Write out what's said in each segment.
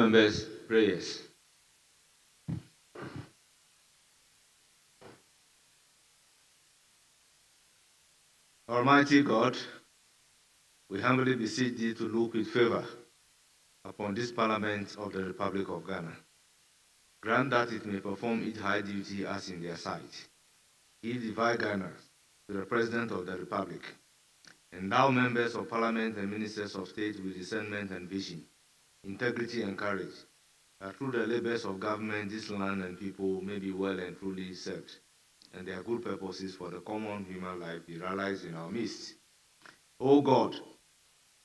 members, prayers. Almighty God, we humbly beseech thee to look with favor upon this Parliament of the Republic of Ghana. Grant that it may perform its high duty as in their sight. Give divine guidance to the President of the Republic. Endow members of Parliament and ministers of state with discernment and vision, integrity and courage, that through the labors of government this land and people may be well and truly served, and their good purposes for the common human life be realized in our midst. O God,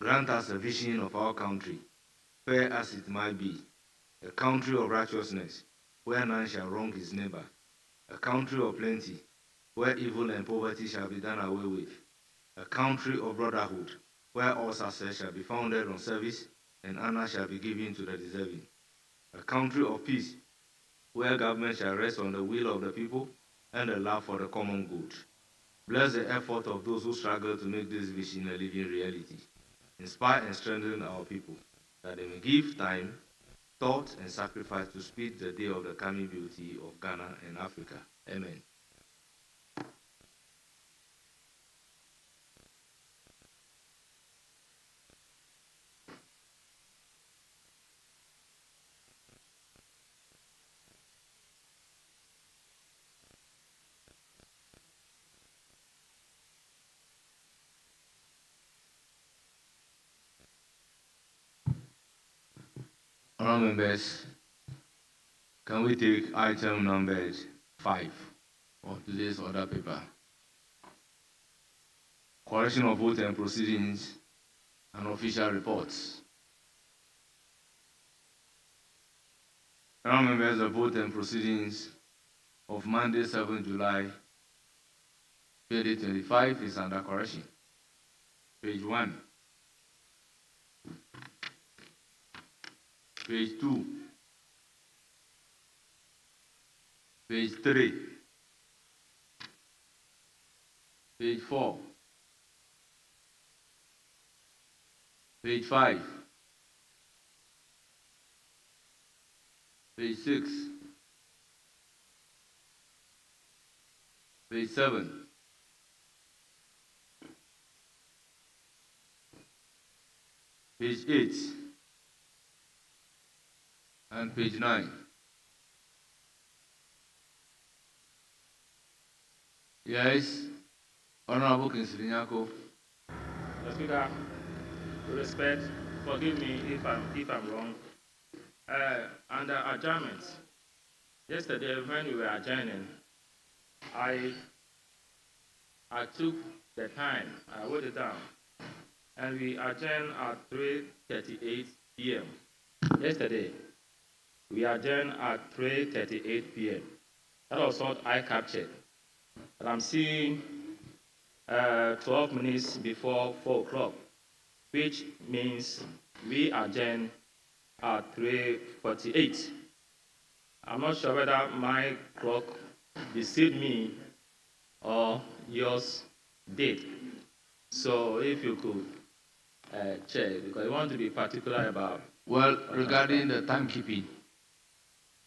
grant us a vision of our country, fair as it might be, a country of righteousness, where none shall wrong his neighbor, a country of plenty, where evil and poverty shall be done away with, a country of brotherhood, where all success shall be founded on service and honor shall be given to the deserving, a country of peace, where government shall rest on the will of the people and the love for the common good. Bless the effort of those who struggle to make this vision a living reality. Inspire and strengthen our people, that they may give time, thought, and sacrifice to speed the day of the coming beauty of Ghana and Africa. Amen. Honourable members, can we take item number 5 of today's order paper? Correction of vote and proceedings and official reports. Honourable members, the vote and proceedings of Monday, 7 July 2025 is under correction. Page 1. Page 2. Page 3. Page 4. Page 5. Page 6. Page 7. Page 8. And page 9. Yes, Honorable Kinsley Nyako. Mr. Speaker, with respect, forgive me if I'm wrong. Under adjournment, yesterday when we were adjourning, I took the time, I wrote it down, and we adjourned at 3:38 p.m. Yesterday, we adjourned at 3:38 p.m. That was what I captured. And I'm seeing 12 minutes before 4 o'clock, which means we adjourn at 3:48. I'm not sure whether my clock deceived me or yours did. So if you could check, because I want to be particular about. Well, regarding the timekeeping,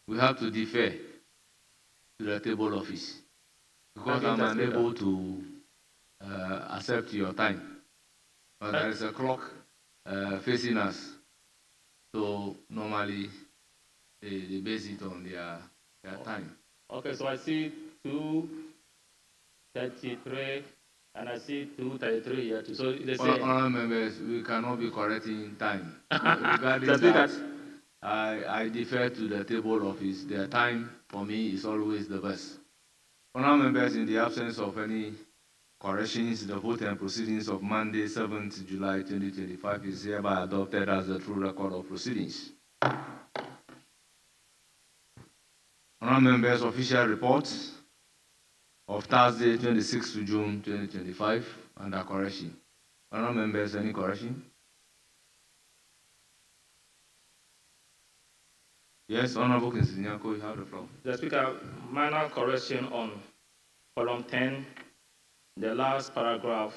we have to defer to the table office because I'm unable to accept your time. But there is a clock facing us, so normally they base it on their time. Okay, so I see 2:33 and I see 2:33 here too. So they say. Honourable members, we cannot be correcting time. Regarding that, I defer to the table office. Their time for me is always the best. Honourable members, in the absence of any corrections, the vote and proceedings of Monday, 7th July 2025 is hereby adopted as the true record of proceedings. Honourable members, official reports of Thursday, 26th June 2025 under correction. Honourable members, any correction? Yes, Honourable Kinsley Nyako, you have the floor. The Speaker, minor correction on column 10, the last paragraph,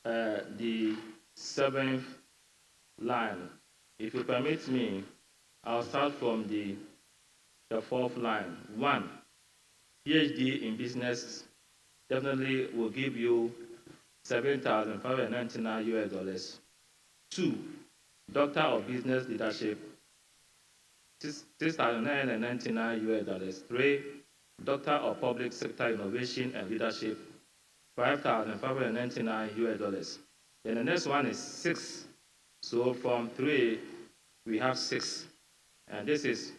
the 7th line. If you permit me, I'll start from the fourth line. 1, PhD in business definitely will give you $7,599. 2, Doctor of Business Leadership, $6,999. 3, Doctor of Public Sector Innovation and Leadership, $5,599. Then the next one is 6. So from 3, we have 6. And this is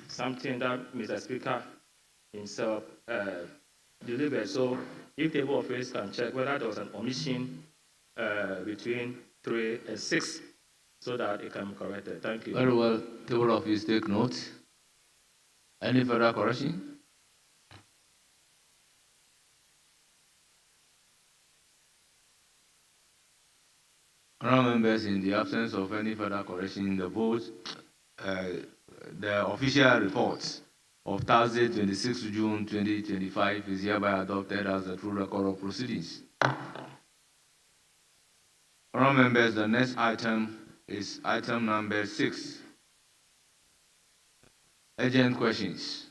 something that Mr. Speaker himself delivered. So if the office can check whether there was an omission between 3 and 6 so that it can be corrected. Thank you. Very well. Table office, take note. Any further correction? Honourable members, in the absence of any further correction in the vote, the official report of Thursday, 26 June 2025 is hereby adopted as the true record of proceedings. Honourable members, the next item is item number 6. Urgent questions.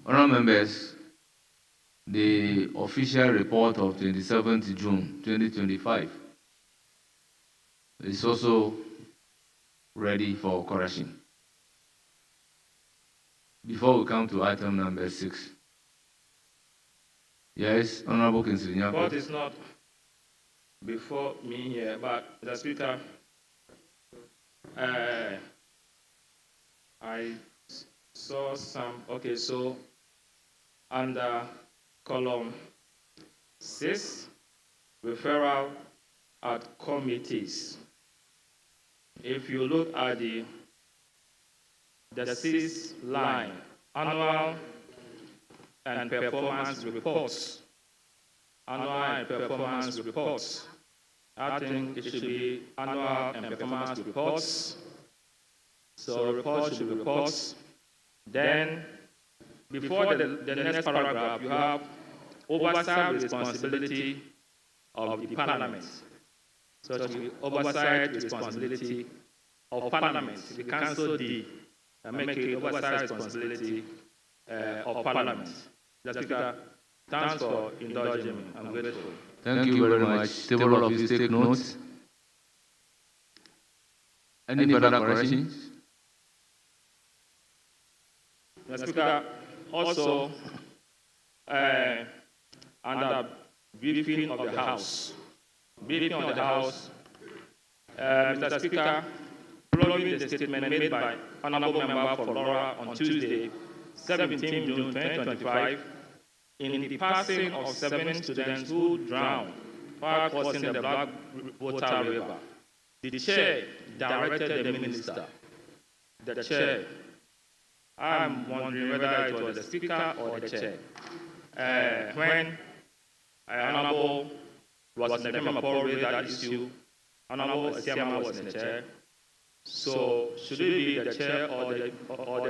Honourable members, the official report of 27th June 2025 is also ready for correction. Before we come to item number 6. Yes, Honourable Kinsley Nyako. Report is not before me here, but the Speaker, I saw some. Okay, so under column 6, referral at committees. If you look at the 6th line, annual and performance reports. Annual and performance reports. I think it should be annual and performance reports. So reports should be reports. Then, before the next paragraph, you have oversight responsibility of the Parliament. So it should be oversight responsibility of Parliament. We cancel D and make it oversight responsibility of Parliament. The Speaker, thanks for indulging me. I'm grateful. Thank you very much. Table office, take notes. Any further corrections? The Speaker, also under briefing of the House. Briefing of the House, Mr. Speaker, following the statement made by Honourable Member for Laura on Tuesday, 17 June 2025, in the passing of 7 students who drowned while crossing the Blackwater River, the Chair directed the Minister. The Chair, I'm wondering whether it was the Speaker or the Chair. When Honourable was in the Member raised that issue, Honourable Asiama was in the Chair. So should it be the Chair or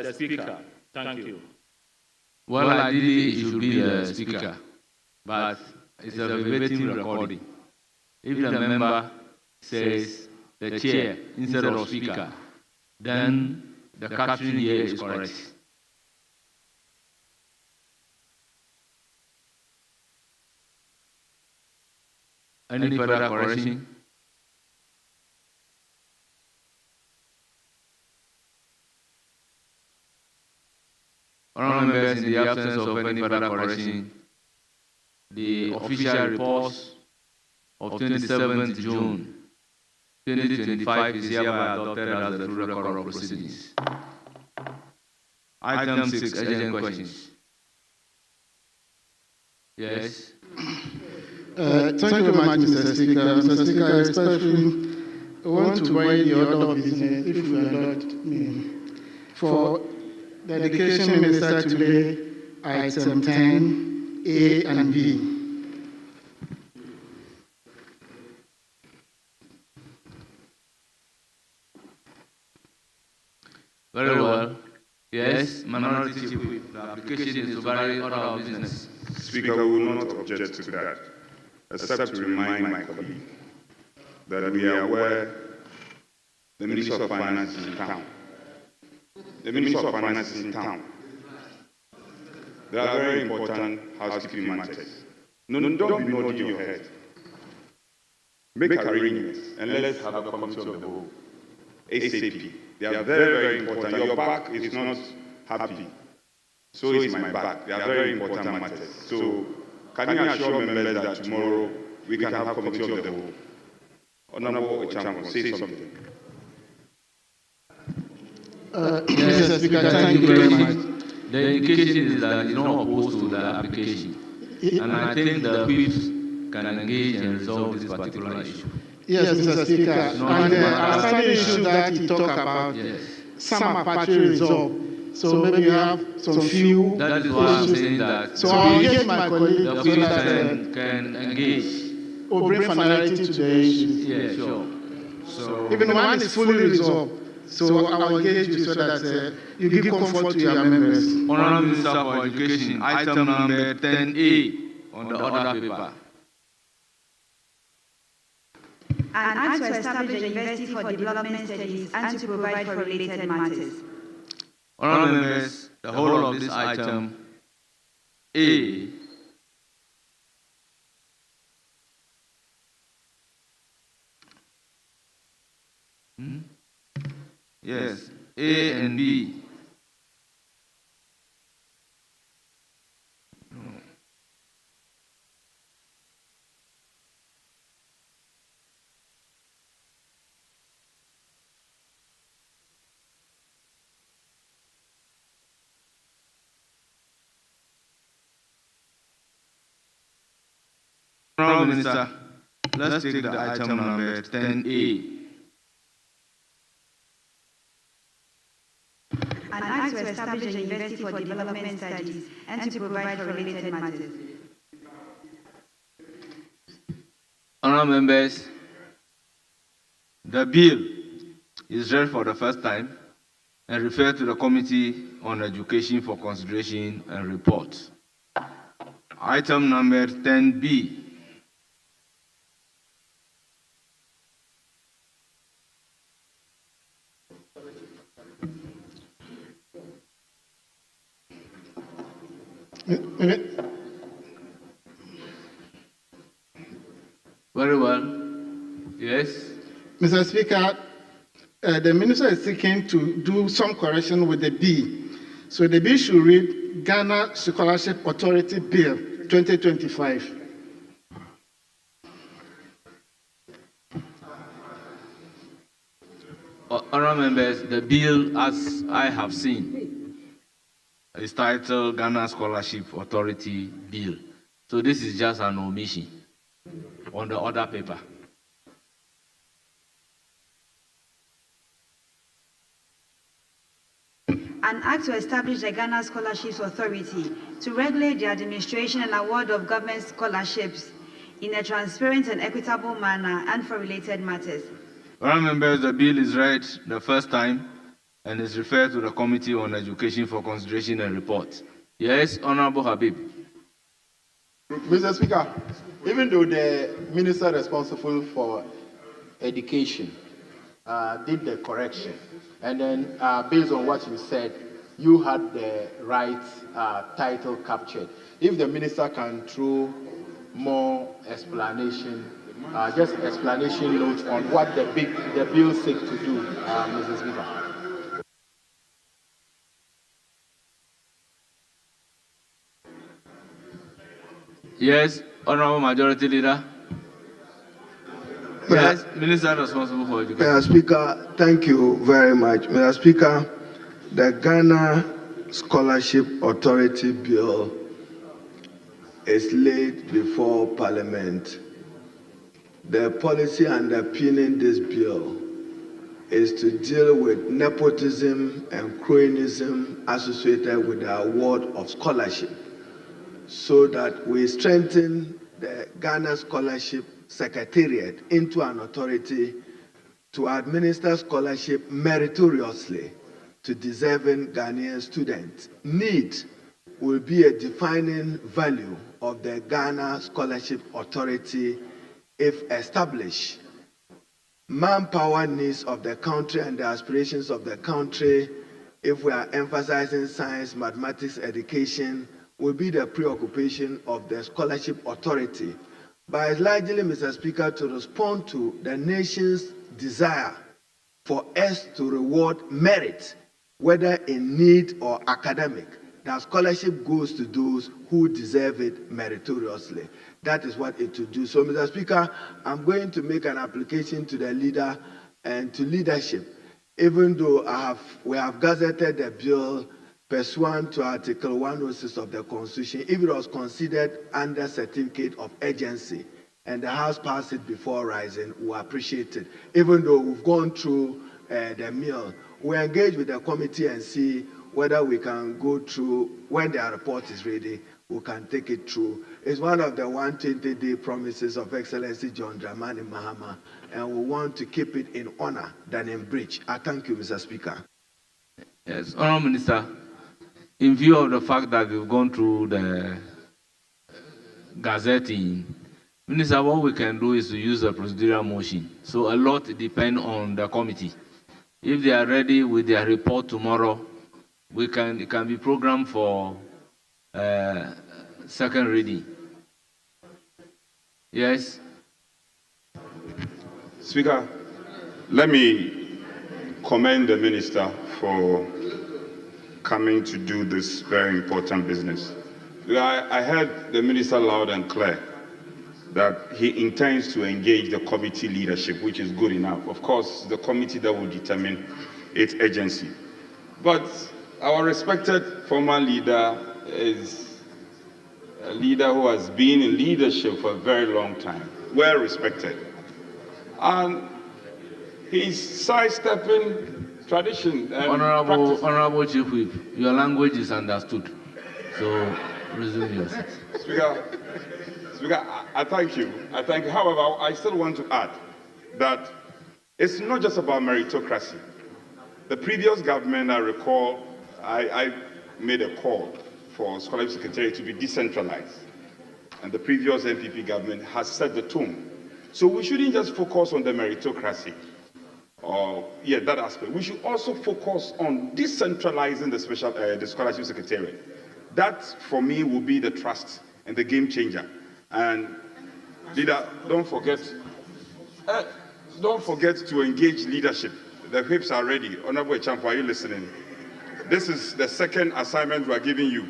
the Speaker? Thank you. Well, ideally, it should be the Speaker, but it's a verbatim recording. If the member says the Chair instead of Speaker, then the caption here is correct. Any further correction? Honourable members, in the absence of any further correction, the official reports of 27th June 2025 is hereby adopted as the true record of proceedings. Item 6, urgent questions. Yes. Thank you very much, Mr. Speaker. Mr. Speaker, I respectfully want to waive the order of business, if you allow me, for the Education Minister to lay item 10, A and B. Very well. Yes, Minority Chief Whip. The application is to vary order of business. Speaker will not object to that, except to remind my colleague that we are aware the Minister of Finance is in town. The Minister of Finance is in town. There are very important housekeeping matters. No, don't be nodding your head. Make arrangements and let's have a committee of the whole. ASAP. They are very, very important. Your back is not happy. So is my back. They are very important matters. So can you assure members that tomorrow we can have committee of the whole? Honorable Ochampo, say something. Mr. Speaker, thank you very much. The indication is that you're not opposed to the application. And I think the whips can engage and resolve this particular issue. Yes, Mr. Speaker. And the outstanding issue that you talk about, some are partially resolved. So maybe you have some few. That is why I'm saying that. So I'll engage my colleague the so whips that can engage. we'll bring finality to the issue. Yeah, sure. So Even one is fully resolved. So I will engage you so that you give comfort to your members. Honorable Minister for Education, item number 10A on the order paper. An act to establish a university for development studies and to provide for related matters. Honorable members, the whole of this item A yes, A and B. Honorable Minister, let's take the item number 10A. An act to establish a university for development studies and to provide for related matters. Honorable members, the bill is read for the first time and referred to the Committee on Education for consideration and report. Item number 10B. Very well. Yes. Mr. Speaker, the minister is seeking to do some correction with the B. So the B should read Ghana Scholarship Authority Bill 2025. Honorable members, the bill, as I have seen, is titled Ghana Scholarship Authority Bill. So this is just an omission on the other paper. An act to establish the Ghana Scholarships Authority to regulate the administration and award of government scholarships in a transparent and equitable manner and for related matters. Honorable members, the bill is read the first time and is referred to the Committee on Education for consideration and report. Yes, Honorable Habib. Mr. Speaker, even though the minister responsible for education did the correction, and then based on what you said, you had the right title captured. If the minister can throw more explanation, just explanation notes on what the bill seeks to do, Mr. Speaker. Yes, Honorable Majority Leader. Yes, Minister responsible for education. Mr. Speaker, thank you very much. Mr. Speaker, the Ghana Scholarship Authority Bill is laid before Parliament. The policy underpinning this bill is to deal with nepotism and cronyism associated with the award of scholarship, so that we strengthen the Ghana Scholarship Secretariat into an authority to administer scholarship meritoriously to deserving Ghanaian students. Need will be a defining value of the Ghana Scholarship Authority if established. Manpower needs of the country and the aspirations of the country, if we are emphasizing science, mathematics, education, will be the preoccupation of the Scholarship Authority. But it's largely, Mr. Speaker, to respond to the nation's desire for us to reward merit, whether in need or academic. That scholarship goes to those who deserve it meritoriously. That is what it will do. So, Mr. Speaker, I'm going to make an application to the leader and to leadership, even though we have gazetted the bill pursuant to Article 106 of the Constitution. If it was considered under certificate of urgency and the House passed it before rising, we appreciate it. Even though we've gone through the mill, we engage with the committee and see whether we can go through, when their report is ready, we can take it through. It's one of the 120-day promises of Excellency John Dramani Mahama, and we want to keep it in honor than in breach. I thank you, Mr. Speaker. Yes, Honourable Minister, in view of the fact that we've gone through the gazetting, Minister, what we can do is to use a procedural motion. So a lot depends on the committee. If they are ready with their report tomorrow, it can be programmed for second reading. Yes. Speaker, let me commend the minister for coming to do this very important business. I heard the minister loud and clear that he intends to engage the committee leadership, which is good enough. Of course, the committee that will determine its agency. But our respected former leader is a leader who has been in leadership for a very long time, well respected. And he's sidestepping tradition and practice. Honorable Chief Whip, your language is understood. So resume your seat. Speaker, I thank you. I thank you. However, I still want to add that it's not just about meritocracy. The previous government, I recall, I made a call for Scholarship Secretariat to be decentralized. And the previous NPP government has set the tone. So we shouldn't just focus on the meritocracy, or that aspect. We should also focus on decentralizing the Scholarship Secretariat. That, for me, will be the trust and the game changer. And leader, don't forget to engage leadership. The whips are ready. Honorable Champ, are you listening? This is the second assignment we are giving you.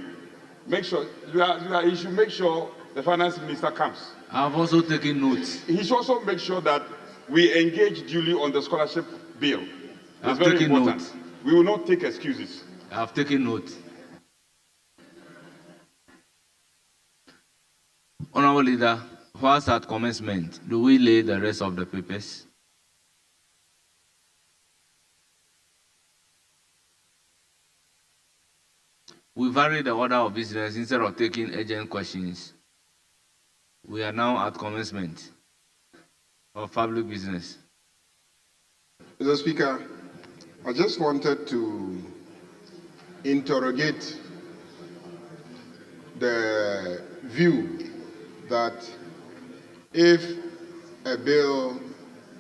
Make sure you should make sure the finance minister comes. I've also taken notes. He should also make sure that we engage duly on the scholarship bill. I've very taken important. notes. We will not take excuses. I've taken notes. Honorable Leader, whilst at commencement, do we lay the rest of the papers? We vary the order of business. Instead of taking urgent questions, we are now at commencement of public business. Mr. Speaker, I just wanted to interrogate the view that if a bill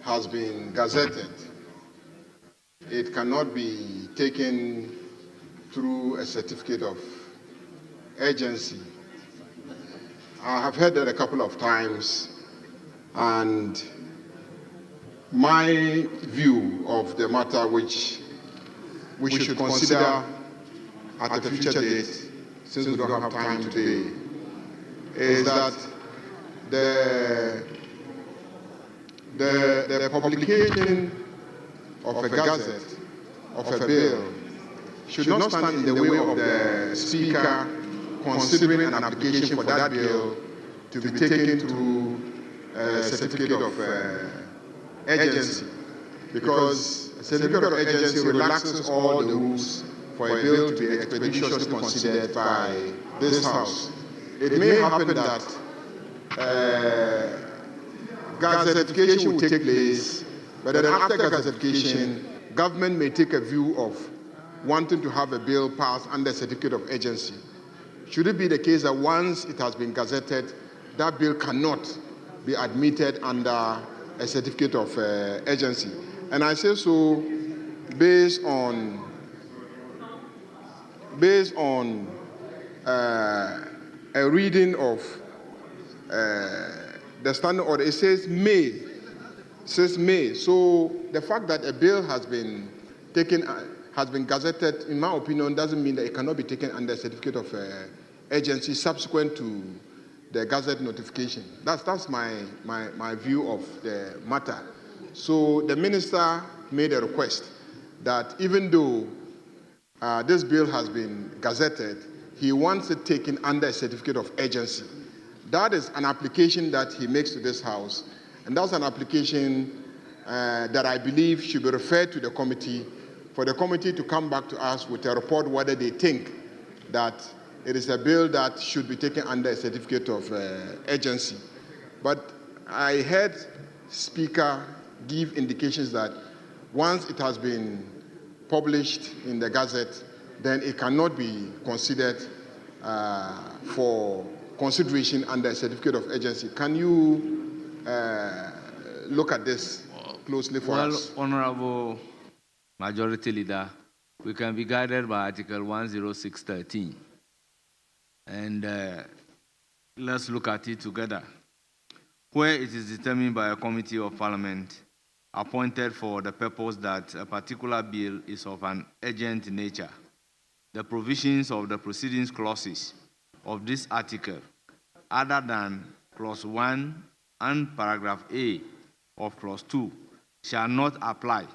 has been gazetted, it cannot be taken through a certificate of urgency. I have heard that a couple of times, and my view of the matter, which we should consider at a future date, since we don't have time today, is that the publication of a gazette of a bill should not stand in the way of the Speaker considering an application for that bill to be taken through a certificate of urgency. because a certificate of urgency relaxes all the rules for a bill to be expeditiously considered by this House. It may happen that gazettification will take place, but then after gazettification, government may take a view of wanting to have a bill passed under certificate of urgency. Should it be the case that once it has been gazetted, that bill cannot be admitted under a certificate of urgency? And I say so based on a reading of the standing order. It says may. It says may. So the fact that a bill has been taken, has been gazetted, in my opinion, doesn't mean that it cannot be taken under a certificate of urgency subsequent to the gazette notification. That's my view of the matter. So the minister made a request that even though this bill has been gazetted, he wants it taken under a certificate of urgency. That is an application that he makes to this House, and that's an application that I believe should be referred to the committee, for the committee to come back to us with a report whether they think that it is a bill that should be taken under a certificate of urgency. But I heard Speaker give indications that once it has been published in the Gazette, then it cannot be considered for consideration under a certificate of urgency. Can you look at this closely for us? Honorable Majority Leader, we can be guided by Article 106.13. And let's look at it together. Where it is determined by a committee of parliament appointed for the purpose that a particular bill is of an urgent nature, the provisions of the proceedings clauses of this article, other than clause 1 and paragraph A of clause 2, shall not apply,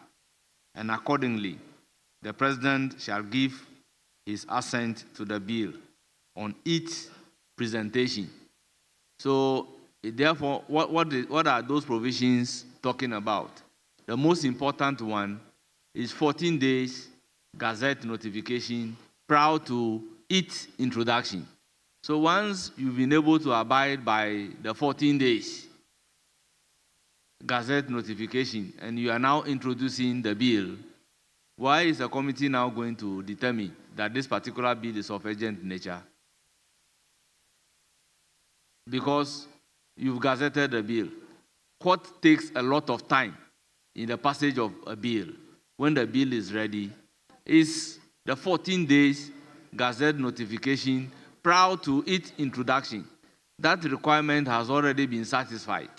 and accordingly, the President shall give his assent to the bill on its presentation. So, therefore, what are those provisions talking about? The most important one is 14 days Gazette notification prior to its introduction. So once you've been able to abide by the 14 days Gazette notification and you are now introducing the bill, why is the committee now going to determine that this particular bill is of urgent nature? Because you've gazetted the bill. What takes a lot of time in the passage of a bill, when the bill is ready, is the 14 days Gazette notification prior to its introduction. That requirement has already been satisfied.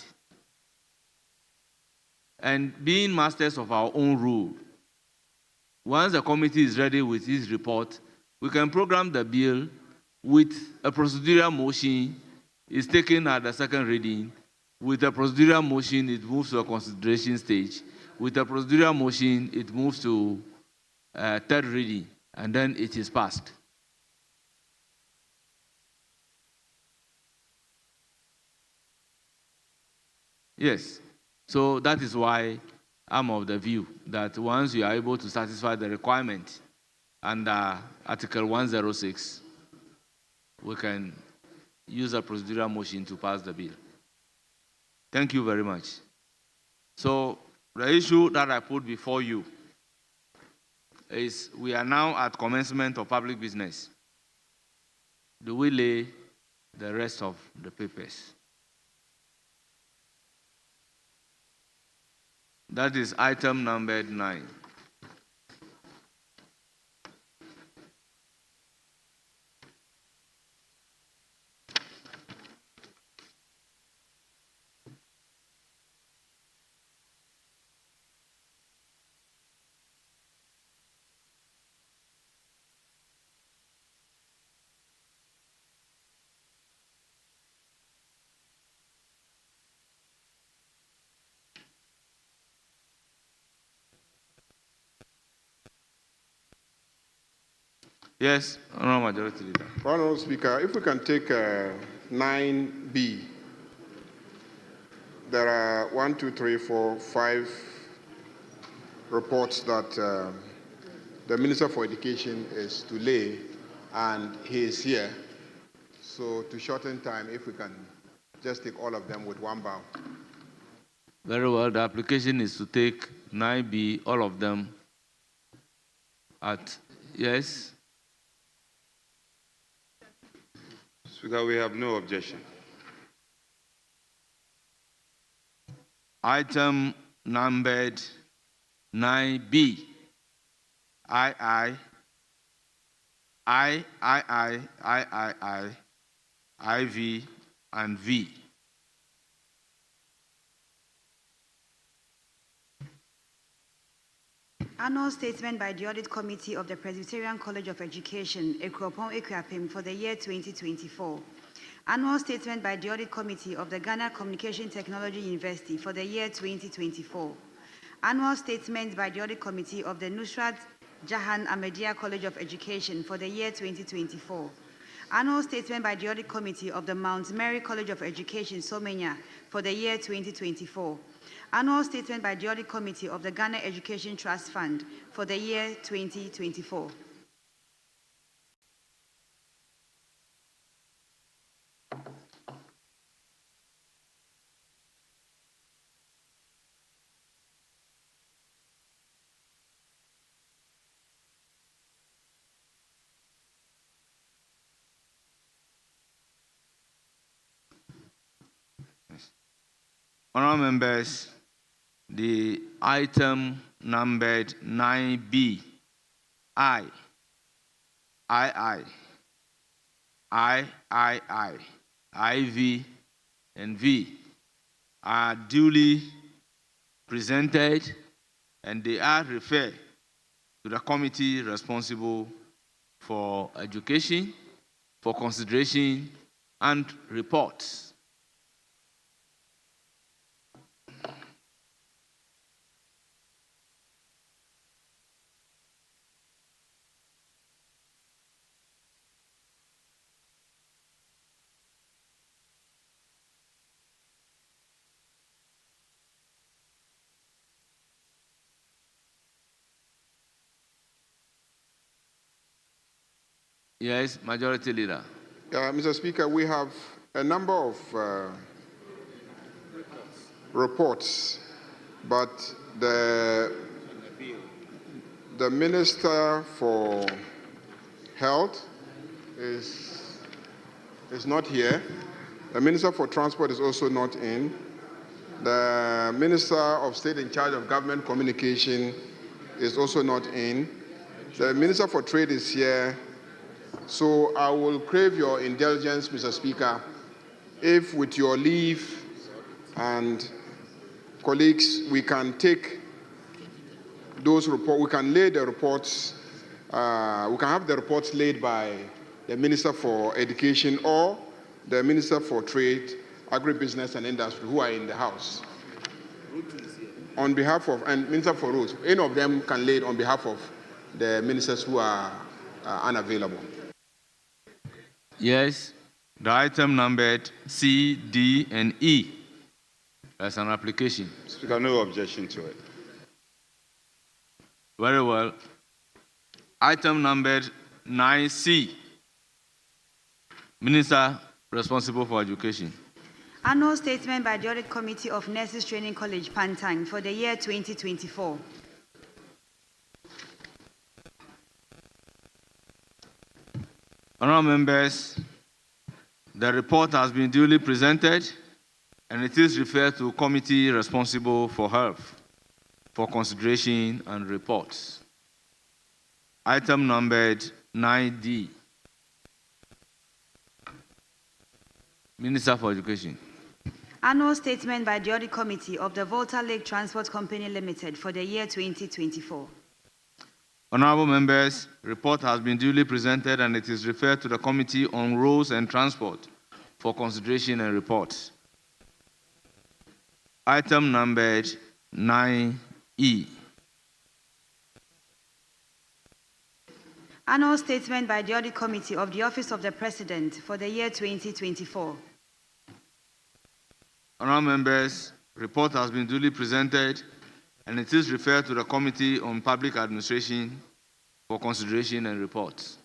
And being masters of our own rule, once the committee is ready with its report, we can program the bill with a procedural motion. Is taken at the second reading. With a procedural motion, it moves to a consideration stage. With a procedural motion, it moves to third reading, and then it is passed. Yes. So that is why I'm of the view that once you are able to satisfy the requirement under Article 106, we can use a procedural motion to pass the bill. Thank you very much. So the issue that I put before you is we are now at commencement of public business. Do we lay the rest of the papers? That is item number 9. Yes, Honourable Majority Leader. Honourable Speaker, if we can take 9B, there are 1, 2, 3, 4, 5 reports that the Minister for Education is to lay, and he is here. So to shorten time, if we can just take all of them with one bow. Very well. The application is to take 9B, all of them at yes. Speaker, we have no objection. Item numbered 9B. I, IV, and V. Annual statement by the Audit Committee of the Presbyterian College of Education, Ekropon Ekwapim, for the year 2024. Annual statement by the Audit Committee of the Ghana Communication Technology University for the year 2024. Annual statement by the Audit Committee of the Nusrat Jahan Ahmadiyya College of Education for the year 2024. Annual statement by the Audit Committee of the Mount Mary College of Education, Somenya, for the year 2024. Annual statement by the Audit Committee of the Ghana Education Trust Fund for the year 2024. Honourable members, the item numbered 9B, I, IV, and V are duly presented, and they are referred to the committee responsible for education, for consideration, and reports. Yes, Majority Leader. Mr. Speaker, we have a number of reports, but the Minister for Health is not here. The Minister for Transport is also not in. The Minister of State in charge of Government Communication is also not in. The Minister for Trade is here. So I will crave your indulgence, Mr. Speaker, if with your leave and colleagues, we can take those reports, we can lay the reports, we can have the reports laid by the Minister for Education or the Minister for Trade, Agribusiness and Industry, who are in the House. On behalf of, and Minister for Roads, any of them can lay it on behalf of the ministers who are unavailable. Yes, the item numbered C, D, and E. That's an application. Speaker, no objection to it. Very well. Item numbered 9C. Minister responsible for education. Annual statement by the Audit Committee of Nurses Training College, Pantang, for the year 2024. Honourable members, the report has been duly presented and it is referred to committee responsible for health for consideration and reports. Item numbered 9D. Minister for Education. Annual statement by the Audit Committee of the Volta Lake Transport Company Limited for the year 2024. Honourable members, report has been duly presented and it is referred to the Committee on Roads and Transport for consideration and reports. Item numbered 9E. Annual statement by the Audit Committee of the Office of the President for the year 2024. Honourable members, report has been duly presented and it is referred to the Committee on Public Administration for consideration and reports.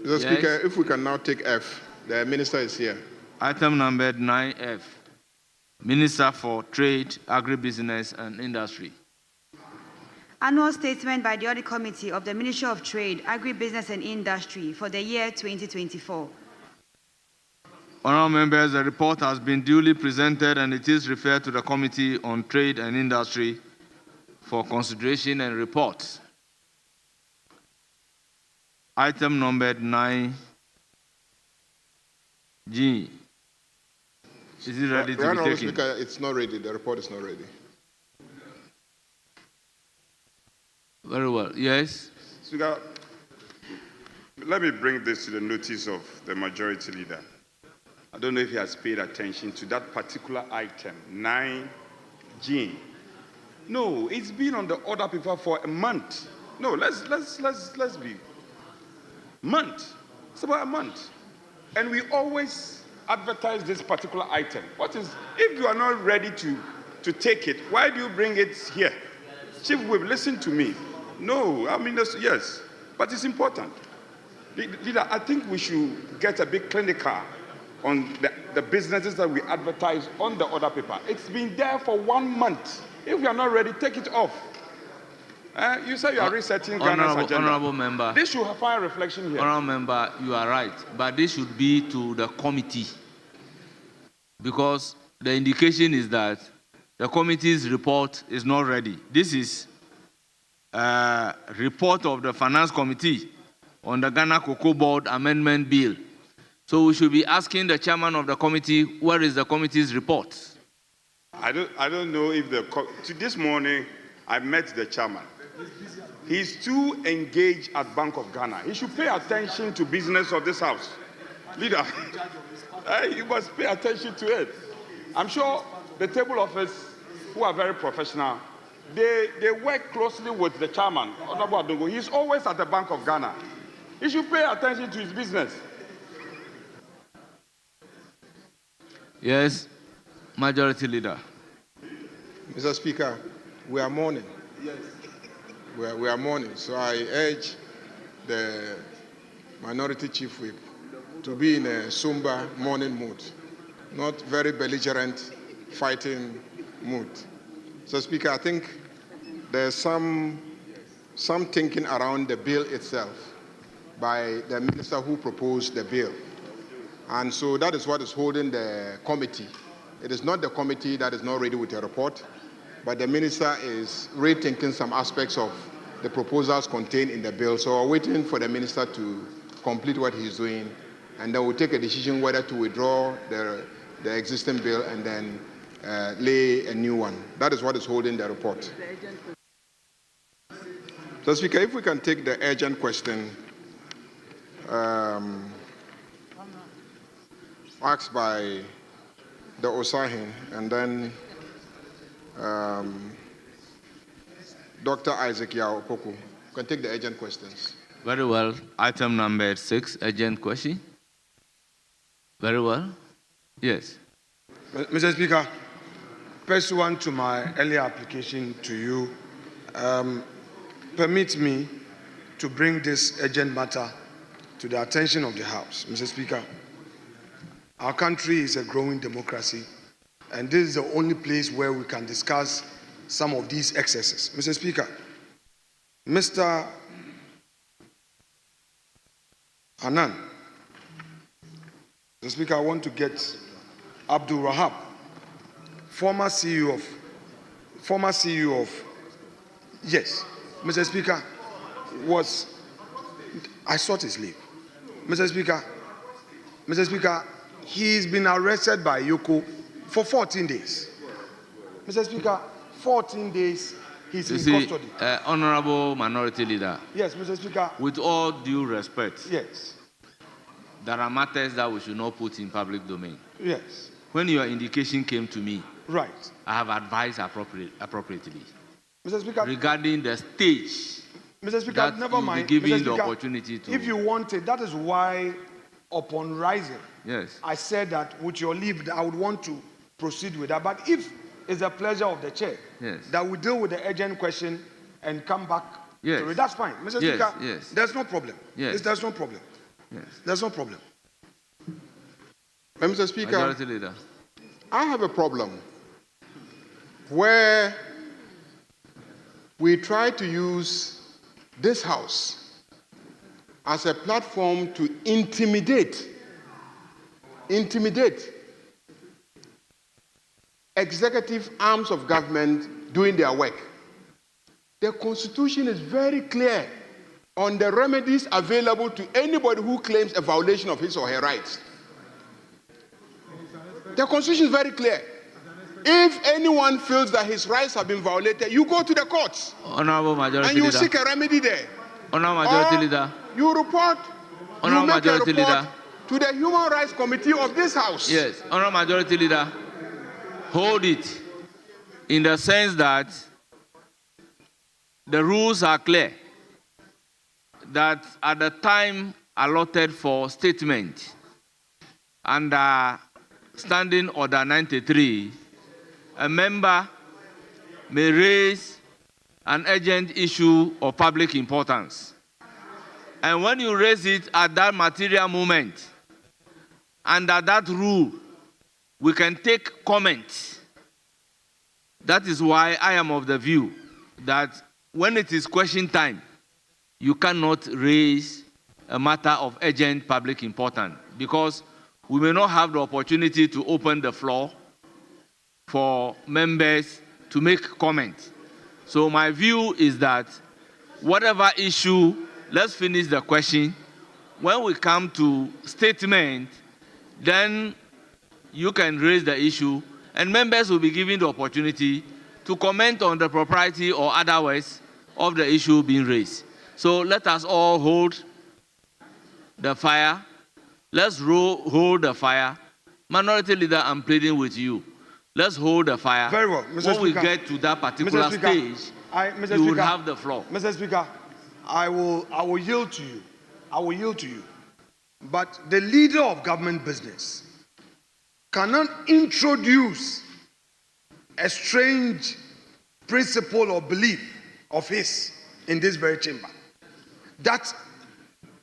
Mr. Speaker, if we can now take F. The minister is here. Item number 9F, Minister for Trade, Agribusiness and Industry. Annual statement by the Audit Committee of the Ministry of Trade, Agribusiness and Industry for the year 2024. Honourable members, the report has been duly presented and it is referred to the Committee on Trade and Industry for consideration and reports. Item number 9G. Is it ready to be taken? Speaker, it's not ready. The report is not ready. Very well. Yes. Speaker, let me bring this to the notice of the majority leader. I don't know if he has paid attention to that particular item, 9G. No, it's been on the order paper for a month. No, let's be. Month. It's about a month. And we always advertise this particular item. What is, if you are not ready to take it, why do you bring it here? Chief Whip, listen to me. No, I mean, yes, but it's important. Leader, I think we should get a big clinical on the businesses that we advertise on the order paper. It's been there for 1 month. If we are not ready, take it off. You say you are resetting Ghana's agenda. Honourable member. This should have find reflection here. Honourable member, you are right, but this should be to the committee because the indication is that the committee's report is not ready. This is a report of the Finance Committee on the Ghana Cocoa Board Amendment Bill. So we should be asking the chairman of the committee, where is the committee's report? I don't know if this morning I met the chairman. He's too engaged at Bank of Ghana. He should pay attention to business of this house. Leader, you must pay attention to it. I'm sure the table office, who are very professional, they work closely with the chairman, Honorable Adongo. He's always at the Bank of Ghana. He should pay attention to his business. Yes, Majority Leader. Mr. Speaker, we are mourning. Yes. We are mourning. So I urge the Minority Chief Whip to be in a somber mourning mood, not very belligerent fighting mood. So, Speaker, I think there's some thinking around the bill itself by the minister who proposed the bill. And so that is what is holding the committee. It is not the committee that is not ready with a report, but the minister is rethinking some aspects of the proposals contained in the bill. So we're waiting for the minister to complete what he's doing, and then we'll take a decision whether to withdraw the existing bill and then lay a new one. That is what is holding the report. So, Speaker, if we can take the urgent question asked by the Osahin, and then Dr. Isaac Yao Opoku. You can take the urgent questions. Very well. Item number 6, urgent question. Very well. Yes. Mr. Speaker, pursuant to my earlier application to you, permit me to bring this urgent matter to the attention of the House. Mr. Speaker, our country is a growing democracy, and this is the only place where we can discuss some of these excesses. Mr. Speaker, Mr. Annan, Mr. Speaker, I want to get Abdul Rahab, former CEO of, yes, Mr. Speaker, I sought his leave. Mr. Speaker, he's been arrested by Yoko for 14 days. Mr. Speaker, 14 days he's in custody. Honorable Minority Leader. Yes, Mr. Speaker. With all due respect. Yes. There are matters that we should not put in public domain. Yes. When your indication came to me, right, I have advised appropriately. Mr. Speaker, regarding the stage, Mr. Speaker, that never mind. Giving Mr. Speaker, the opportunity to. If you want it, that is why, upon rising, yes, I said that with your leave, I would want to proceed with that. But if it's a pleasure of the chair that we deal with the urgent question and come back to it. That's fine. Mr. Speaker, there's no problem. There's no problem. There's no problem. Mr. Speaker, Majority Leader. I have a problem where we try to use this House as a platform to intimidate executive arms of government doing their work. The Constitution is very clear on the remedies available to anybody who claims a violation of his or her rights. The Constitution is very clear. If anyone feels that his rights have been violated, you go to the courts. Honorable Majority and you Leader. seek a remedy there. Honorable Majority Leader. You report. Honorable Majority Leader. To the Human Rights Committee of this House. Yes, Honorable Majority Leader. Hold it in the sense that the rules are clear. That at the time allotted for statement under Standing Order 93, a member may raise an urgent issue of public importance. And when you raise it at that material moment, under that rule, we can take comments. That is why I am of the view that when it is question time, you cannot raise a matter of urgent public importance because we may not have the opportunity to open the floor for members to make comments. So my view is that whatever issue, let's finish the question. When we come to statement, then you can raise the issue and members will be given the opportunity to comment on the propriety or otherwise of the issue being raised. So let us all hold the fire. Let's hold the fire. Minority Leader, I'm pleading with you. Let's hold the fire. Very well, Mr. When we Speaker. get to that particular stage, you will have the floor. Mr. Speaker, I will yield to you. I will yield to you. But the leader of government business cannot introduce a strange principle or belief of his in this very chamber. That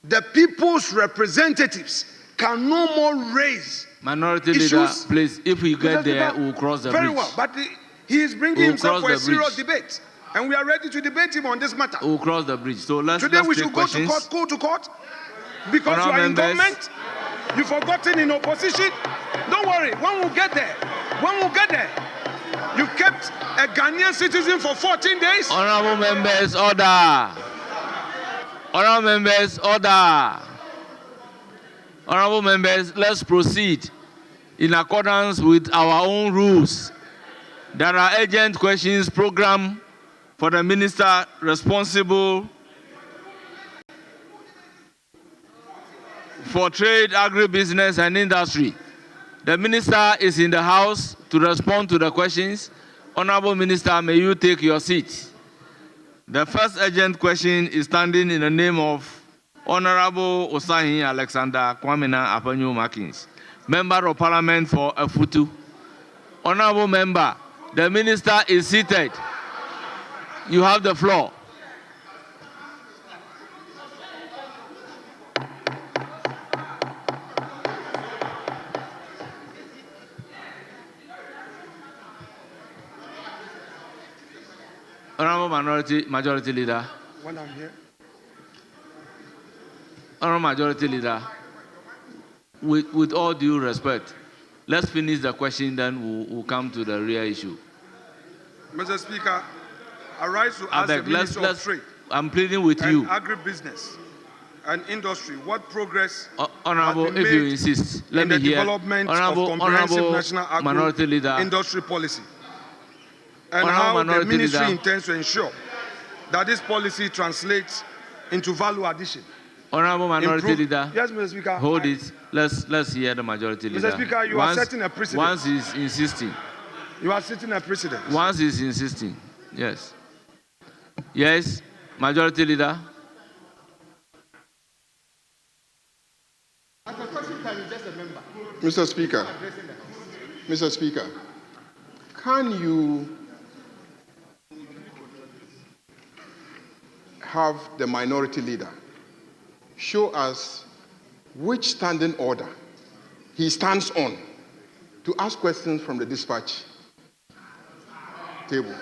the people's representatives can no more raise Minority issues. Leader, please, if we get there, we'll cross the bridge. Very well, but he is bringing We'll himself for cross a the serious bridge. debate. And we are ready to debate him on this matter. We'll cross the bridge. So let's Today we take should questions. go to court. Because Honourable you are in members. government, you've forgotten in opposition. Don't worry, when we get there, you kept a Ghanaian citizen for 14 days. Honourable members, order. Honourable members, order. Honourable members, let's proceed in accordance with our own rules. There are urgent questions programmed for the minister responsible for trade, agribusiness, and industry. The minister is in the house to respond to the questions. Honourable Minister, may you take your seat. The first urgent question is standing in the name of Honourable Osahin Alexander Kwamina Apanyu Makins, Member of Parliament for Afutu. Honourable Member, the minister is seated. You have the floor. Honourable Majority Leader. When I'm here. Honourable Majority Leader, with all due respect, let's finish the question, then we'll come to the real issue. Mr. Speaker, I rise to ask the Minister of Trade I'm pleading with and you. Agribusiness and Industry what progress Honourable, has been if you made insist, let in me the hear. development Honourable, of comprehensive national Minority Leader. industry policy, and Honourable how the Minority ministry Leader. intends to ensure that this policy translates into value addition. Honourable Minority Leader. Yes, Mr. Speaker. Hold it. Let's hear the Majority Leader. Mr. Speaker, you are setting a precedent. Once he's insisting. You are setting a precedent. Once he's insisting. Yes. Yes, Majority Leader. Mr. Speaker, can you have the minority leader show us which standing order he stands on to ask questions from the dispatch table?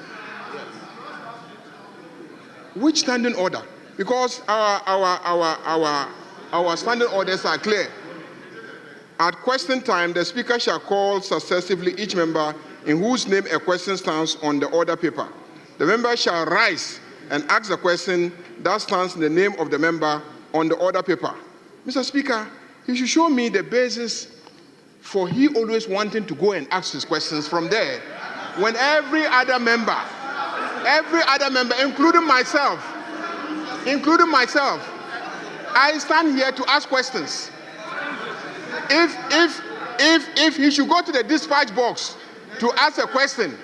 Which standing order? Because our standing orders are clear. At question time, the speaker shall call successively each member in whose name a question stands on the order paper. The member shall rise and ask the question that stands in the name of the member on the order paper. Mr. Speaker, you should show me the basis for he always wanting to go and ask his questions from there, when every other member, including myself, I stand here to ask questions. If he should go to the dispatch box to ask a question,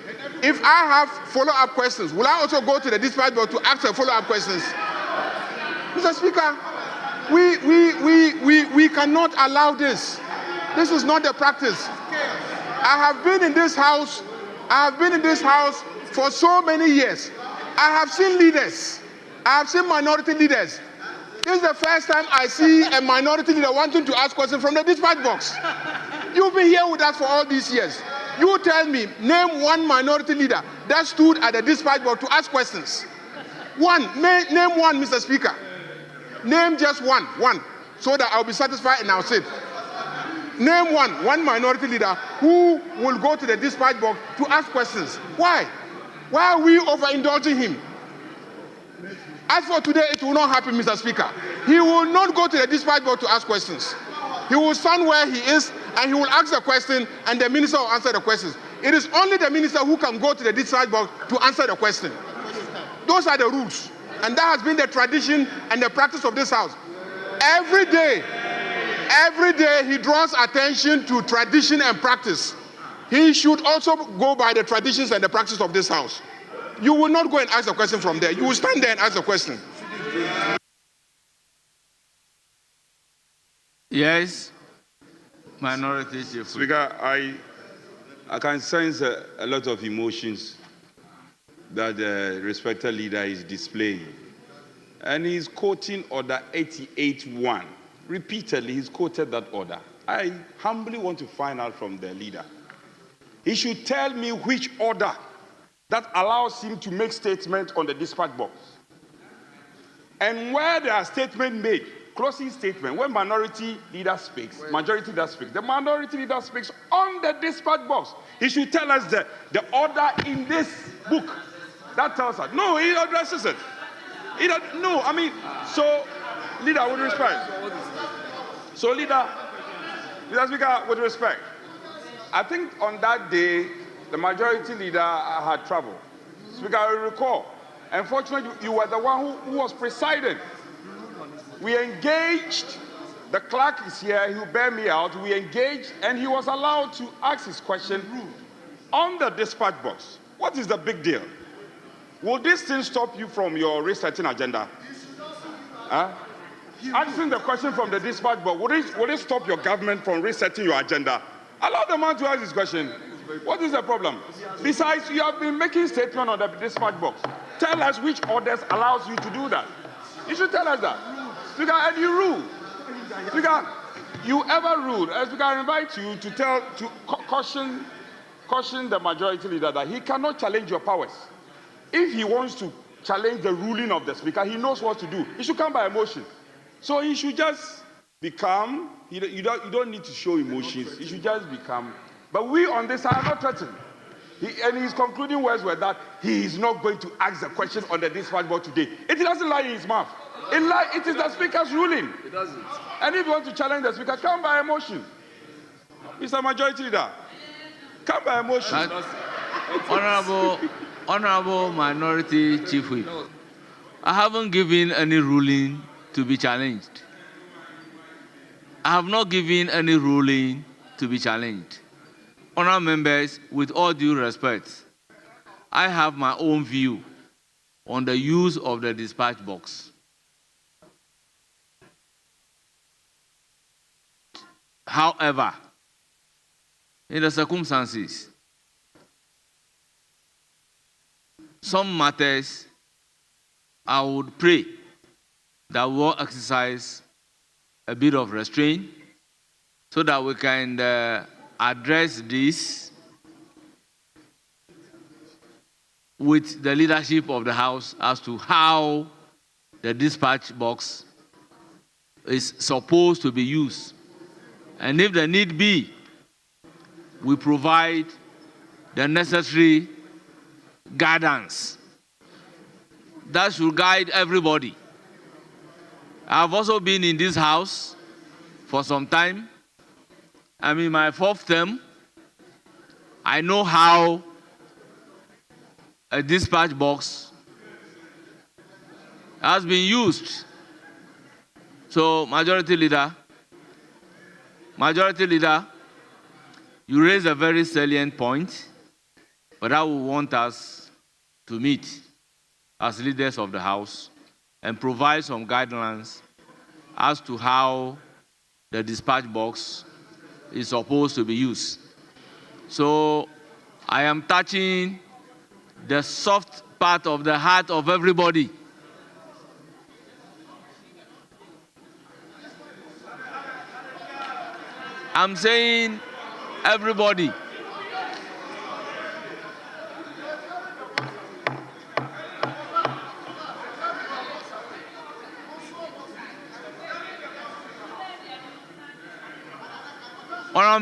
if I have follow-up questions, will I also go to the dispatch box to ask the follow-up questions? Mr. Speaker, we cannot allow this. This is not the practice. I have been in this house for so many years. I have seen leaders. I have seen minority leaders. This is the first time I see a minority leader wanting to ask questions from the dispatch box. You've been here with us for all these years. You tell me, name one minority leader that stood at the dispatch box to ask questions. One. Name one, Mr. Speaker. Name just one, so that I'll be satisfied and I'll sit. Name one minority leader who will go to the dispatch box to ask questions. Why? Why are we overindulging him? As for today, it will not happen, Mr. Speaker. He will not go to the dispatch box to ask questions. He will stand where he is and he will ask the question and the minister will answer the questions. It is only the minister who can go to the dispatch box to answer the question. Those are the rules. And that has been the tradition and the practice of this house. Every day he draws attention to tradition and practice. He should also go by the traditions and the practice of this house. You will not go and ask the question from there. You will stand there and ask the question. Yes, minority chief. Speaker, I can sense a lot of emotions that the respected leader is displaying. And he's quoting Order 88.1. Repeatedly, he's quoted that order. I humbly want to find out from the leader. He should tell me which order that allows him to make statements on the dispatch box. And where there are statements made, closing statement, when minority leader speaks, majority leader speaks, the minority leader speaks on the dispatch box. He should tell us the order in this book that tells us. No, he addresses it. So, leader, with respect. So, leader Speaker, with respect, I think on that day, the majority leader had traveled. Speaker, I recall. Unfortunately, you were the one who was presiding. We engaged, the clerk is here, he will bear me out. We engaged, and he was allowed to ask his question on the dispatch box. What is the big deal? Will this thing stop you from your researching agenda? Answering the question from the dispatch box, will it stop your government from resetting your agenda? Allow the man to ask his question. What is the problem? Besides, you have been making statements on the dispatch box. Tell us which orders allows you to do that. You should tell us that. Speaker, and you rule. Speaker, you ever ruled. Speaker, I invite you to caution the majority leader that he cannot challenge your powers. If he wants to challenge the ruling of the speaker, he knows what to do. He should come by emotion. So he should just be calm. You don't need to show emotions. He should just be calm. But we on this side are not threatened. And his concluding words were that he is not going to ask the question on the dispatch board today. It doesn't lie in his mouth. It is the speaker's ruling. It doesn't. And if you want to challenge the speaker, come by emotion. Mr. Majority Leader, come by emotion. Honorable Minority Chief Whip, I haven't given any ruling to be challenged. I have not given any ruling to be challenged. Honourable members, with all due respect, I have my own view on the use of the dispatch box. However, in the circumstances, some matters, I would pray that we will exercise a bit of restraint so that we can address this with the leadership of the House as to how the dispatch box is supposed to be used. And if the need be, we provide the necessary guidance that should guide everybody. I've also been in this House for some time. I'm in my 4th term. I know how a dispatch box has been used. So, Majority Leader, you raise a very salient point, but I would want us to meet as leaders of the House and provide some guidelines as to how the dispatch box is supposed to be used. So I am touching the soft part of the heart of everybody. I'm saying everybody. Honourable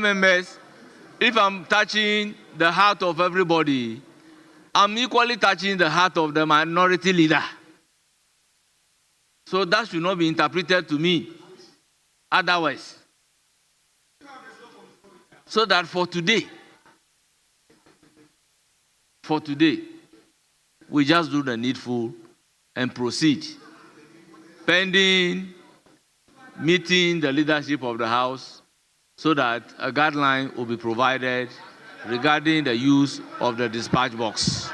members, if I'm touching the heart of everybody, I'm equally touching the heart of the minority leader. So that should not be interpreted to me otherwise. So that for today, we just do the needful and proceed, pending meeting the leadership of the House so that a guideline will be provided regarding the use of the dispatch box.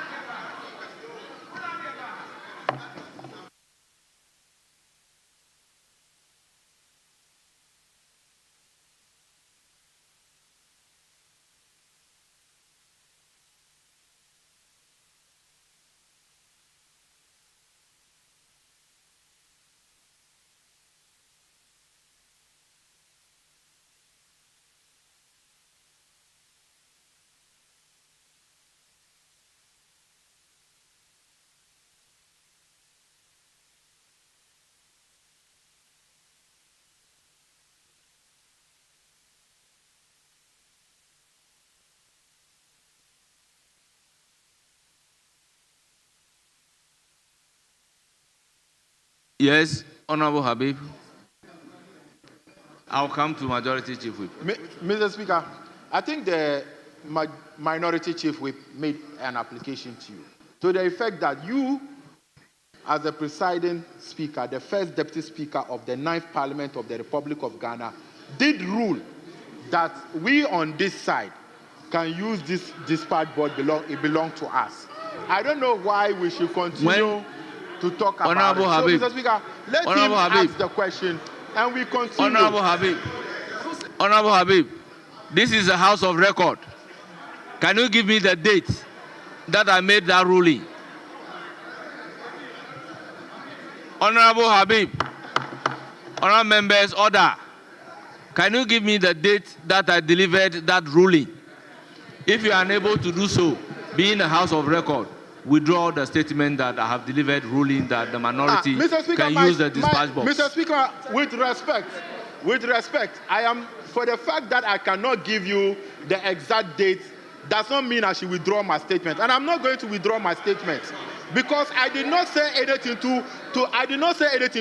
Yes, Honorable Habib. I'll come to Majority Chief Whip. Mr. Speaker, I think the Minority Chief Whip made an application to you to the effect that you, as the presiding speaker, the first deputy speaker of the 9th Parliament of the Republic of Ghana, did rule that we on this side can use this dispatch board, it belongs to us. I don't know why we should continue to talk about Honorable it. Habib. So, Mr. Speaker, let him ask the question and we continue. Honorable Habib, this is a house of record. Can you give me the date that I made that ruling? Honorable Habib, honorable members, order. Can you give me the date that I delivered that ruling? If you are unable to do so, being a house of record, withdraw the statement that I have delivered ruling that the minority can use the dispatch box. Mr. Speaker, with respect, I am, for the fact that I cannot give you the exact date, does not mean I should withdraw my statement. And I'm not going to withdraw my statement because I did not say anything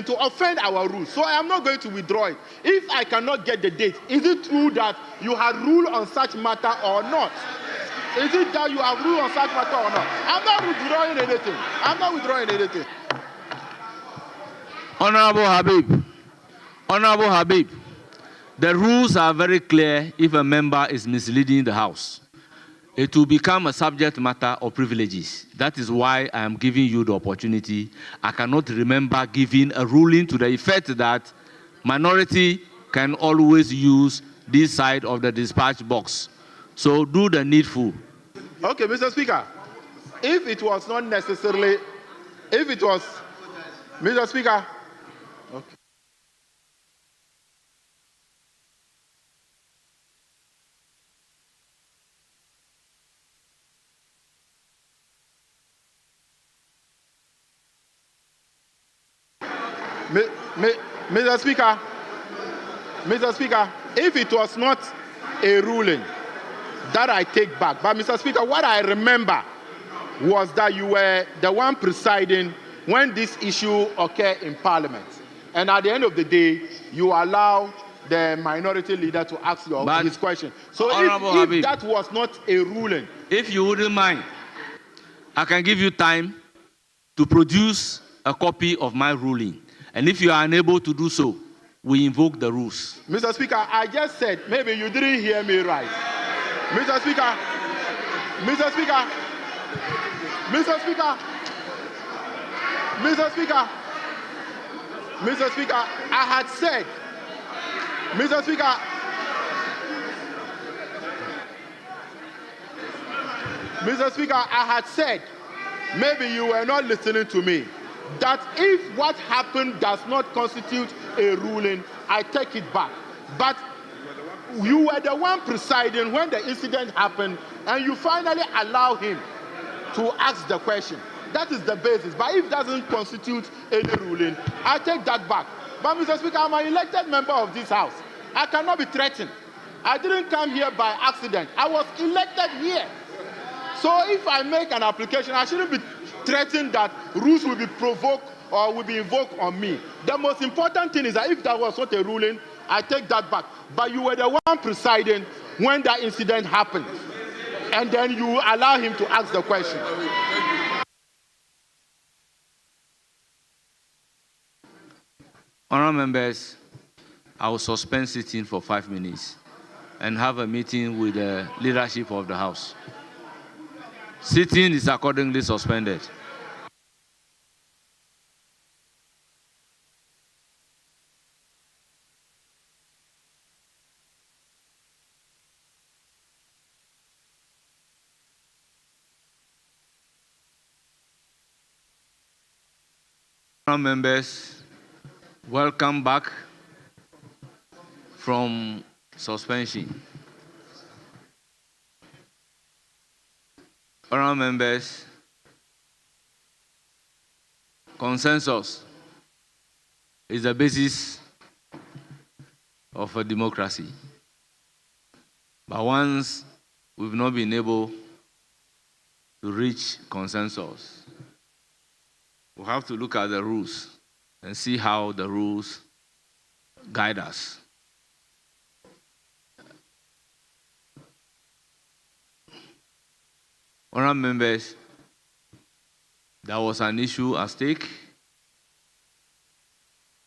to offend our rules. So I am not going to withdraw it. If I cannot get the date, is it true that you had ruled on such matter or not? Is it that you have ruled on such matter or not? I'm not withdrawing anything. Honorable Habib, the rules are very clear. If a member is misleading the House, it will become a subject matter of privileges. That is why I am giving you the opportunity. I cannot remember giving a ruling to the effect that minority can always use this side of the dispatch box. So do the needful. Okay, Mr. Speaker. if it was not necessarily, if it was, Mr. Speaker. Okay. Mr. Speaker, Mr. Speaker, if it was not a ruling, that I take back. But Mr. Speaker, what I remember was that you were the one presiding when this issue occurred in Parliament. And at the end of the day, you allow the minority leader to ask his question. So if that was not a ruling. If you wouldn't mind, I can give you time to produce a copy of my ruling. And if you are unable to do so, we invoke the rules. Mr. Speaker, I just said, maybe you didn't hear me right. Mr. Speaker, Mr. Speaker, Mr. Speaker, Mr. Speaker, Mr. Speaker, I had said, Mr. Speaker, Mr. Speaker, I had said, maybe you were not listening to me, that if what happened does not constitute a ruling, I take it back. But you were the one presiding when the incident happened, and you finally allow him to ask the question. That is the basis. But if it doesn't constitute any ruling, I take that back. But Mr. Speaker, I'm an elected member of this House. I cannot be threatened. I didn't come here by accident. I was elected here. So if I make an application, I shouldn't be threatened that rules will be provoked or will be invoked on me. The most important thing is that if that was not a ruling, I take that back. But you were the one presiding when that incident happened. And then you allow him to ask the question. Honourable members, I will suspend sitting for 5 minutes and have a meeting with the leadership of the House. Sitting is accordingly suspended. Honourable members, welcome back from suspension. Honourable members, consensus is the basis of a democracy. But once we've not been able to reach consensus, we have to look at the rules and see how the rules guide us. Honourable members, there was an issue at stake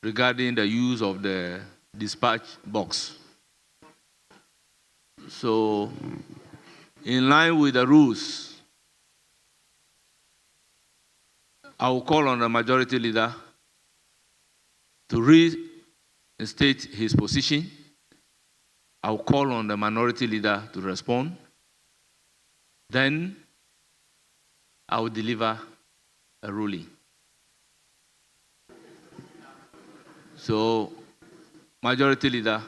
regarding the use of the dispatch box. So, in line with the rules, I will call on the majority leader to reinstate his position. I will call on the minority leader to respond. Then I will deliver a ruling. So, majority leader,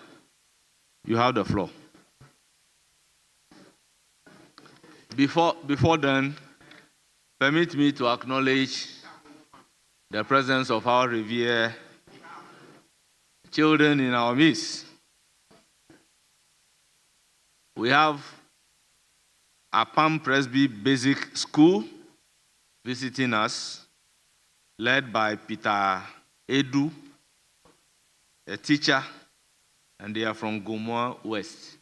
you have the floor. Before then, permit me to acknowledge the presence of our revered children in our midst. We have a Palm Presby Basic School visiting us, led by Peter Edu, a teacher, and they are from Gomoa West.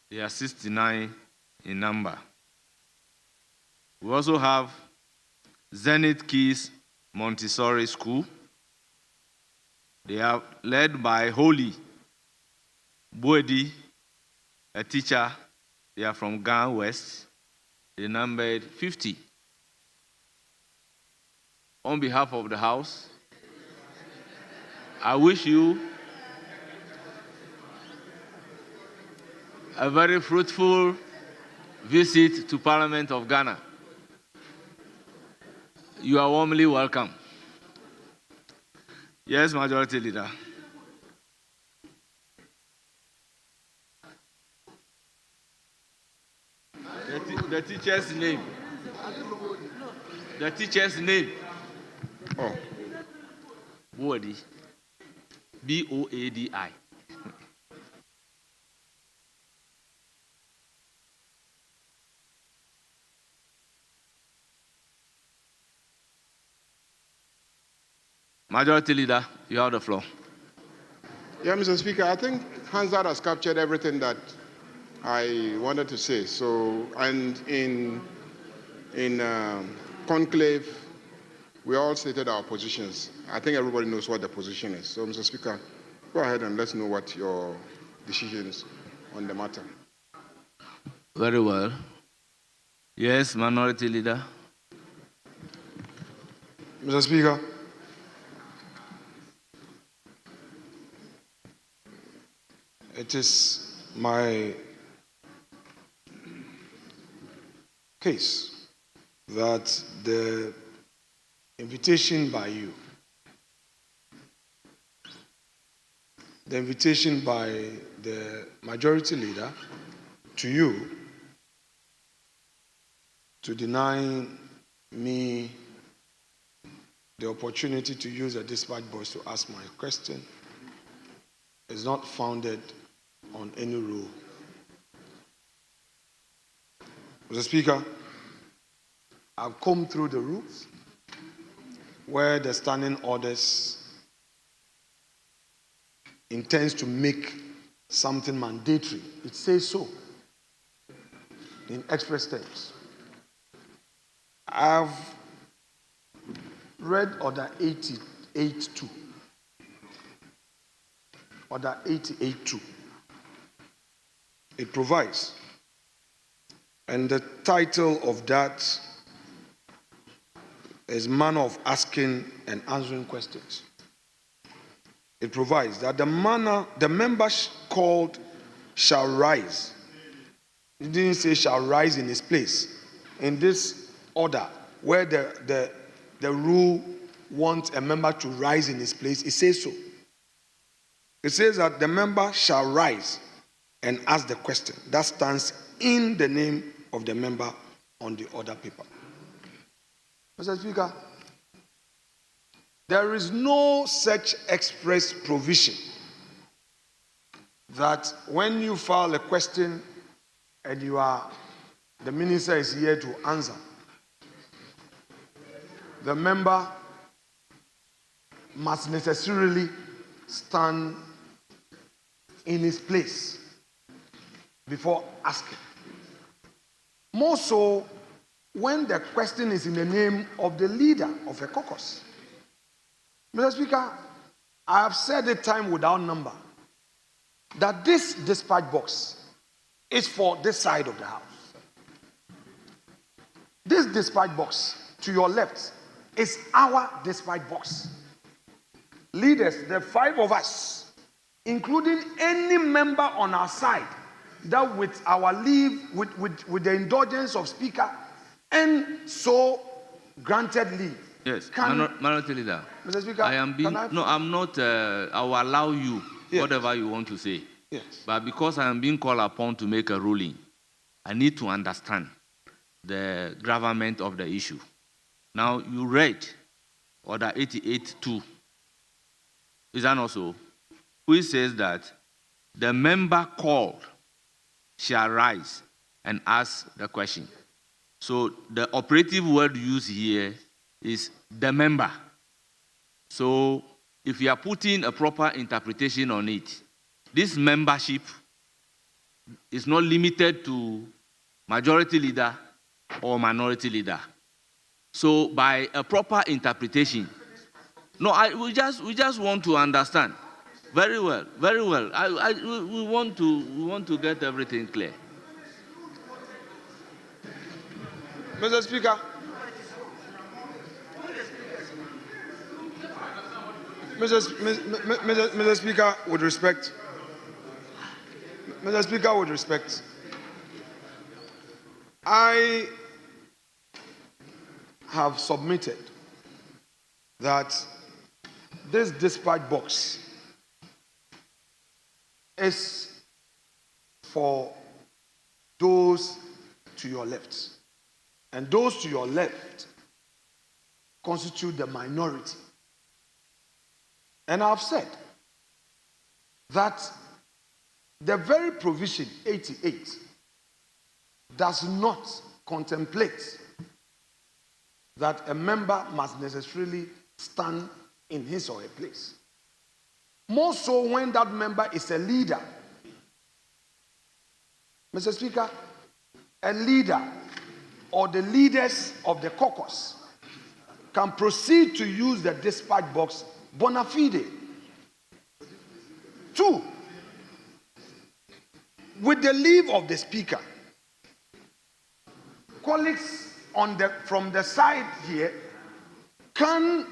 They are 69 in number. We also have Zenith Keys Montessori School. They are led by Holy Boedi, a teacher. They are from Ghana West. They numbered 50. On behalf of the House, I wish you a very fruitful visit to Parliament of Ghana. You are warmly welcome. Yes, Majority Leader. The teacher's name. The teacher's name. Oh, Boadi. Boadi. Majority Leader, you have the floor. yeah, Mr. Speaker, I think Hansard has captured everything that I wanted to say. So, and in conclave, we all stated our positions. I think everybody knows what the position is. So, Mr. Speaker, go ahead and let's know what your decisions on the matter. Very well. Yes, Minority Leader. Mr. Speaker, it is my case that the invitation by you, the invitation by the majority leader to you to deny me the opportunity to use a dispatch box to ask my question is not founded on any rule. Mr. Speaker, I've combed through the rules where the standing orders intends to make something mandatory. It says so in express terms. I've read Order 88.2. Order 88.2. It provides, and the title of that is Manner of Asking and Answering Questions. It provides that the members called shall rise. It didn't say shall rise in his place. In this order, where the rule wants a member to rise in his place, it says so. It says that the member shall rise and ask the question. That stands in the name of the member on the order paper. Mr. Speaker, there is no such express provision that when you file a question and the minister is here to answer, the member must necessarily stand in his place before asking. More so when the question is in the name of the leader of a caucus. Mr. Speaker, I have said it time without number that this dispatch box is for this side of the house. This dispatch box to your left is our dispatch box. Leaders, the five of us, including any member on our side, that with our leave, with the indulgence of Speaker, and so granted leave. Yes, Minority Leader. Mr. Speaker, I'm not. I will allow you whatever you want to say. Yes. But because I am being called upon to make a ruling, I need to understand the gravamen of the issue. Now, you read Order 88.2. Is that not so? Which says that the member called shall rise and ask the question. So the operative word used here is the member. So if you are putting a proper interpretation on it, this membership is not limited to majority leader or minority leader. So by a proper interpretation, we just want to understand. Very well, very well. We want to get everything clear. Mr. Speaker, Mr. Speaker, with respect, Mr. Speaker, with respect, I have submitted that this dispatch box is for those to your left. And those to your left constitute the minority. And I've said that the very provision 88 does not contemplate that a member must necessarily stand in his or her place. More so when that member is a leader. Mr. Speaker, a leader or the leaders of the caucus can proceed to use the dispatch box bona fide. 2, with the leave of the speaker, colleagues from the side here can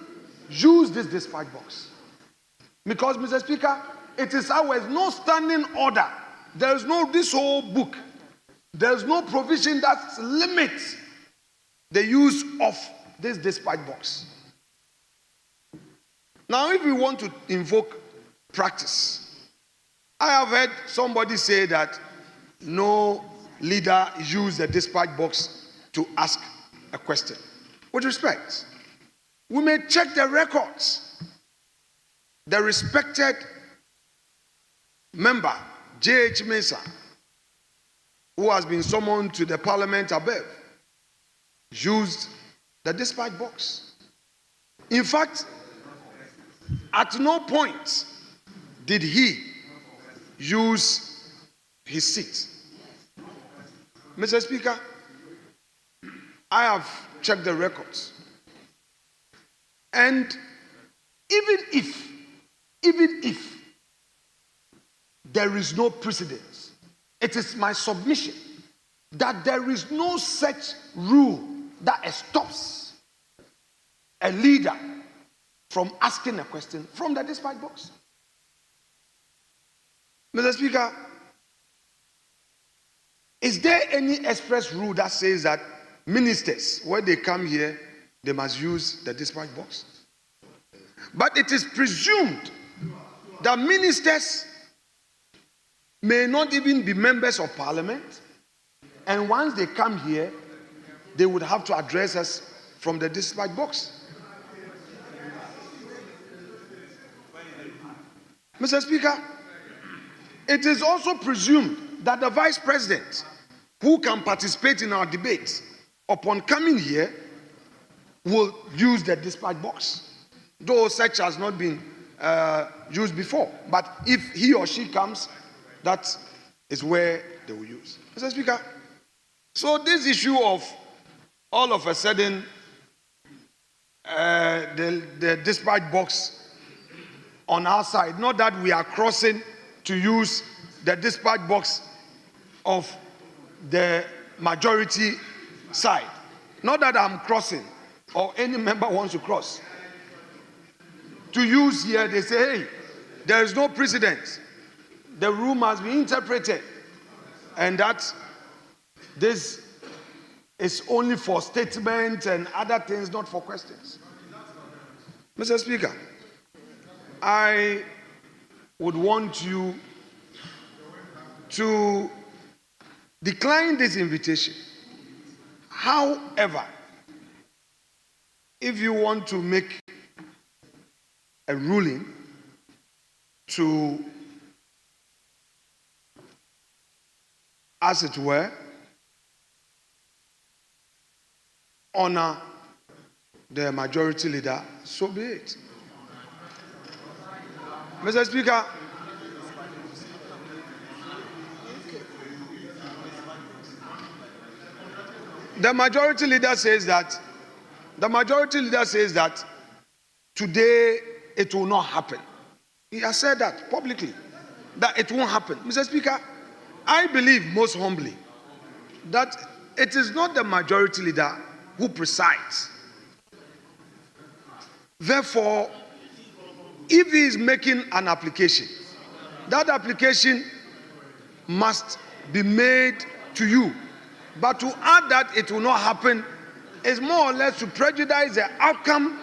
use this dispatch box. Because, Mr. Speaker, it is ours, no standing order. There is no, this whole book, there is no provision that limits the use of this dispatch box. Now, if we want to invoke practice, I have heard somebody say that no leader used the dispatch box to ask a question. With respect, we may check the records. The respected member, J.H. Mensah, who has been summoned to the parliament above, used the dispatch box. In fact, at no point did he use his seat. Mr. Speaker, I have checked the records. And even if there is no precedent, it is my submission that there is no such rule that stops a leader from asking a question from the dispatch box. Mr. Speaker, is there any express rule that says that ministers, when they come here, they must use the dispatch box? But it is presumed that ministers may not even be members of parliament, and once they come here, they would have to address us from the dispatch box. Mr. Speaker, it is also presumed that the vice president, who can participate in our debates, upon coming here, will use the dispatch box, though such has not been used before. But if he or she comes, that is where they will use. Mr. Speaker, so this issue of all of a sudden the dispatch box on our side, not that we are crossing to use the dispatch box of the majority side. Not that I'm crossing or any member wants to cross. To use here, they say, hey, there is no precedent. The rule must be interpreted. And that this is only for statements and other things, not for questions. Mr. Speaker, I would want you to decline this invitation. However, if you want to make a ruling to, as it were, honor the majority leader, so be it. Mr. Speaker, the majority leader says that today it will not happen. He has said that publicly, that it won't happen. Mr. Speaker, I believe most humbly that it is not the majority leader who presides. Therefore, if he is making an application, that application must be made to you. But to add that it will not happen is more or less to prejudice the outcome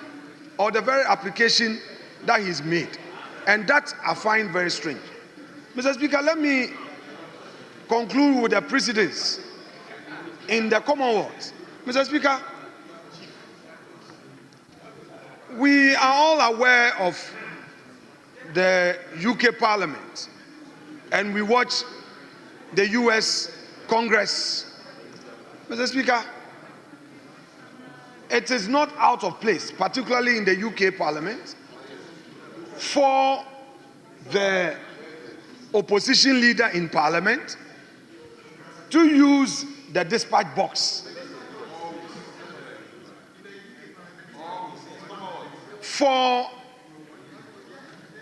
or the very application that he's made. And that I find very strange. Mr. Speaker, let me conclude with the precedents in the Commonwealth. Mr. Speaker, we are all aware of the UK Parliament, and we watch the US Congress. Mr. Speaker, it is not out of place, particularly in the UK Parliament, for the opposition leader in Parliament to use the dispatch box for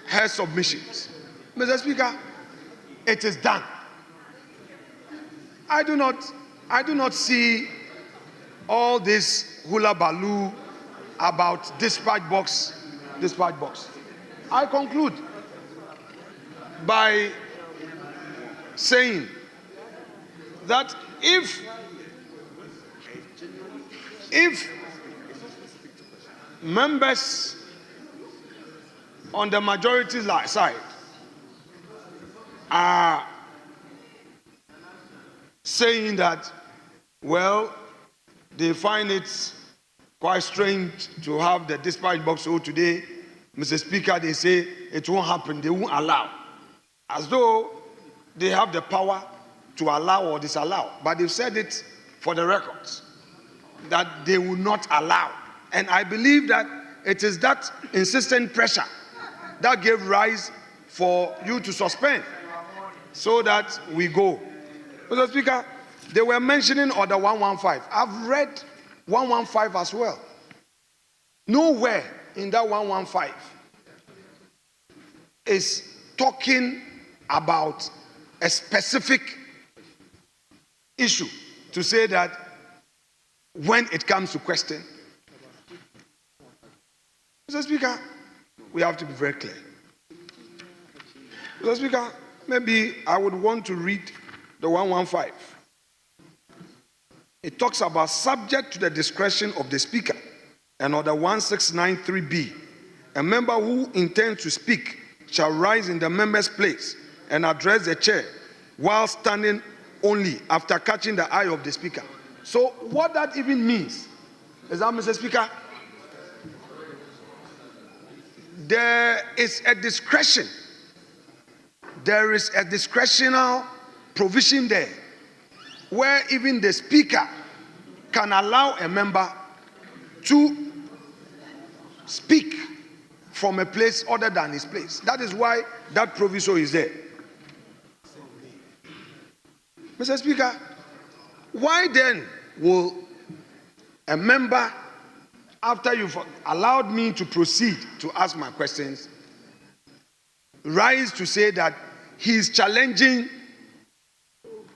her submissions. Mr. Speaker, it is done. I do not see all this hula baloo about dispatch box. I conclude by saying that if members on the majority side are saying that, well, they find it quite strange to have the dispatch box. So today, Mr. Speaker, they say it won't happen, they won't allow. As though they have the power to allow or disallow. But they've said it for the records, that they will not allow. And I believe that it is that insistent pressure that gave rise for you to suspend so that we go. Mr. Speaker, they were mentioning Order 115. I've read 115 as well. Nowhere in that 115 is talking about a specific issue to say that when it comes to question. Mr. Speaker, we have to be very clear. Mr. Speaker, maybe I would want to read the 115. It talks about subject to the discretion of the Speaker, and Order 1693B. A member who intends to speak shall rise in the member's place and address the chair while standing only after catching the eye of the Speaker. So what that even means is that, Mr. Speaker, there is a discretion. There is a discretional provision there where even the Speaker can allow a member to speak from a place other than his place. That is why that proviso is there. Mr. Speaker, why then will a member, after you've allowed me to proceed to ask my questions, rise to say that he is challenging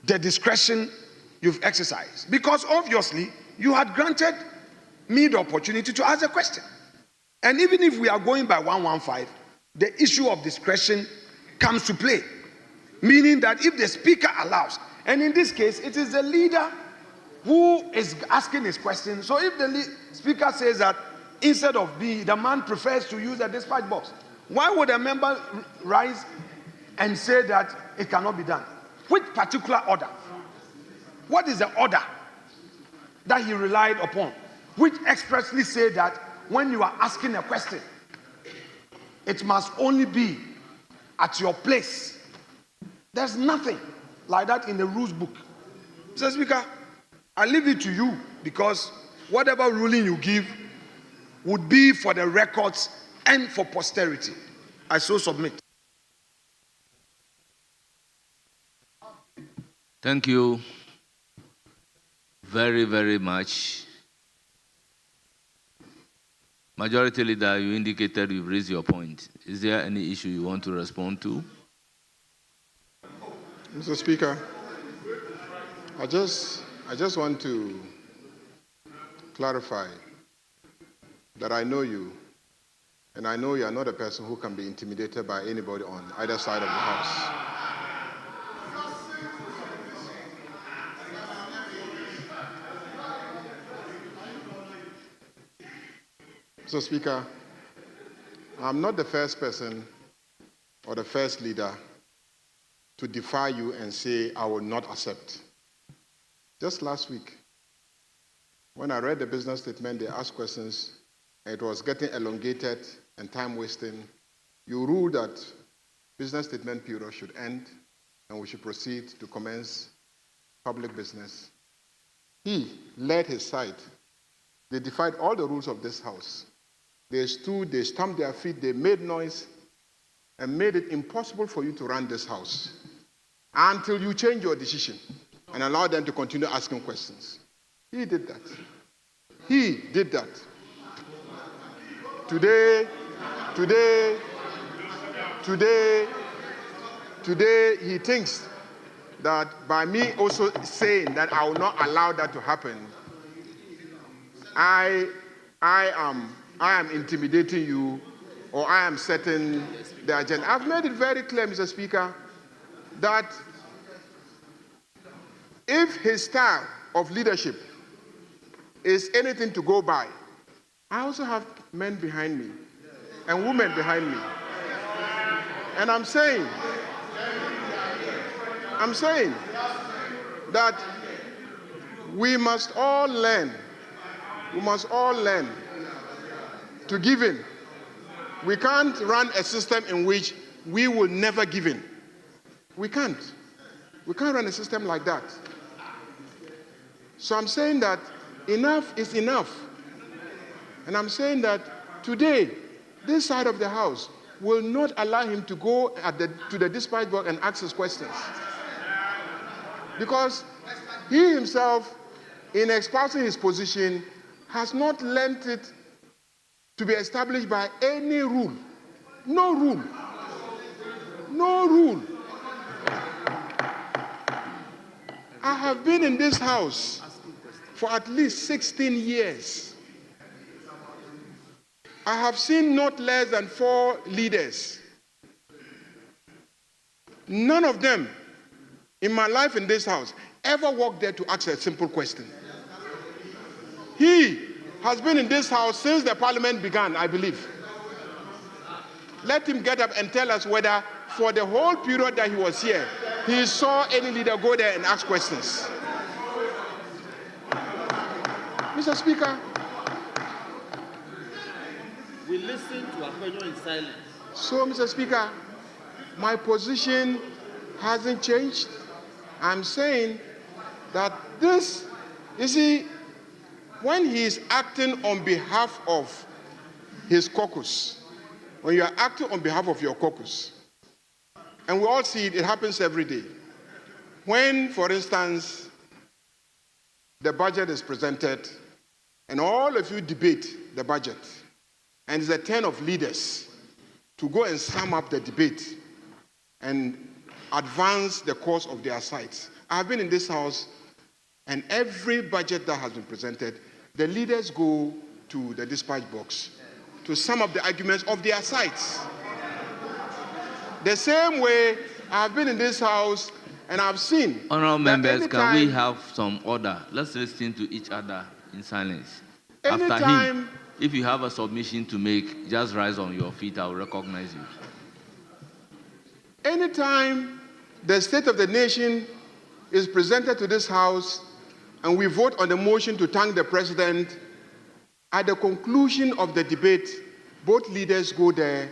the discretion you've exercised? Because obviously you had granted me the opportunity to ask a question. And even if we are going by 115, the issue of discretion comes to play. Meaning that if the Speaker allows, and in this case, it is the leader who is asking his question. So if the Speaker says that instead of B, the man prefers to use the dispatch box, why would a member rise and say that it cannot be done? Which particular order? What is the order that he relied upon, which expressly said that when you are asking a question, it must only be at your place? There's nothing like that in the rules book. Mr. Speaker, I leave it to you, because whatever ruling you give would be for the records and for posterity. I so submit. Thank you very, very much. Majority Leader, you indicated you've raised your point. Is there any issue you want to respond to? Mr. Speaker, I just want to clarify that I know you, and I know you are not a person who can be intimidated by anybody on either side of the House. Mr. Speaker, I'm not the first person or the first leader to defy you and say I will not accept. Just last week, when I read the business statement, they asked questions, and it was getting elongated and time wasting. You ruled that business statement period should end and we should proceed to commence public business. He led his side. They defied all the rules of this house. They stood, they stamped their feet, they made noise, and made it impossible for you to run this house until you change your decision and allow them to continue asking questions. He did that. He did that. Today, he thinks that by me also saying that I will not allow that to happen, I am intimidating you, or I am setting the agenda. I've made it very clear, Mr. Speaker, that if his style of leadership is anything to go by, I also have men behind me and women behind me. And I'm saying that we must all learn to give in. We can't run a system in which we will never give in. We can't run a system like that. So I'm saying that enough is enough. And I'm saying that today, this side of the house will not allow him to go to the dispatch box and ask his questions. Because he himself, in espousing his position, has not lent it to be established by any rule. No rule. No rule. I have been in this house for at least 16 years. I have seen not less than 4 leaders. None of them in my life in this house ever walked there to ask a simple question. He has been in this house since the parliament began, I believe. Let him get up and tell us whether for the whole period that he was here, he saw any leader go there and ask questions. Mr. Speaker, we listen to Akpejo in silence. So, Mr. Speaker, my position hasn't changed. I'm saying that this, you see, when he is acting on behalf of his caucus, when you are acting on behalf of your caucus, and we all see it, it happens every day. When, for instance, the budget is presented, and all of you debate the budget, and it's a turn of leaders to go and sum up the debate and advance the cause of their sides. I've been in this house, and every budget that has been presented, the leaders go to the dispatch box to sum up the arguments of their sides. The same way I've been in this house and I've seen. Honorable members, can we have some order? Let's listen to each other in silence. After him, if you have a submission to make, just rise on your feet. I will recognize you. Anytime the state of the nation is presented to this house and we vote on the motion to thank the president, at the conclusion of the debate, both leaders go there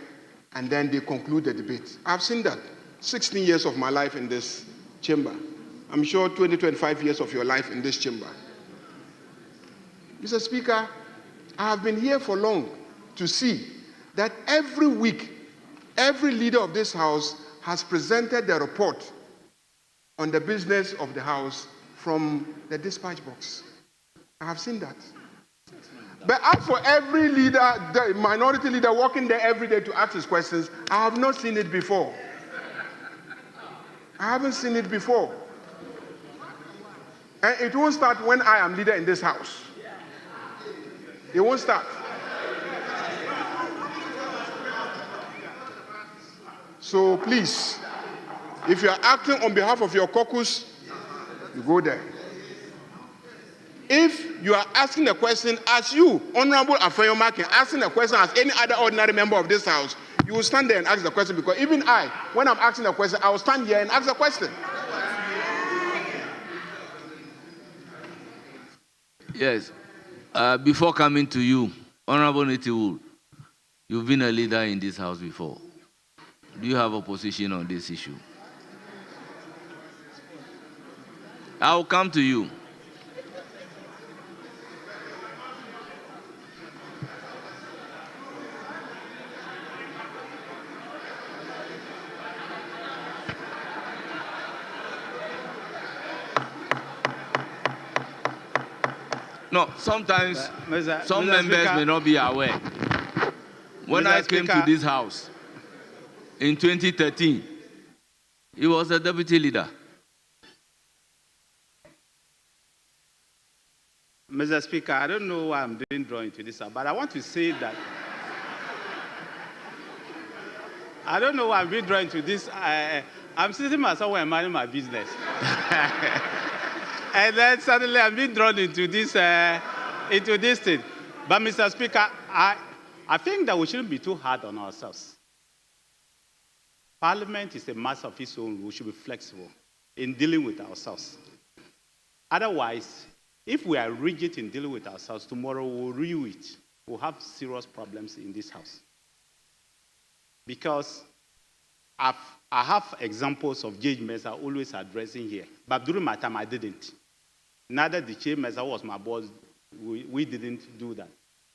and then they conclude the debate. I've seen that. 16 years of my life in this chamber. I'm sure 20, 25 years of your life in this chamber. Mr. Speaker, I have been here for long to see that every week, every leader of this house has presented the report on the business of the house from the dispatch box. I have seen that. But as for every leader, the minority leader walking there every day to ask his questions, I have not seen it before. I haven't seen it before. And it won't start when I am leader in this house. It won't start. So please, if you are acting on behalf of your caucus, you go there. if you are asking a question as you, Honorable Afenyo can asking a question as any other ordinary member of this House, you will stand there and ask the question, because even I, when I'm asking a question, I will stand here and ask the question. Yes. Before coming to you, Honorable Nitiwul, you've been a leader in this House before. Do you have a position on this issue? I'll come to you. No, sometimes some members may not be aware. When I came to this House in 2013, he was a deputy leader. Mr. Speaker, I don't know why I'm being drawn into this, but I want to say that I don't know why I'm being drawn into this. I'm sitting myself and minding my business. And then suddenly I'm being drawn into this thing. But Mr. Speaker, I think that we shouldn't be too hard on ourselves. Parliament is a master of its own. We should be flexible in dealing with ourselves. Otherwise, if we are rigid in dealing with ourselves, tomorrow we'll rue it. We'll have serious problems in this House. Because I have examples of Judge Mensah always addressing here. But during my time, I didn't. Neither the Chair Mensah was my boss. We didn't do that.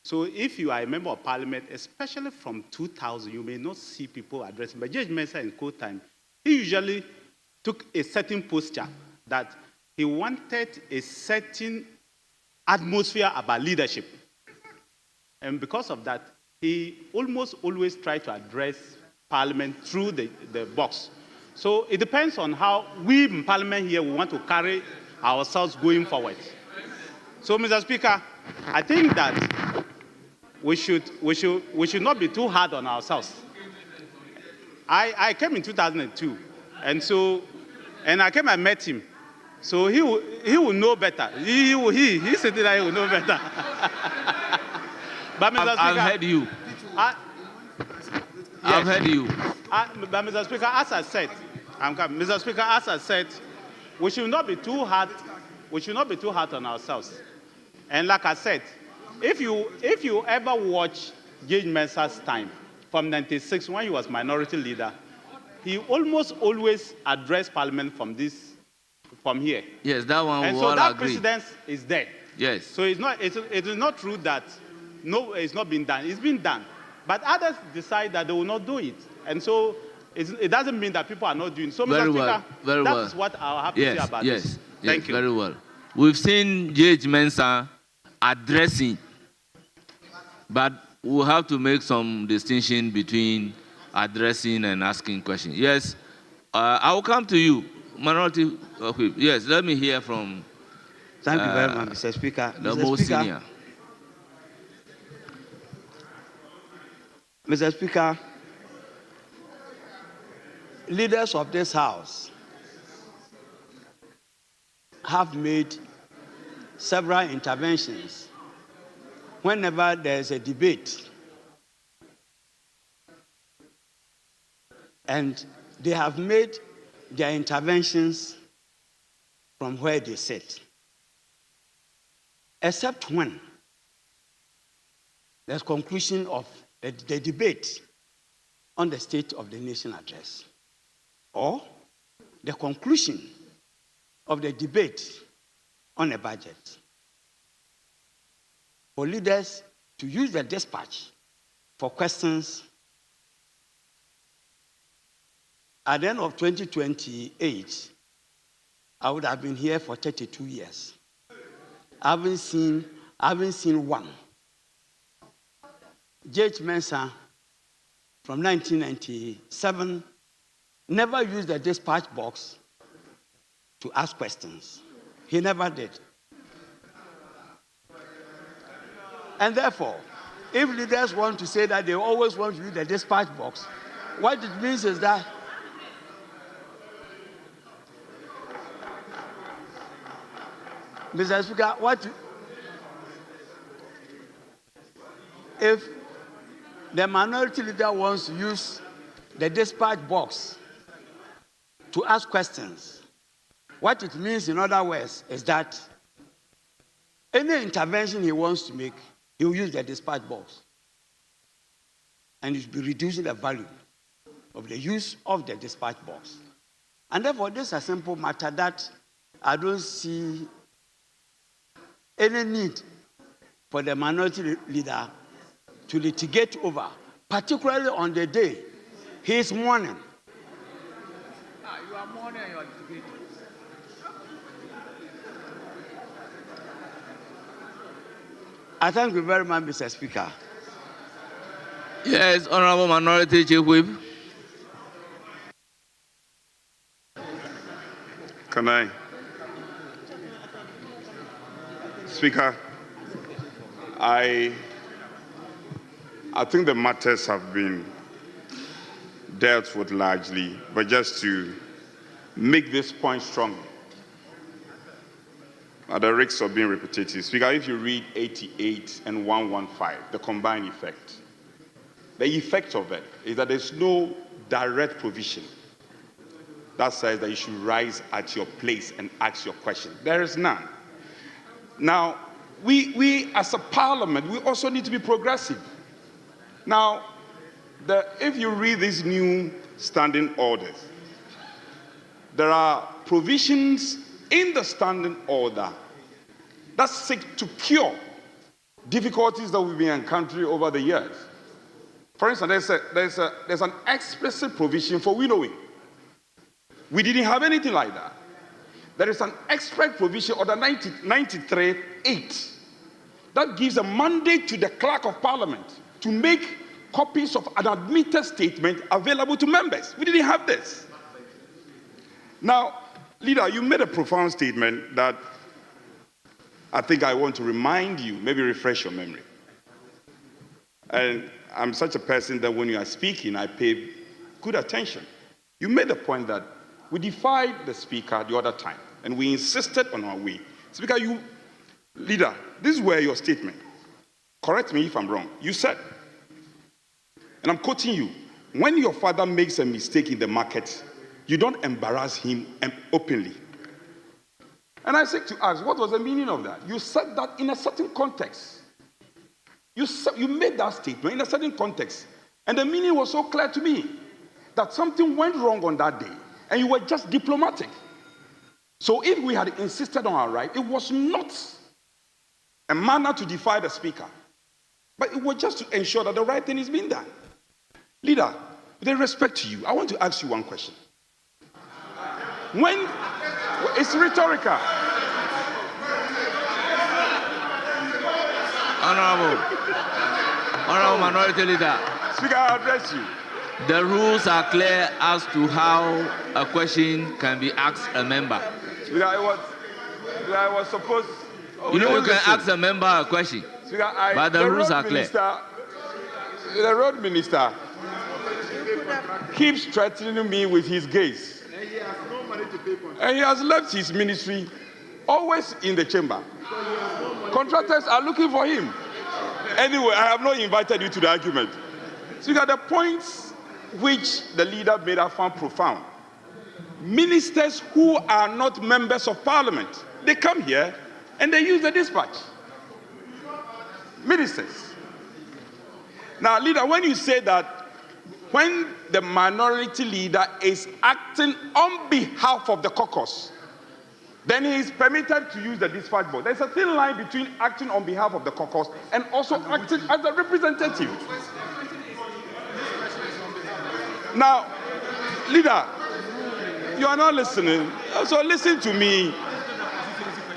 So if you are a member of Parliament, especially from 2000, you may not see people addressing. But Judge Mensah in court time, he usually took a certain posture that he wanted a certain atmosphere about leadership. And because of that, he almost always tried to address Parliament through the box. So it depends on how we in Parliament here we want to carry ourselves going forward. So, Mr. Speaker, I think that we should not be too hard on ourselves. I came in 2002, and I came and met him. So he will know better. He said that he will know better. But Mr. Speaker, I've heard you. I've heard you. But Mr. Speaker, as I said, Mr. Speaker, as I said, we should not be too hard. We should not be too hard on ourselves. And like I said, if you ever watch Judge Mensah's time from '96 when he was minority leader, he almost always addressed Parliament from here. Yes, that one. And so that precedence is there. Yes. So it is not true that no, it's not been done. It's been done. But others decide that they will not do it. And so it doesn't mean that people are not doing it. So, Mr. Speaker, that's what I have to say about this. Thank you. Very well. We've seen Judge Mensah addressing, but we'll have to make some distinction between addressing and asking questions. Yes, I will come to you, Minority Whip. Yes, let me hear from Thank you very much, Mr. Speaker. the most senior. Mr. Speaker, leaders of this House have made several interventions whenever there is a debate. And they have made their interventions from where they sit. Except when there's conclusion of the debate on the State of the Nation address, or the conclusion of the debate on a budget. For leaders to use the dispatch for questions at the end of 2028, I would have been here for 32 years. I haven't seen one. Judge Mensah, from 1997, never used the dispatch box to ask questions. He never did. And therefore, if leaders want to say that they always want to use the dispatch box, what it means is that Mr. Speaker, if the minority leader wants to use the dispatch box to ask questions, what it means, in other words, is that any intervention he wants to make, he will use the dispatch box. And it will be reducing the value of the use of the dispatch box. And therefore, this is a simple matter that I don't see any need for the minority leader to litigate over, particularly on the day he is mourning. You are mourning and you are litigating. I thank you very much, Mr. Speaker. Yes, Honorable Minority Chief Whip. Can I? Speaker, I think the matters have been dealt with largely, but just to make this point strong, at the risk of being repetitive, Speaker, if you read 88 and 115, the combined effect, the effect of it is that there's no direct provision that says that you should rise at your place and ask your question. There is none. Now, we as a parliament, we also need to be progressive. Now, if you read these new standing orders, there are provisions in the standing order that seek to cure difficulties that we've been encountering over the years. For instance, there's an explicit provision for winnowing. We didn't have anything like that. There is an express provision under 93(8) that gives a mandate to the clerk of parliament to make copies of an admitted statement available to members. We didn't have this. Now, Leader, you made a profound statement that I think I want to remind you, maybe refresh your memory. And I'm such a person that when you are speaking, I pay good attention. You made the point that we defied the Speaker the other time, and we insisted on our way. Speaker, Leader, this is where your statement. Correct me if I'm wrong. You said, and I'm quoting you, when your father makes a mistake in the market, you don't embarrass him openly. And I said to ask, what was the meaning of that? You said that in a certain context. You made that statement in a certain context. And the meaning was so clear to me that something went wrong on that day, and you were just diplomatic. So if we had insisted on our right, it was not a manner to defy the Speaker, but it was just to ensure that the right thing is being done. Leader, with respect to you, I want to ask you one question. It's rhetorical. Honorable Minority Leader. Speaker, I address you. The rules are clear as to how a question can be asked a member. Speaker, I was supposed. You can ask a member a question, Speaker, but the rules are clear. The road minister keeps threatening me with his gaze. And he has no money to pay contractors. And he has left his ministry always in the chamber. Contractors are looking for him. Anyway, I have not invited you to the argument. Speaker, the points which the leader made are found profound. Ministers who are not members of parliament, they come here and they use the dispatch. Ministers. Now, Leader, when you say that when the minority leader is acting on behalf of the caucus, then he is permitted to use the dispatch board. There's a thin line between acting on behalf of the caucus and also acting as a representative. Now, Leader, you are not listening, so listen to me.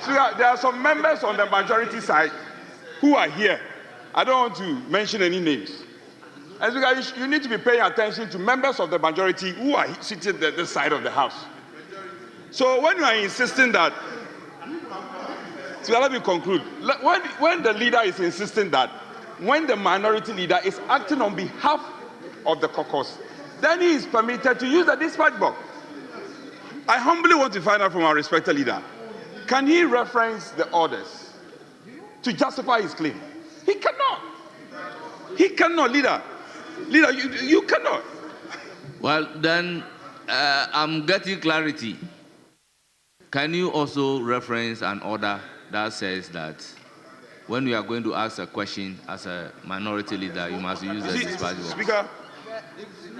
So there are some members on the majority side who are here. I don't want to mention any names. And you need to be paying attention to members of the majority who are sitting at this side of the house. So when you are insisting that, so let me conclude. When the leader is insisting that when the minority leader is acting on behalf of the caucus, then he is permitted to use the dispatch box. I humbly want to find out from our respected leader, can he reference the orders to justify his claim? He cannot. He cannot, leader. Leader, you cannot. Well, then I'm getting clarity. Can you also reference an order that says that when you are going to ask a question as a minority leader, you must use the dispatch box? Speaker,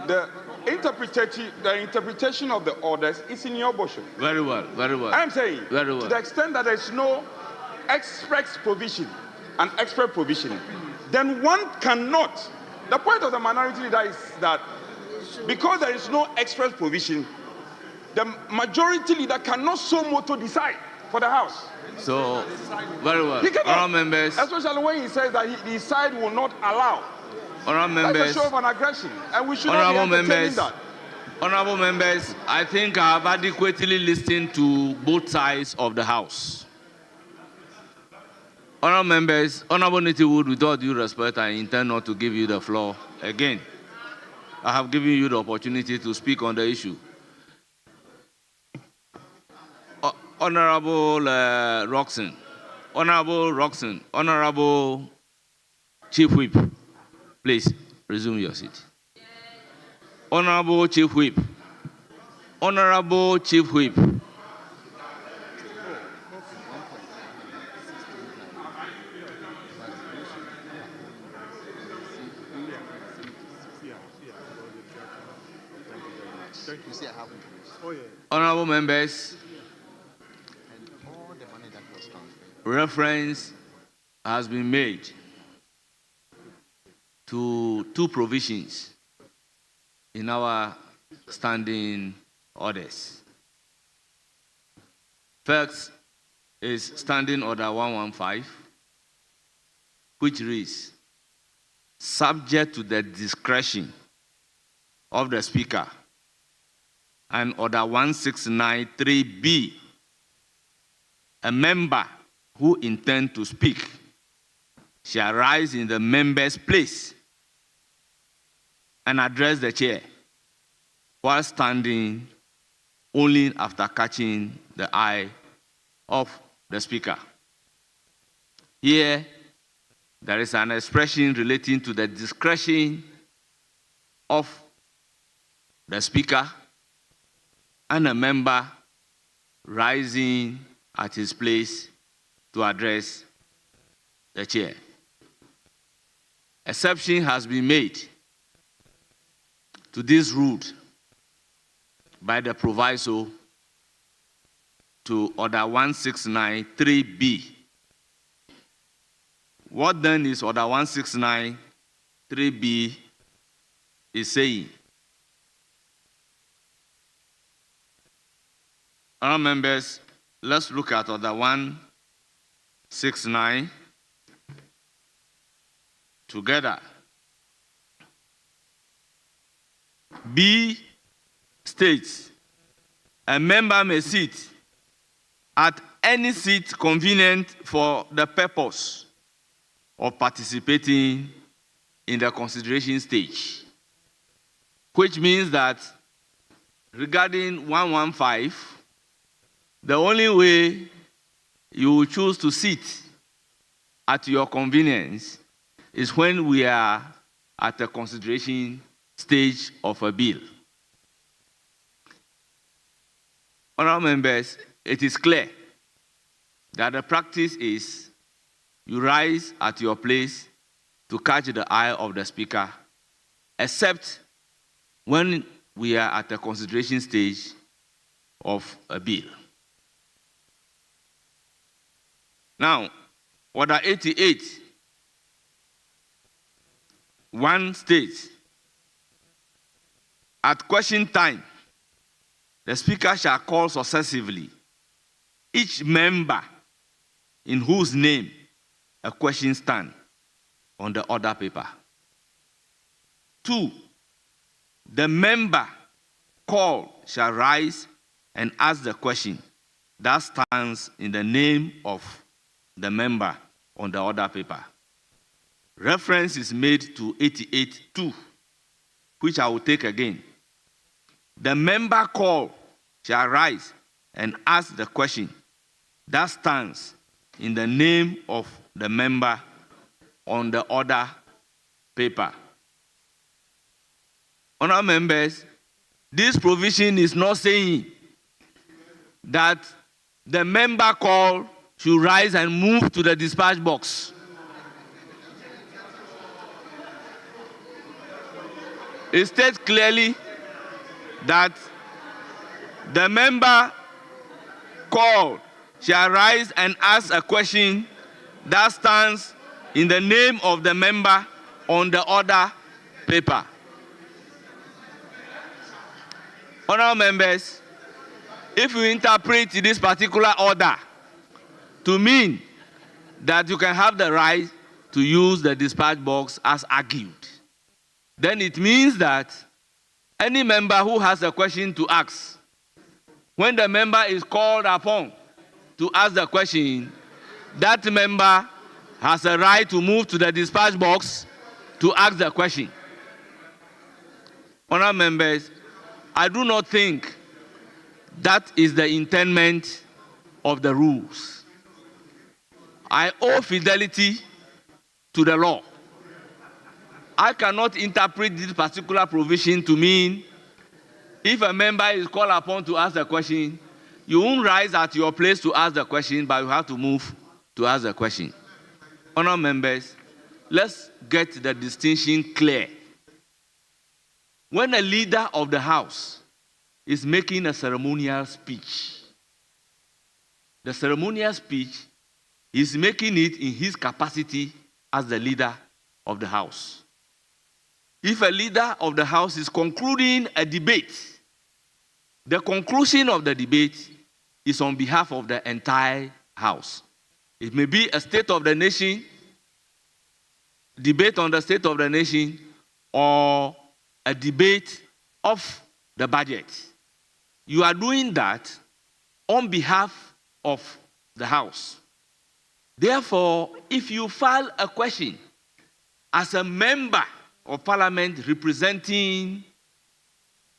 the interpretation of the orders is in your motion. Very well, very well. I'm saying, very well. To the extent that there's no express provision, an express provision, then one cannot. The point of the minority leader is that because there is no express provision, the majority leader cannot so moto decide for the House. So, very well. He cannot, Honourable members, especially when he says that his side will not allow. honourable That's members, a show of an aggression, and we should not be honourable entertaining members, that. honourable members, I think I have adequately listened to both sides of the House. Honourable members, Honourable Nitiwood, with all due respect, I intend not to give you the floor again. I have given you the opportunity to speak on the issue. Honourable Roxon, Honourable Chief Whip, please resume your seat. Honourable Chief Whip, Honourable Chief Whip. Honourable members, reference has been made to two provisions in our standing orders. First is Standing Order 115, which reads, subject to the discretion of the Speaker, and Order 1693B, a member who intends to speak shall rise in the member's place and address the chair while standing only after catching the eye of the Speaker. Here, there is an expression relating to the discretion of the Speaker and a member rising at his place to address the chair. Exception has been made to this rule by the proviso to Order 1693B. What then is Order 1693B is saying? Our members, let's look at Order 169 together. B states, a member may sit at any seat convenient for the purpose of participating in the consideration stage, which means that regarding 115, the only way you will choose to sit at your convenience is when we are at the consideration stage of a bill. Honourable members, it is clear that the practice is you rise at your place to catch the eye of the Speaker, except when we are at the consideration stage of a bill. Now, Order 88, 1 states, at question time, the Speaker shall call successively each member in whose name a question stands on the order paper. 2, the member called shall rise and ask the question that stands in the name of the member on the order paper. Reference is made to 88.2, which I will take again. The member called shall rise and ask the question that stands in the name of the member on the order paper. Honourable members, this provision is not saying that the member called should rise and move to the dispatch box. It states clearly that the member called shall rise and ask a question that stands in the name of the member on the order paper. Honourable members, if you interpret this particular order to mean that you can have the right to use the dispatch box as argued, then it means that any member who has a question to ask, when the member is called upon to ask the question, that member has a right to move to the dispatch box to ask the question. Honourable members, I do not think that is the intent of the rules. I owe fidelity to the law. I cannot interpret this particular provision to mean if a member is called upon to ask a question, you won't rise at your place to ask the question, but you have to move to ask the question. Honourable members, let's get the distinction clear. When a leader of the House is making a ceremonial speech, the ceremonial speech is making it in his capacity as the leader of the House. If a leader of the House is concluding a debate, the conclusion of the debate is on behalf of the entire House. It may be a state of the nation, debate on the state of the nation, or a debate of the budget. You are doing that on behalf of the House. Therefore, if you file a question as a member of Parliament representing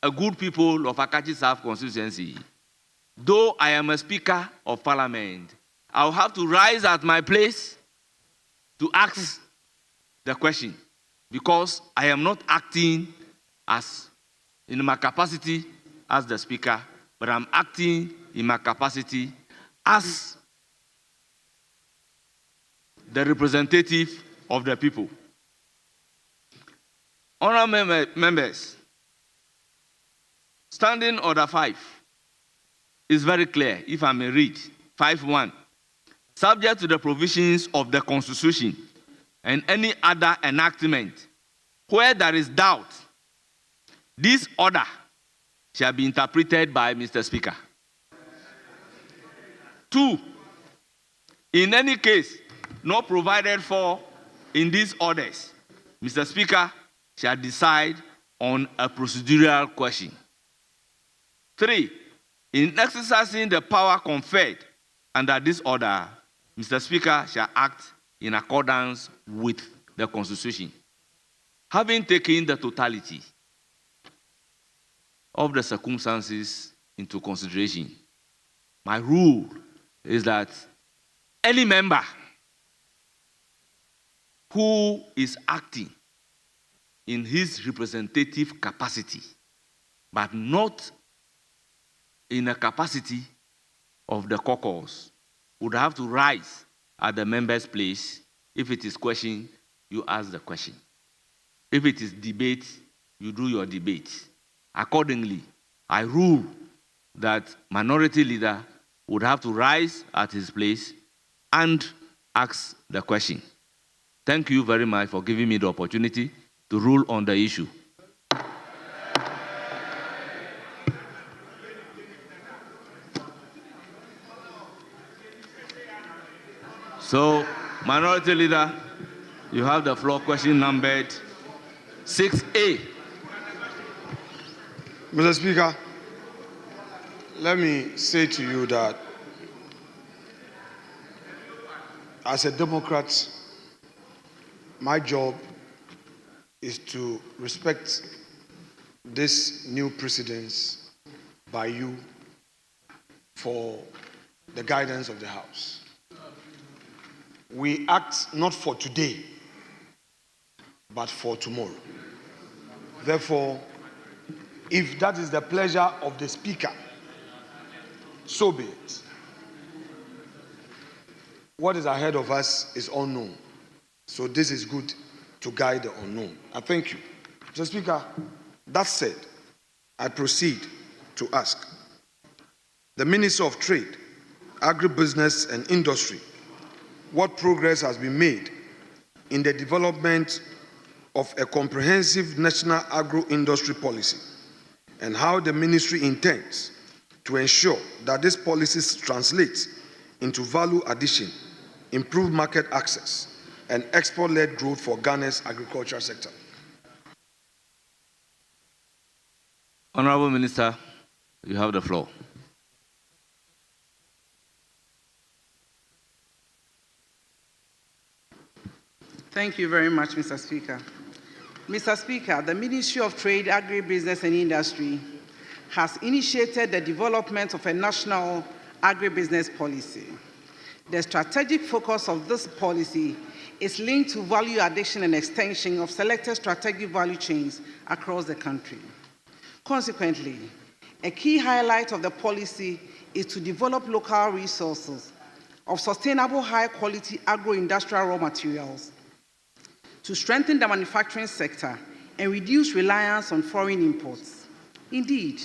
a good people of Akachi South constituency, though I am a Speaker of Parliament, I'll have to rise at my place to ask the question because I am not acting as in my capacity as the Speaker, but I'm acting in my capacity as the representative of the people. Honourable members, Standing Order 5 is very clear, if I may read. 5.1. Subject to the provisions of the Constitution and any other enactment, where there is doubt, this order shall be interpreted by Mr. Speaker. 2. In any case not provided for in these orders, Mr. Speaker shall decide on a procedural question. 3. In exercising the power conferred under this order, Mr. Speaker shall act in accordance with the Constitution. Having taken the totality of the circumstances into consideration, my rule is that any member who is acting in his representative capacity, but not in a capacity of the caucus, would have to rise at the member's place. If it is question, you ask the question. If it is debate, you do your debate. Accordingly, I rule that minority leader would have to rise at his place and ask the question. Thank you very much for giving me the opportunity to rule on the issue. So, minority leader, you have the floor. Question numbered 6A. Mr. Speaker, let me say to you that as a Democrat, my job is to respect this new precedence by you for the guidance of the House. We act not for today, but for tomorrow. Therefore, if that is the pleasure of the Speaker, so be it. What is ahead of us is unknown. So this is good to guide the unknown. I thank you. Mr. Speaker, that said, I proceed to ask the Minister of Trade, Agribusiness and Industry what progress has been made in the development of a comprehensive national agro-industry policy and how the ministry intends to ensure that this policy translates into value addition, improved market access, and export-led growth for Ghana's agricultural sector. Honorable Minister, you have the floor. Thank you very much, Mr. Speaker. Mr. Speaker, the Ministry of Trade, Agribusiness and Industry has initiated the development of a national agribusiness policy. The strategic focus of this policy is linked to value addition and extension of selected strategic value chains across the country. Consequently, a key highlight of the policy is to develop local resources of sustainable high-quality agro-industrial raw materials to strengthen the manufacturing sector and reduce reliance on foreign imports. Indeed,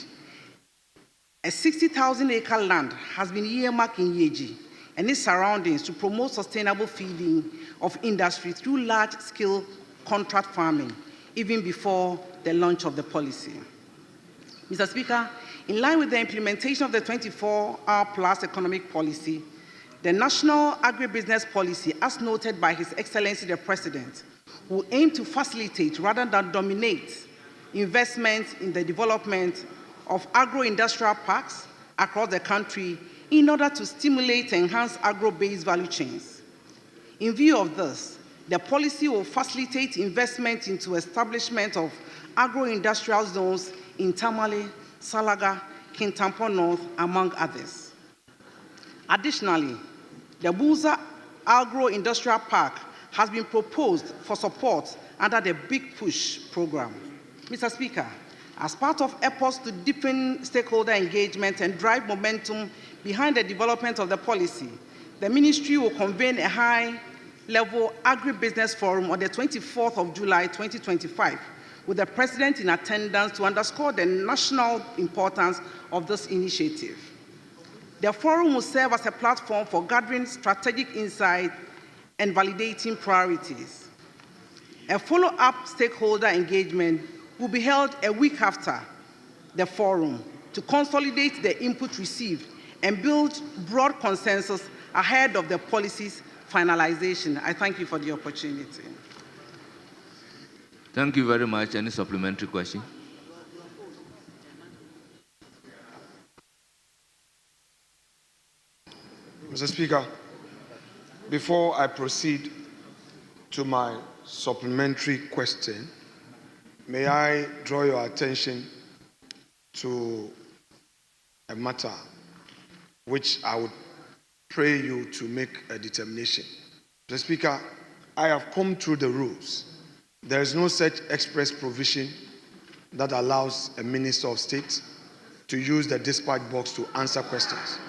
a 60,000-acre land has been earmarked in Yeji and its surroundings to promote sustainable feeding of industry through large-scale contract farming, even before the launch of the policy. Mr. Speaker, in line with the implementation of the 24-hour-plus economic policy, the National Agribusiness Policy, as noted by His Excellency the President, will aim to facilitate rather than dominate investments in the development of agro-industrial parks across the country in order to stimulate and enhance agro-based value chains. In view of this, the policy will facilitate investment into establishment of agro-industrial zones in Tamale, Salaga, Kintampo North, among others. Additionally, the Buza Agro-Industrial Park has been proposed for support under the Big Push program. Mr. Speaker, as part of efforts to deepen stakeholder engagement and drive momentum behind the development of the policy, the ministry will convene a high-level agribusiness forum on the 24th of July 2025 with the President in attendance to underscore the national importance of this initiative. The forum will serve as a platform for gathering strategic insight and validating priorities. A follow-up stakeholder engagement will be held a week after the forum to consolidate the input received and build broad consensus ahead of the policy's finalization. I thank you for the opportunity. Thank you very much. Any supplementary question? Mr. Speaker, before I proceed to my supplementary question, may I draw your attention to a matter which I would pray you to make a determination. Mr. Speaker, I have come through the rules. There is no such express provision that allows a Minister of State to use the dispatch box to answer questions.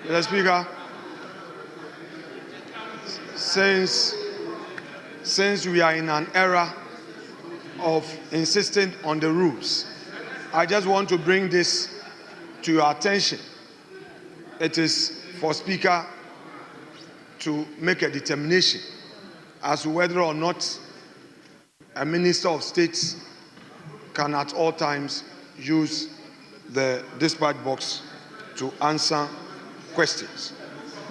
Mr. Speaker, since we are in an era of insisting on the rules, I just want to bring this to your attention. It is for Speaker to make a determination as to whether or not a Minister of State can at all times use the dispatch box to answer questions.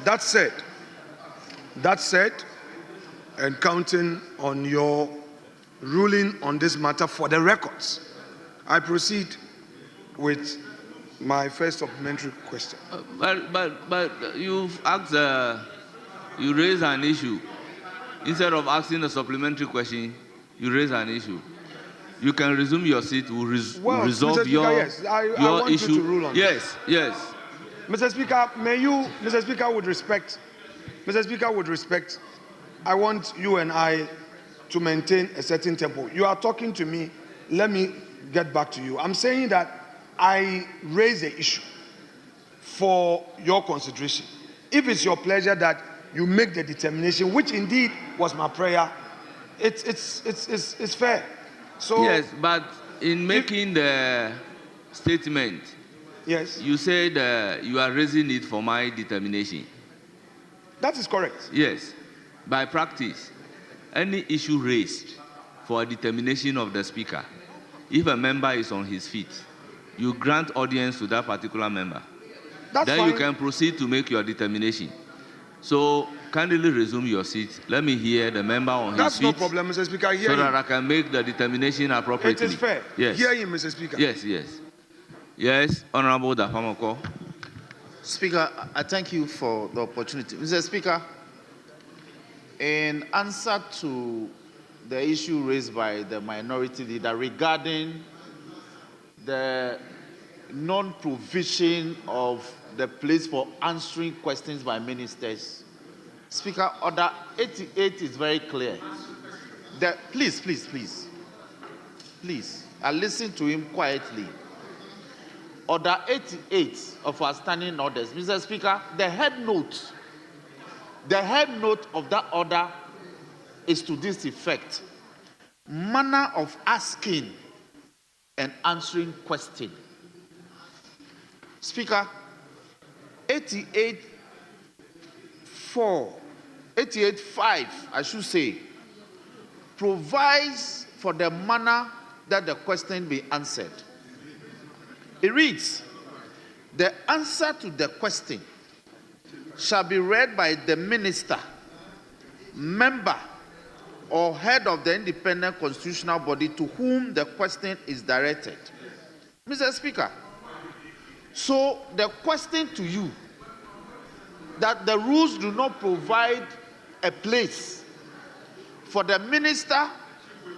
That said, and counting on your ruling on this matter for the records, I proceed with my first supplementary question. But you've asked you raise an issue. Instead of asking a supplementary question, you raise an issue. You can resume your seat. We'll Well, resolve Mr. Speaker, your, yes, I your want issue. you to rule on yes, yes. Mr. Speaker, Mr. Speaker, with respect, I want you and I to maintain a certain tempo. You are talking to me. Let me get back to you. I'm saying that I raise the issue for your consideration. If it's your pleasure that you make the determination, which indeed was my prayer, it's fair. So yes, but in making the statement, yes, you said you are raising it for my determination. That is correct. Yes. By practice, any issue raised for a determination of the speaker, if a member is on his feet, you grant audience to that particular member. That's then fine. You can proceed to make your determination. So, kindly resume your seat. Let me hear the member on That's his feet. That's no problem, Mr. Speaker. I hear so that him. I can make the determination appropriately. It is fair. Yes. Hear him, Mr. Speaker. Yes, yes. Yes, Honorable Dafamoko. Speaker, I thank you for the opportunity. Mr. Speaker, in answer to the issue raised by the minority leader regarding the non-provision of the place for answering questions by ministers, Speaker, Order 88 is very clear. Please, I listened to him quietly. Order 88 of our standing orders, Mr. Speaker, the head note of that order is to this effect: manner of asking and answering question. Speaker, 88.5, I should say, provides for the manner that the question be answered. It reads, the answer to the question shall be read by the minister, member, or head of the independent constitutional body to whom the question is directed. Mr. Speaker, so the question to you, that the rules do not provide a place for the minister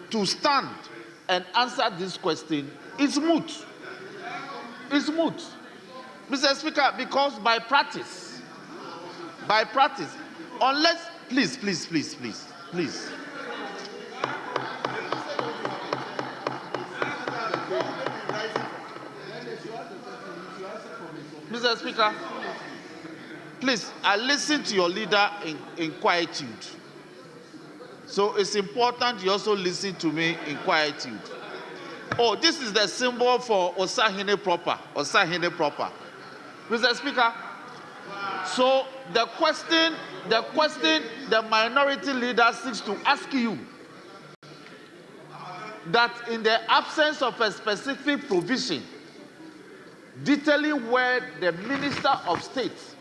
to stand and answer this question is moot. It's moot. Mr. Speaker, because by practice, unless, please. Mr. Speaker, please, I listen to your leader in quietude. So it's important you also listen to me in quietude. Oh, this is the symbol for Osahene proper. Mr. Speaker, so the question the minority leader seeks to ask you, that in the absence of a specific provision detailing where the Minister of State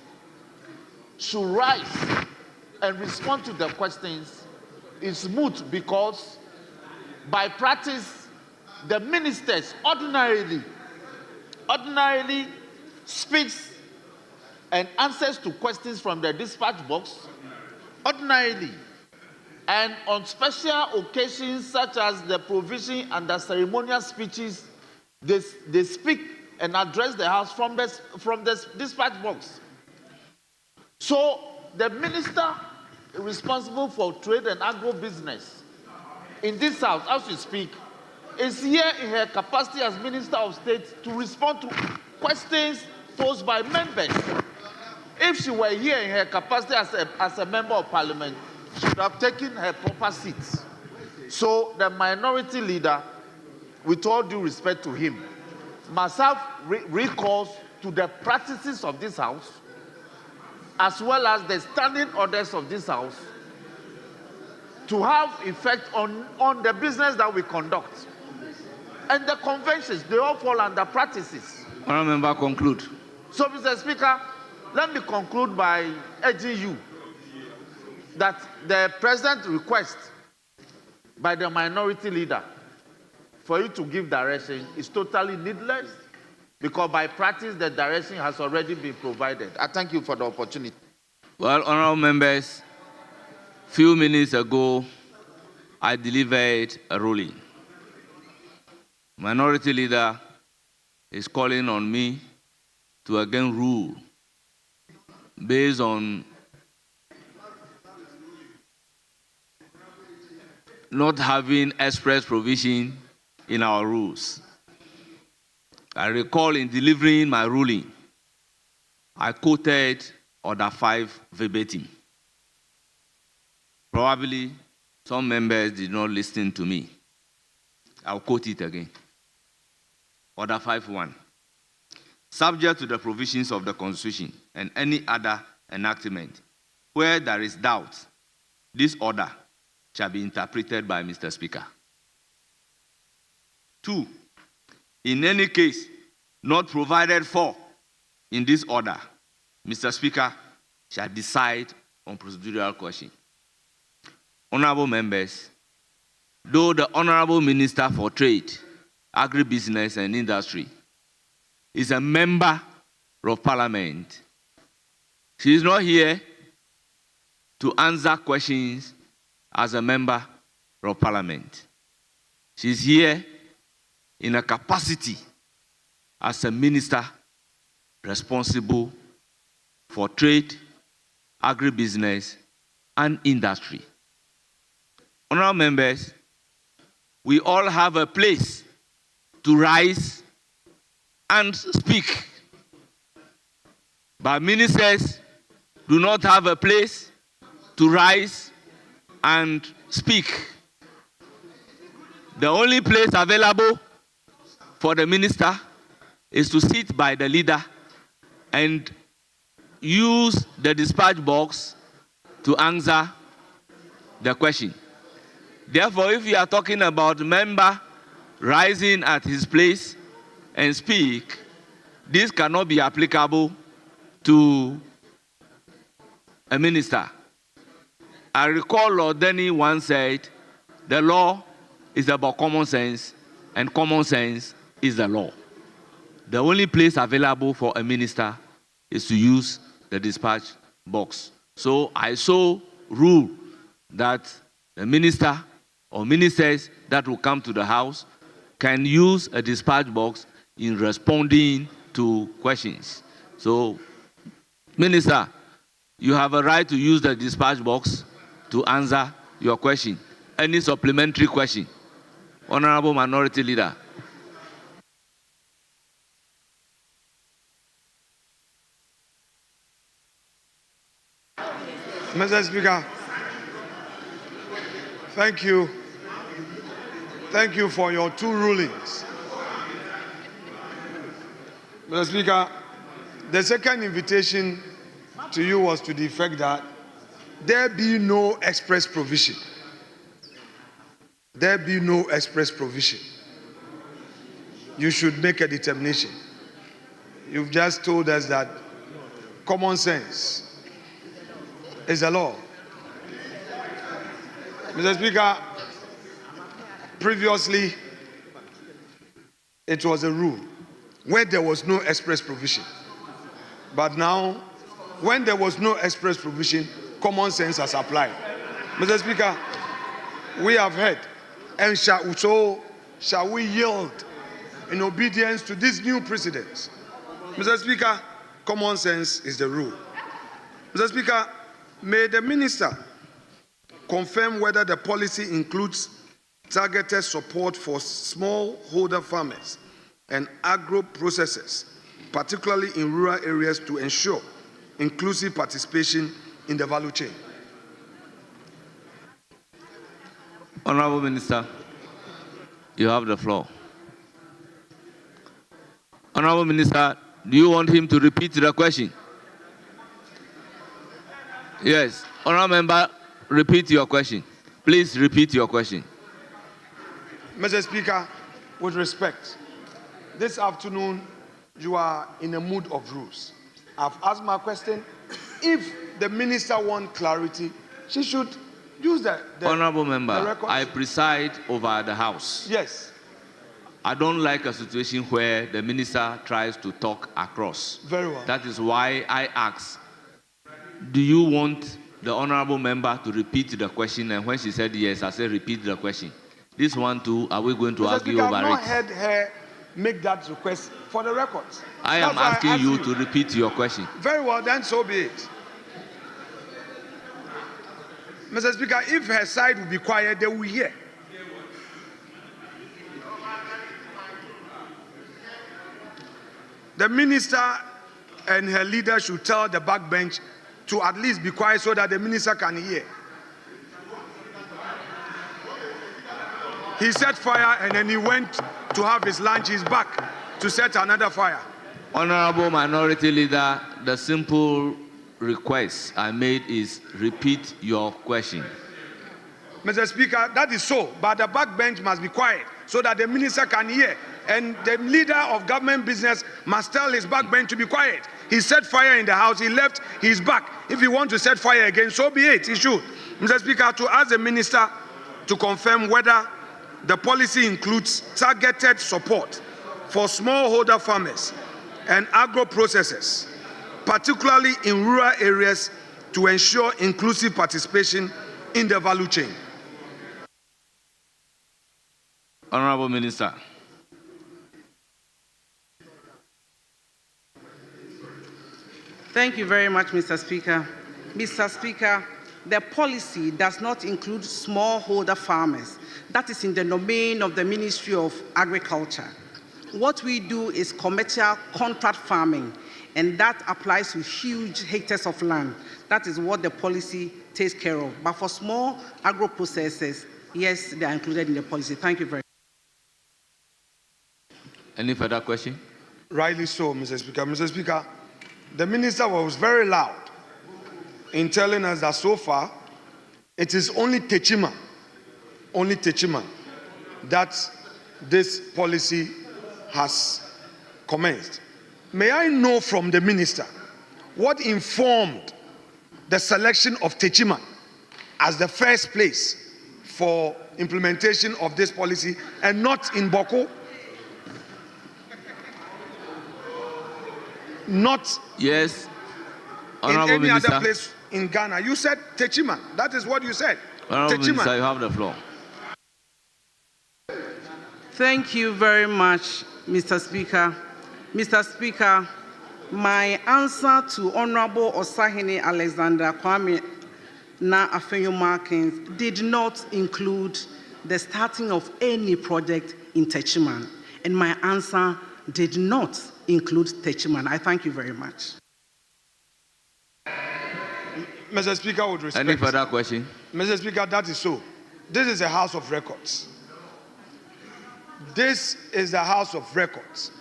should rise and respond to the questions, is moot because by practice, the ministers ordinarily speaks and answers to questions from the dispatch box, ordinarily. And on special occasions such as the provision and the ceremonial speeches, they speak and address the House from the dispatch box. So the minister responsible for trade and agro-business in this House, as we speak, is here in her capacity as Minister of State to respond to questions posed by members. If she were here in her capacity as a member of parliament, she would have taken her proper seat. So the minority leader, with all due respect to him, must have recourse to the practices of this House, as well as the standing orders of this House, to have effect on the business that we conduct. And the conventions, they all fall under practices. Honourable Member, conclude. So, Mr. Speaker, let me conclude by urging you that the present request by the minority leader for you to give direction is totally needless, because by practice the direction has already been provided. I thank you for the opportunity. Well, honorable members, few minutes ago, I delivered a ruling. Minority Leader is calling on me to again rule based on not having express provision in our rules. I recall in delivering my ruling, I quoted Order 5 verbatim. Probably some members did not listen to me. I'll quote it again. Order 5.1. Subject to the provisions of the Constitution and any other enactment, where there is doubt, this order shall be interpreted by Mr. Speaker. 2. In any case not provided for in this order, Mr. Speaker shall decide on procedural question. Honorable members, though the Honorable Minister for Trade, Agribusiness and Industry is a member of Parliament, she is not here to answer questions as a member of Parliament. She is here in a capacity as a minister responsible for trade, agribusiness, and industry. Honorable members, we all have a place to rise and speak. But ministers do not have a place to rise and speak. The only place available for the minister is to sit by the leader and use the dispatch box to answer the question. Therefore, if you are talking about a member rising at his place and speak, this cannot be applicable to a minister. I recall Lord Denny once said, the law is about common sense, and common sense is the law. The only place available for a minister is to use the dispatch box. So I so rule that the minister or ministers that will come to the House can use a dispatch box in responding to questions. So, Minister, you have a right to use the dispatch box to answer your question. Any supplementary question? Honorable Minority Leader. Mr. Speaker, thank you. Thank you for your two rulings. Mr. Speaker, the second invitation to you was to the effect that there be no express provision. There be no express provision. You should make a determination. You've just told us that common sense is the law. Mr. Speaker, previously it was a rule where there was no express provision. But now, when there was no express provision, common sense has applied. Mr. Speaker, we have heard, and shall we yield in obedience to these new precedents? Mr. Speaker, common sense is the rule. Mr. Speaker, may the minister confirm whether the policy includes targeted support for smallholder farmers and agro-processors, particularly in rural areas, to ensure inclusive participation in the value chain. Honorable Minister, you have the floor. Honorable Minister, do you want him to repeat the question? Yes. Honorable Member, repeat your question. Please repeat your question. Mr. Speaker, with respect, this afternoon you are in a mood of rules. I've asked my question. If the minister wants clarity, she should use the Honorable Member, records. I preside over the House. Yes. I don't like a situation where the minister tries to talk across. Very well. That is why I ask do you want the honorable member to repeat the question? And when she said yes, I said repeat the question. This one too, are we going to Mr. argue Speaker, over I've not it? heard her make that request for the records. I am That's why asking you to repeat your question. Very well, then so be it. Mr. Speaker, if her side will be quiet, they will hear. The minister and her leader should tell the backbench to at least be quiet so that the minister can hear. He set fire and then he went to have his lunch. He's back to set another fire. Honorable Minority Leader, the simple request I made is repeat your question. Mr. Speaker, that is so, but the backbench must be quiet so that the minister can hear. And the leader of government business must tell his backbench to be quiet. He set fire in the house, he left, he's back. If he wants to set fire again, so be it, he should. Mr. Speaker, to ask the minister to confirm whether the policy includes targeted support for smallholder farmers and agro-processors, particularly in rural areas, to ensure inclusive participation in the value chain. Honorable Minister. Thank you very much, Mr. Speaker. Mr. Speaker, the policy does not include smallholder farmers. That is in the domain of the Ministry of Agriculture. What we do is commercial contract farming, and that applies to huge hectares of land. That is what the policy takes care of. But for small agro-processors, yes, they are included in the policy. Thank you very much. Any further question? Rightly so, Mr. Speaker. Mr. Speaker, the minister was very loud in telling us that so far it is only Techima, that this policy has commenced. May I know from the minister what informed the selection of Techima as the first place for implementation of this policy and not in Boko? Not yes, Honorable in any Minister. other place in Ghana. You said Techima. That is what you said. Honorable Minister, you have the floor. Thank you very much, Mr. Speaker. Mr. Speaker, my answer to Honorable Osahene Alexander Kwame Na Afenyo-Markins did not include the starting of any project in Techiman, and my answer did not include Techiman. I thank you very much. Mr. Speaker, with respect. Any further question? Mr. Speaker, that is so. This is a House of Records. This is the House of Records.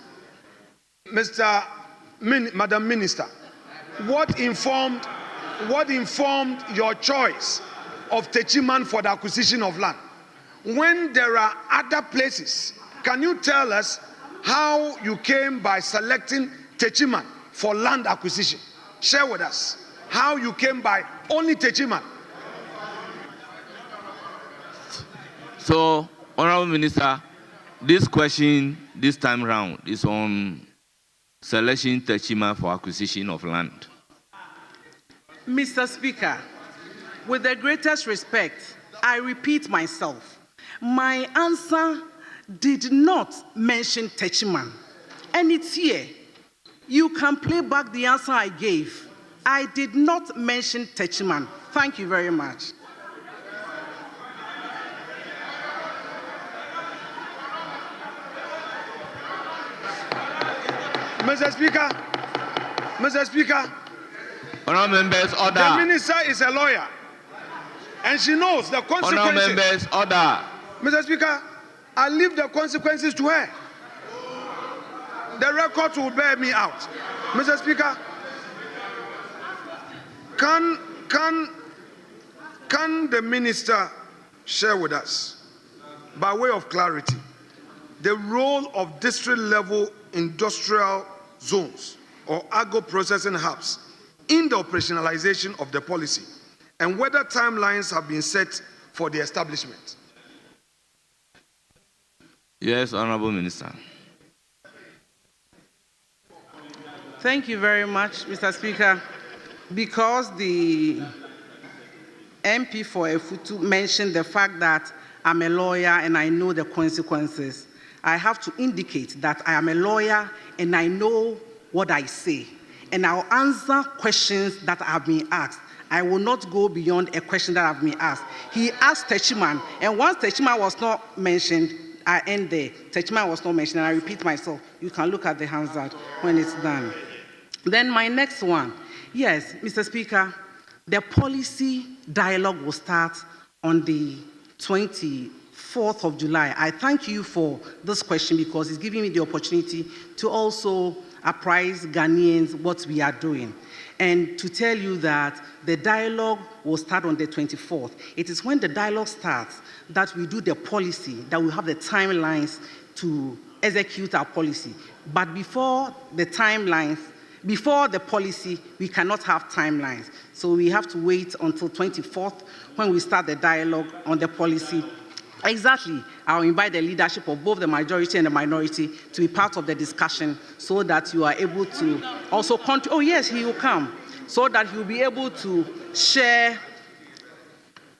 Madam Minister, what informed your choice of Techiman for the acquisition of land? When there are other places, can you tell us how you came by selecting Techiman for land acquisition? Share with us how you came by only Techiman. So, Honorable Minister, this question this time round is on selection Techima for acquisition of land. Mr. Speaker, with the greatest respect, I repeat myself. My answer did not mention Techiman, and it's here. You can play back the answer I gave. I did not mention Techiman. Thank you very much. Mr. Speaker, Honorable members, order. The minister is a lawyer, and she knows the consequences. Honorable members, order. Mr. Speaker, I leave the consequences to her. The records will bear me out. Mr. Speaker, can the minister share with us, by way of clarity, the role of district-level industrial zones or agro-processing hubs in the operationalization of the policy, and whether timelines have been set for the establishment? Yes, Honorable Minister. Thank you very much, Mr. Speaker. because the MP for Efutu mentioned the fact that I'm a lawyer and I know the consequences, I have to indicate that I am a lawyer and I know what I say. And I'll answer questions that have been asked. I will not go beyond a question that have been asked. He asked Techiman, and once Techiman was not mentioned, I end there. Techiman was not mentioned, and I repeat myself. You can look at the Hansard when it's done. Then my next one. Yes, Mr. Speaker, the policy dialogue will start on the 24th of July. I thank you for this question because it's giving me the opportunity to also apprise Ghanaians what we are doing. And to tell you that the dialogue will start on the 24th. It is when the dialogue starts that we do the policy, that we have the timelines to execute our policy. But before the timelines, before the policy, we cannot have timelines. So we have to wait until 24th when we start the dialogue on the policy. Exactly. I'll invite the leadership of both the majority and the minority to be part of the discussion so that you are able to also contribute. Oh, yes, he will come. So that he will be able to share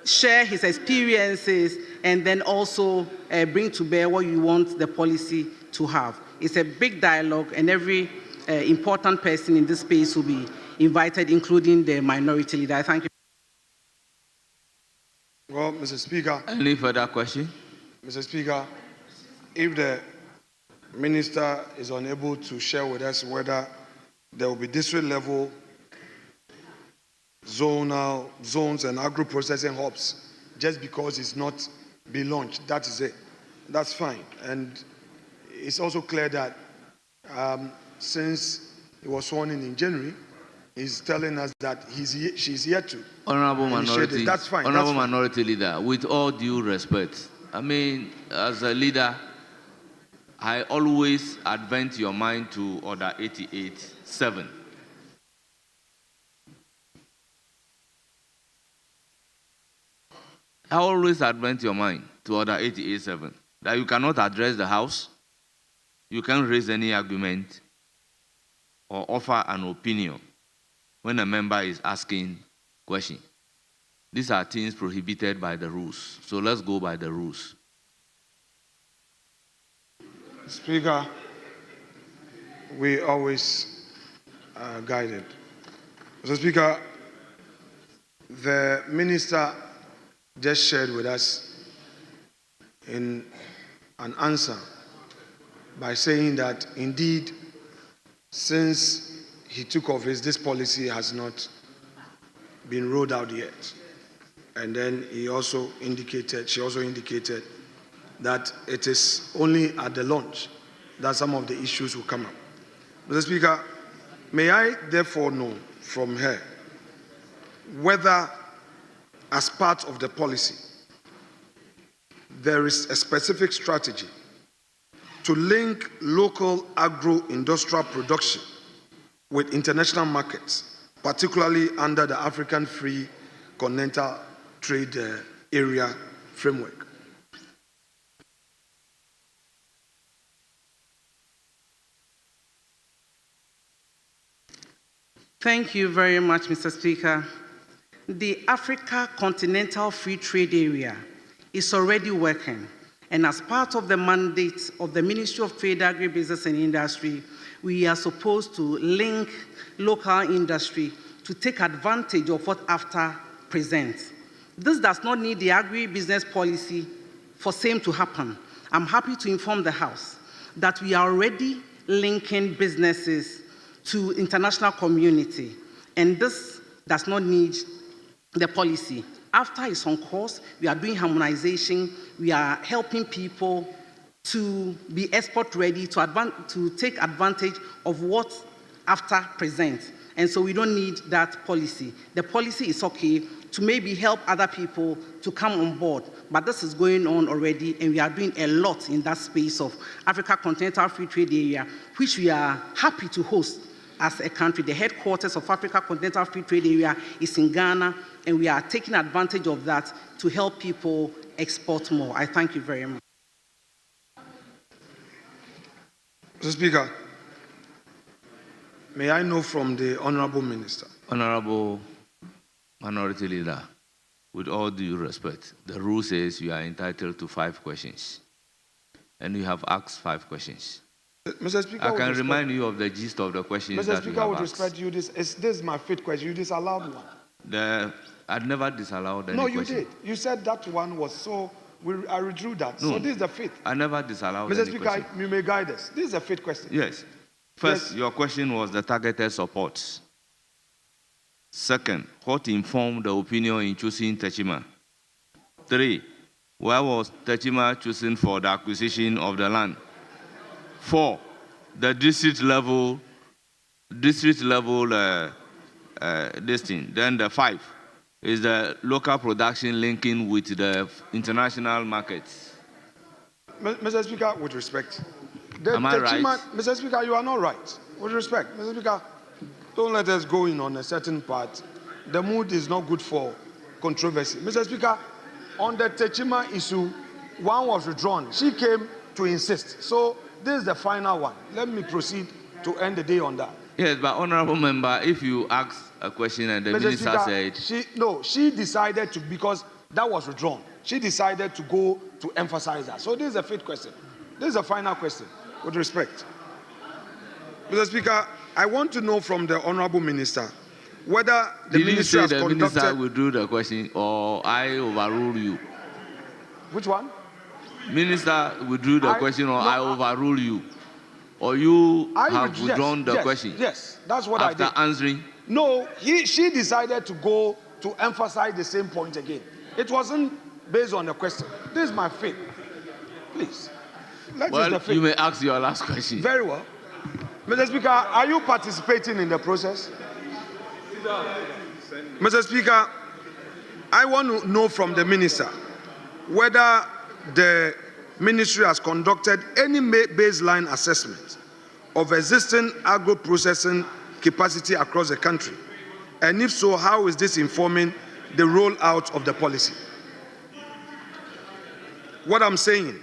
his experiences and then also bring to bear what you want the policy to have. It's a big dialogue, and every important person in this space will be invited, including the minority leader. I thank you. Well, Mr. Speaker. Any further question? Mr. Speaker, if the minister is unable to share with us whether there will be district level, zonal, zones and agro-processing hubs just because it's not been launched, that is it. That's fine. And it's also clear that since he was sworn in January, he's telling us that she's yet to. Honorable Minority, that's fine. Honorable Minority Leader, with all due respect, I mean, as a leader, I always advent your mind to Order 88.7. I always advent your mind to Order 88.7 that you cannot address the House, you can't raise any argument or offer an opinion when a member is asking question. These are things prohibited by the rules. So let's go by the rules. Speaker, we always guided. Mr. Speaker, the minister just shared with us in an answer by saying that indeed, since he took office, this policy has not been rolled out yet. And then she also indicated that it is only at the launch that some of the issues will come up. Mr. Speaker, may I therefore know from her whether, as part of the policy, there is a specific strategy to link local agro-industrial production with international markets, particularly under the African Free Continental Trade Area framework. Thank you very much, Mr. Speaker. The Africa Continental Free Trade Area is already working, and as part of the mandate of the Ministry of Trade, Agribusiness and Industry, we are supposed to link local industry to take advantage of what AFTA presents. This does not need the agribusiness policy for same to happen. I'm happy to inform the House that we are already linking businesses to international community, and this does not need the policy. AFTA is on course, we are doing harmonization, we are helping people to be export ready, to take advantage of what AFTA presents. And so we don't need that policy. The policy is okay to maybe help other people to come on board, but this is going on already, and we are doing a lot in that space of Africa Continental Free Trade Area, which we are happy to host as a country. The headquarters of Africa Continental Free Trade Area is in Ghana, and we are taking advantage of that to help people export more. I thank you very much. Mr. Speaker, may I know from the Honorable Minister Honorable Minority Leader, with all due respect, the rule says you are entitled to 5 questions, and you have asked 5 questions. Mr. Speaker, I can remind you of the gist of the questions Mr. that Speaker, you have with asked. respect to you, this is my 5th question. You disallowed one. I'd never disallowed any No, question. you did. You said that one was so. I withdrew that. No, So this is the 5th. I never disallowed Mr. any Speaker, question. you may guide us. This is the 5th question. Yes. First, Yes. your question was the targeted support. Second, what informed the opinion in choosing Techima? 3, why was Techima chosen for the acquisition of the land? 4, the district level this thing. Then the 5 is the local production linking with the international markets. Mr. Speaker, with respect. Am I right? Mr. Speaker, you are not right. With respect. Mr. Speaker, don't let us go in on a certain part. The mood is not good for controversy. Mr. Speaker, on the Techima issue, one was withdrawn. She came to insist. So this is the final one. Let me proceed to end the day on that. Yes, but honorable member, if you ask a question and the Mr. minister Speaker, said... she decided to, because that was withdrawn. She decided to go to emphasize that. So this is the 5th question. This is the final question, with respect. Mr. Speaker, I want to know from the honorable minister whether the ministry has conducted... Did you say the minister withdrew the question or I overrule you? Which one? Minister withdrew the question or I overrule you? Or you have withdrawn the yes, question? Yes, that's what I did. After answering? No, she decided to go to emphasize the same point again. It wasn't based on the question. This is my faith. Please. Well, you may ask your last question. Very well. Mr. Speaker, are you participating in the process? Mr. Speaker, I want to know from the minister whether the ministry has conducted any baseline assessment of existing agro-processing capacity across the country. And if so, how is this informing the rollout of the policy? What I'm saying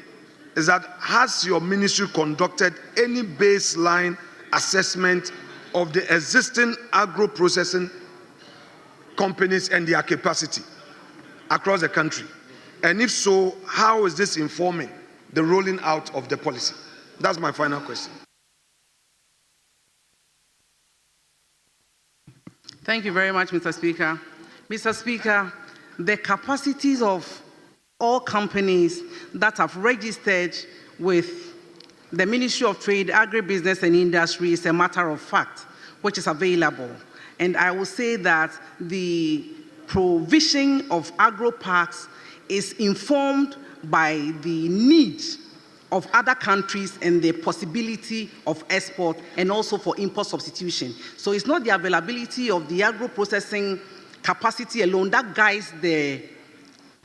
is that has your ministry conducted any baseline assessment of the existing agro-processing companies and their capacity across the country? And if so, how is this informing the rolling out of the policy? That's my final question. Thank you very much, Mr. Speaker. Mr. Speaker, the capacities of all companies that have registered with the Ministry of Trade, Agribusiness and Industry is a matter of fact, which is available. And I will say that the provision of agro parks is informed by the need of other countries and the possibility of export and also for import substitution. So it's not the availability of the agro-processing capacity alone that guides the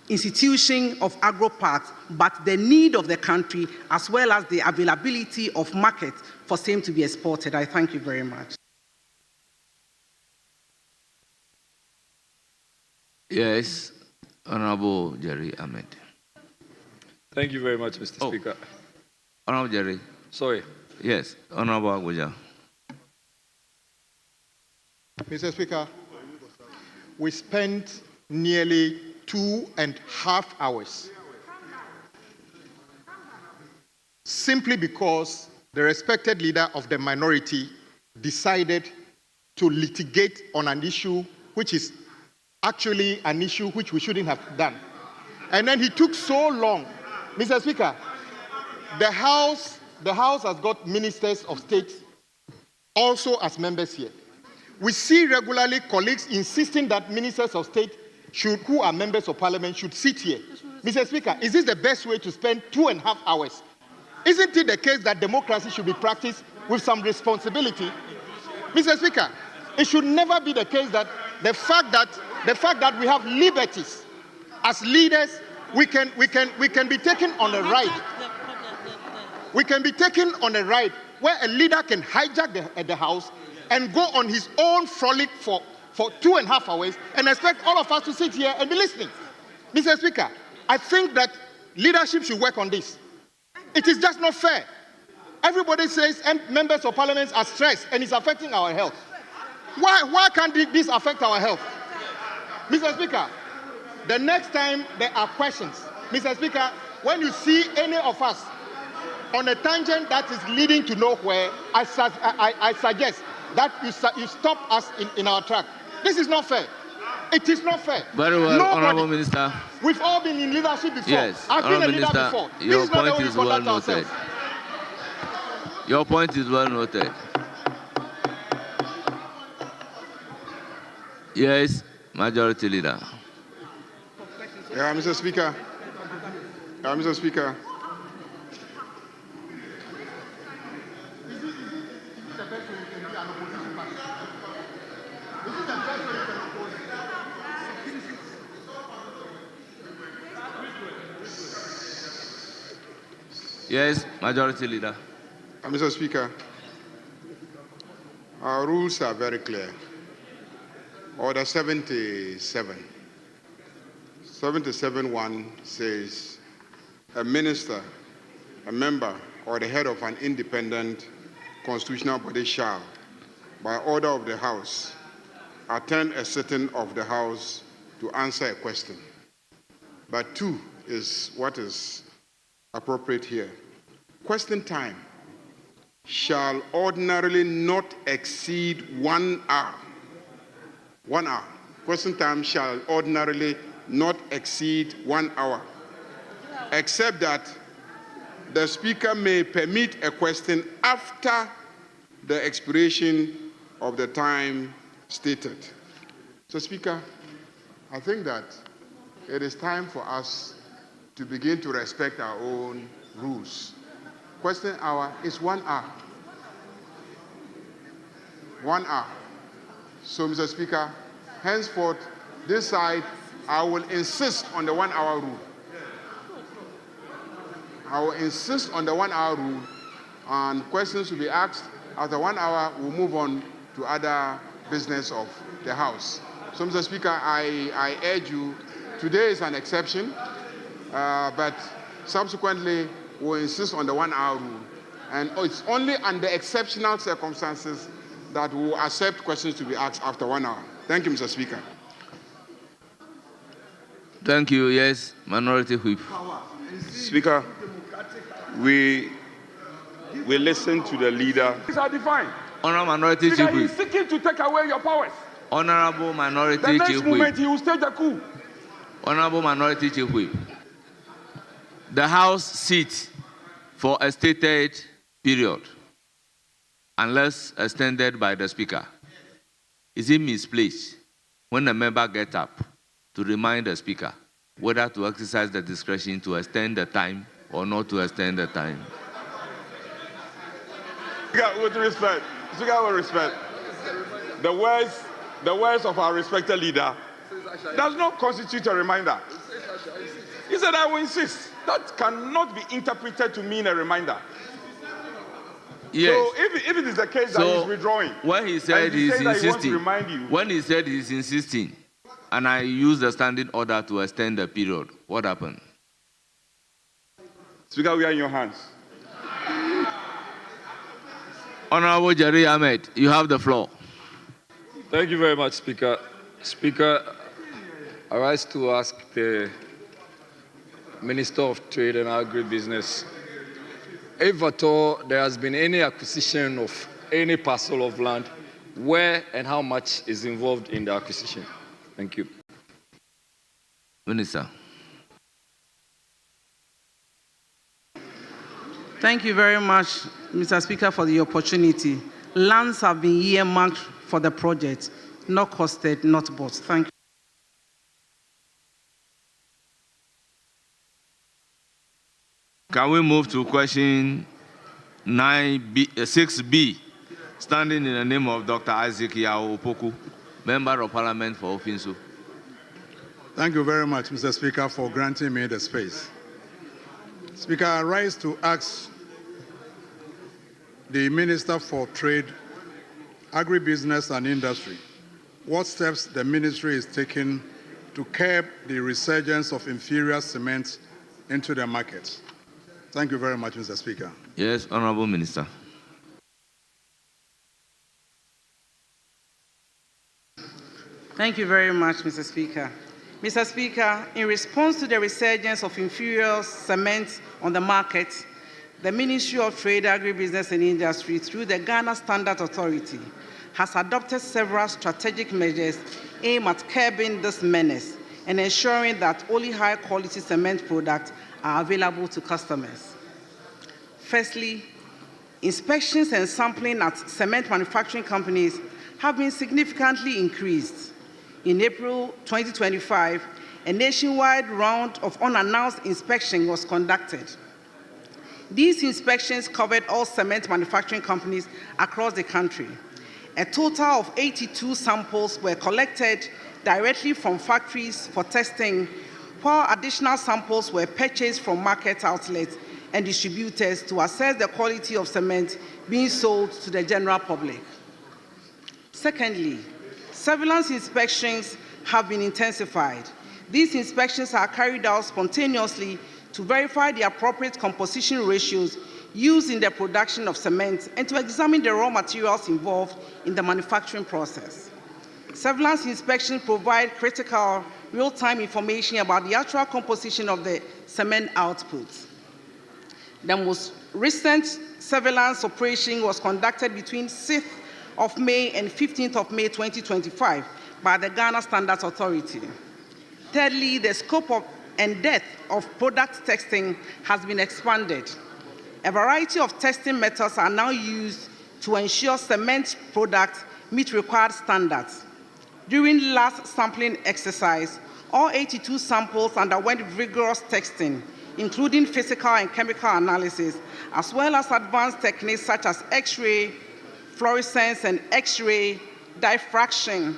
institution of agro parks, but the need of the country as well as the availability of market for same to be exported. I thank you very much. Yes, Honorable Jerry Ahmed. Thank you very much, Mr. Speaker. Honorable Jerry. Sorry. Yes, Honorable Aguja. Mr. Speaker, we spent nearly 2.5 hours simply because the respected leader of the minority decided to litigate on an issue which is actually an issue which we shouldn't have done. And then he took so long. Mr. Speaker, the House has got ministers of state also as members here. We see regularly colleagues insisting that ministers of state who are members of parliament should sit here. Mr. Speaker, is this the best way to spend 2.5 hours? Isn't it the case that democracy should be practiced with some responsibility? Mr. Speaker, it should never be the case that the fact that we have liberties as leaders, we can be taken on a ride. We can be taken on a ride where a leader can hijack the House and go on his own frolic for 2.5 hours and expect all of us to sit here and be listening. Mr. Speaker, I think that leadership should work on this. It is just not fair. Everybody says members of parliament are stressed and it's affecting our health. Why can't this affect our health? Mr. Speaker, the next time there are questions, Mr. Speaker, when you see any of us on a tangent that is leading to nowhere, I suggest that you stop us in our track. This is not fair. It is not fair. Very well, Honorable Minister. We've all been in leadership before. Yes, I've been a leader Minister, before. This your is not the point way we is well conduct noted. ourselves. Your point is well noted. Yes, Majority Leader. Yeah, Mr. Speaker. Mr. Speaker. Yes, Majority Leader. Mr. Speaker, our rules are very clear. Order 77. 77.1 says a minister, a member, or the head of an independent constitutional body shall, by order of the House, attend a sitting of the House to answer a question. But 2 is what is appropriate here. Question time shall ordinarily not exceed 1 hour. 1 hour. Question time shall ordinarily not exceed 1 hour, except that the Speaker may permit a question after the expiration of the time stated. So, Speaker, I think that it is time for us to begin to respect our own rules. Question hour is 1 hour. 1 hour. So, Mr. Speaker, henceforth, this side, I will insist on the 1 hour rule. I will insist on the 1 hour rule, and questions will be asked. After 1 hour, we'll move on to other business of the House. So, Mr. Speaker, I urge you, today is an exception, but subsequently, we'll insist on the 1 hour rule. And it's only under exceptional circumstances that we will accept questions to be asked after 1 hour. Thank you, Mr. Speaker. Thank you. Yes, Minority Whip. Speaker, we listen to the leader. These are defined. Honorable Minority Speaker, Chief he is Whip. seeking to take away your powers. Honorable Minority The next Chief moment, Whip. he will stage a coup. Honorable Minority Chief Whip. The House sits for a stated period, unless extended by the Speaker. Is it misplaced when a member gets up to remind the Speaker whether to exercise the discretion to extend the time or not to extend the time? Speaker, with respect, the words of our respected leader does not constitute a reminder. He said, I will insist. That cannot be interpreted to mean a reminder. Yes. So if it is the case that he's withdrawing, when he said he's he's saying that he wants to insisting, remind you, when he said he's insisting, and I used the standing order to extend the period, what happened? Speaker, we are in your hands. Honorable Jerry Ahmed, you have the floor. Thank you very much, Speaker. Speaker, I rise to ask the Minister of Trade and Agribusiness if at all there has been any acquisition of any parcel of land, where and how much is involved in the acquisition. Thank you. Minister. Thank you very much, Mr. Speaker, for the opportunity. Lands have been earmarked for the project, not costed, not bought. Thank you. Can we move to question 6B, standing in the name of Dr. Isaac Yao Opoku, Member of Parliament for Ofinsu? Thank you very much, Mr. Speaker, for granting me the space. Speaker, I rise to ask the Minister for Trade, Agribusiness and Industry what steps the ministry is taking to curb the resurgence of inferior cement into the market. Thank you very much, Mr. Speaker. Yes, Honorable Minister. Thank you very much, Mr. Speaker. Mr. Speaker, in response to the resurgence of inferior cement on the market, the Ministry of Trade, Agribusiness and Industry, through the Ghana Standard Authority, has adopted several strategic measures aimed at curbing this menace and ensuring that only high-quality cement products are available to customers. Firstly, inspections and sampling at cement manufacturing companies have been significantly increased. In April 2025, a nationwide round of unannounced inspection was conducted. These inspections covered all cement manufacturing companies across the country. A total of 82 samples were collected directly from factories for testing, while additional samples were purchased from market outlets and distributors to assess the quality of cement being sold to the general public. Secondly, surveillance inspections have been intensified. These inspections are carried out spontaneously to verify the appropriate composition ratios used in the production of cement and to examine the raw materials involved in the manufacturing process. Surveillance inspections provide critical real-time information about the actual composition of the cement output. The most recent surveillance operation was conducted between 6th of May and 15th of May 2025 by the Ghana Standards Authority. Thirdly, the scope and depth of product testing has been expanded. A variety of testing methods are now used to ensure cement products meet required standards. During last sampling exercise, all 82 samples underwent rigorous testing, including physical and chemical analysis, as well as advanced techniques such as X-ray, fluorescence, and X-ray diffraction.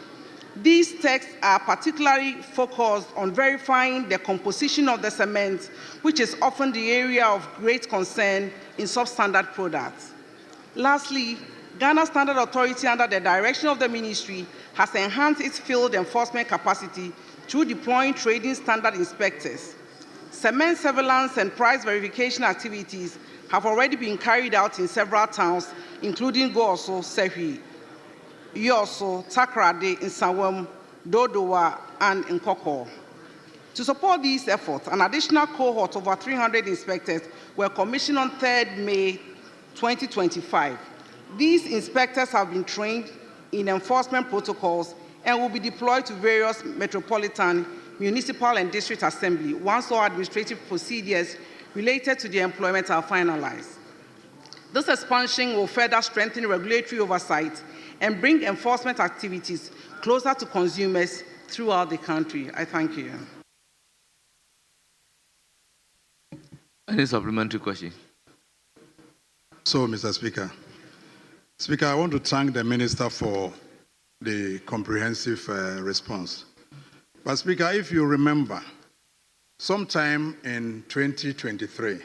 These tests are particularly focused on verifying the composition of the cement, which is often the area of great concern in substandard products. Lastly, Ghana Standard Authority, under the direction of the Ministry, has enhanced its field enforcement capacity through deploying trading standard inspectors. Cement surveillance and price verification activities have already been carried out in several towns, including Goso, Sehi, Yoso, Takrade, Nsawam, Dodowa, and Nkoko. To support these efforts, an additional cohort of over 300 inspectors were commissioned on 3rd May 2025. These inspectors have been trained in enforcement protocols and will be deployed to various metropolitan, municipal, and district assembly once all administrative procedures related to the employment are finalized. This expansion will further strengthen regulatory oversight and bring enforcement activities closer to consumers throughout the country. I thank you. Any supplementary question? So, Mr. Speaker. Speaker, I want to thank the Minister for the comprehensive response. But, Speaker, if you remember, sometime in 2023,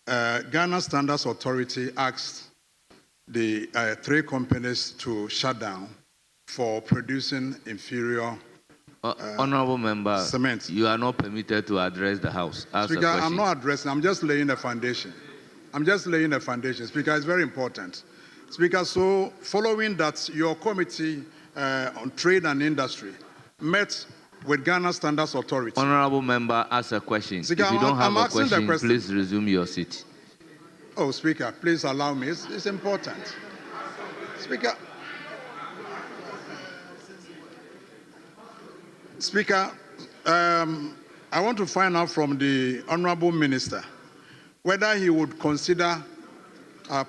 Ghana Standards Authority asked the 3 companies to shut down for producing inferior Honorable Member, cement. You are not permitted to address the House. Speaker, I'm not addressing, I'm just laying a foundation. I'm just laying a foundation. Speaker, it's very important. Speaker, so following that, your committee on trade and industry met with Ghana Standards Authority. Honorable Member, ask a question. Speaker, if you don't have a question, question, please resume your seat. Oh, Speaker, please allow me. It's important. Speaker. Speaker, I want to find out from the Honorable Minister whether he would consider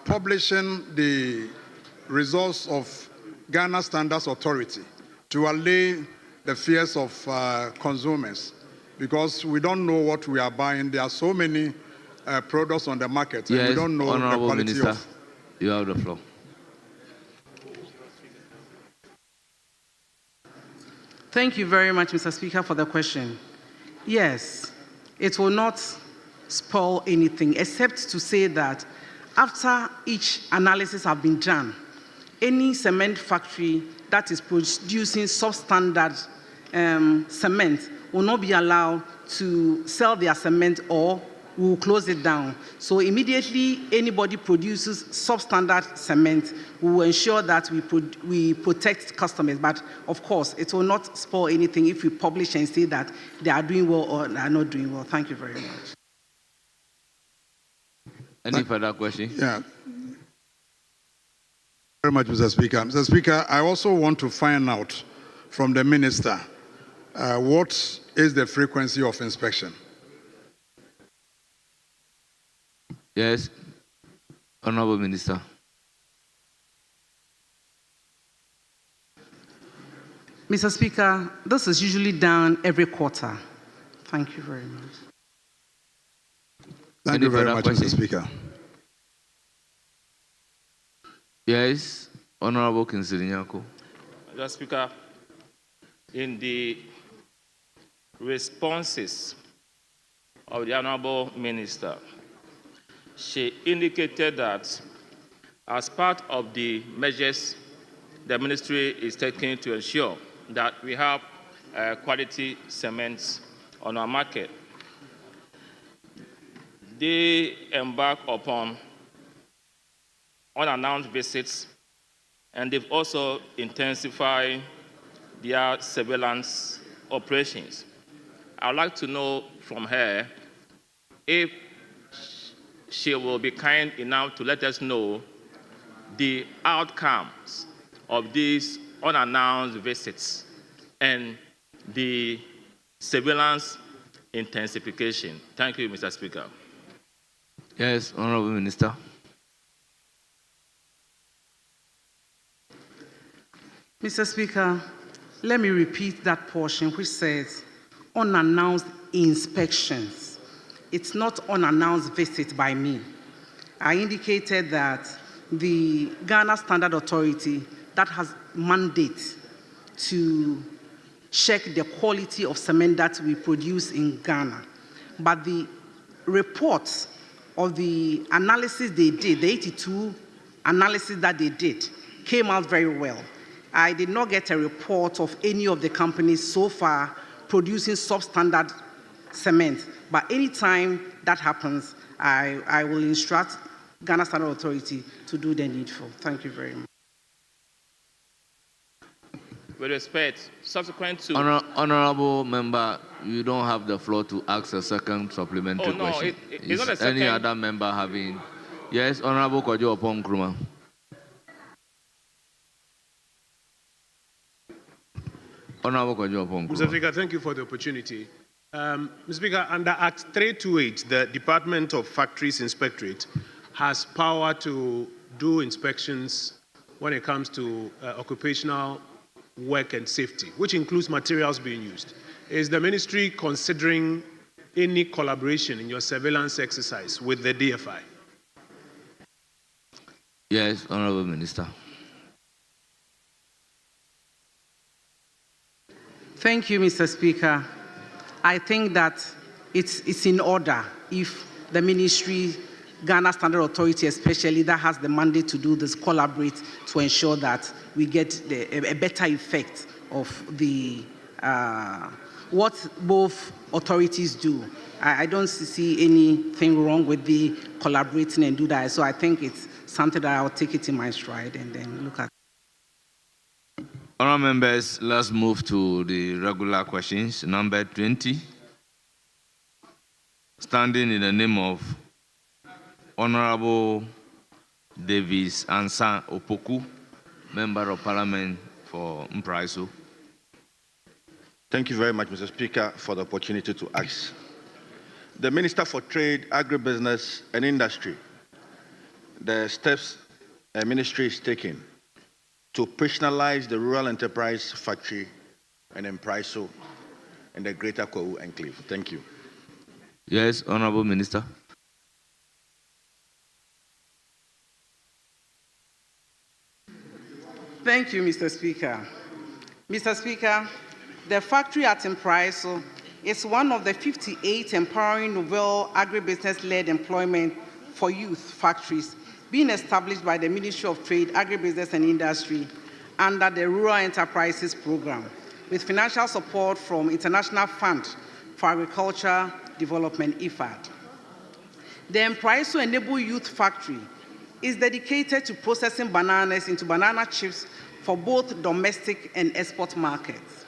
publishing the results of Ghana Standards Authority to allay the fears of consumers, because we don't know what we are buying. There are so many products on the market, and we don't know Honorable the quality Minister, of. You have the floor. Thank you very much, Mr. Speaker, for the question. Yes, it will not spoil anything, except to say that after each analysis has been done, any cement factory that is producing substandard cement will not be allowed to sell their cement or we will close it down. So immediately anybody produces substandard cement, we will ensure that we protect customers. But of course, it will not spoil anything if we publish and say that they are doing well or are not doing well. Thank you very much. Any further question? Yeah. Very much, Mr. Speaker. Mr. Speaker, I also want to find out from the minister what is the frequency of inspection? Yes, Honorable Minister. Mr. Speaker, this is usually done every quarter. Thank you very much. Thank you very much, Mr. Speaker. Yes, Honorable Kinsirinyako. Mr. Speaker, in the responses of the Honorable Minister, she indicated that as part of the measures the ministry is taking to ensure that we have quality cements on our market, they embark upon unannounced visits, and they've also intensified their surveillance operations. I'd like to know from her if she will be kind enough to let us know the outcomes of these unannounced visits and the surveillance intensification. Thank you, Mr. Speaker. Yes, Honorable Minister. Mr. Speaker, let me repeat that portion which says unannounced inspections. It's not unannounced visit by me. I indicated that the Ghana Standard Authority that has mandate to check the quality of cement that we produce in Ghana. But the reports of the analysis they did, the 82 analysis that they did, came out very well. I did not get a report of any of the companies so far producing substandard cement. But anytime that happens, I will instruct Ghana Standard Authority to do the needful. Thank you very much. With respect, subsequent to... Honorable member, you don't have the floor to ask a second supplementary question. It's not a second... Any other member having... Yes, Honorable Kojo Opon Nkrumah. Honorable Kojo Opon Nkrumah. Mr. Speaker, thank you for the opportunity. Mr. Speaker, under Act 328, the Department of Factories Inspectorate has power to do inspections when it comes to occupational work and safety, which includes materials being used. Is the ministry considering any collaboration in your surveillance exercise with the DFI? Yes, Honorable Minister. Thank you, Mr. Speaker. I think that it's in order if the ministry, Ghana Standard Authority especially, that has the mandate to do this, collaborate to ensure that we get a better effect of the what both authorities do. I don't see anything wrong with the collaborating and do that. So I think it's something that I'll take it in my stride and then look at. Honourable members, let's move to the regular questions. Number 20. Standing in the name of Honourable Davis Ansa Opoku, Member of Parliament for Mpraiso. Thank you very much, Mr. Speaker, for the opportunity to ask. The Minister for Trade, Agribusiness and Industry, the steps the ministry is taking to personalize the rural enterprise factory and Mpraiso and the Greater Kwahu Enclave. Thank you. Yes, Honourable Minister. Thank you, Mr. Speaker. Mr. Speaker, the factory at Mpraiso is one of the 58 empowering novel agribusiness-led employment for youth factories being established by the Ministry of Trade, Agribusiness and Industry under the Rural Enterprises Program, with financial support from International Fund for Agriculture Development, IFAD. The Empraiso Enable Youth Factory is dedicated to processing bananas into banana chips for both domestic and export markets.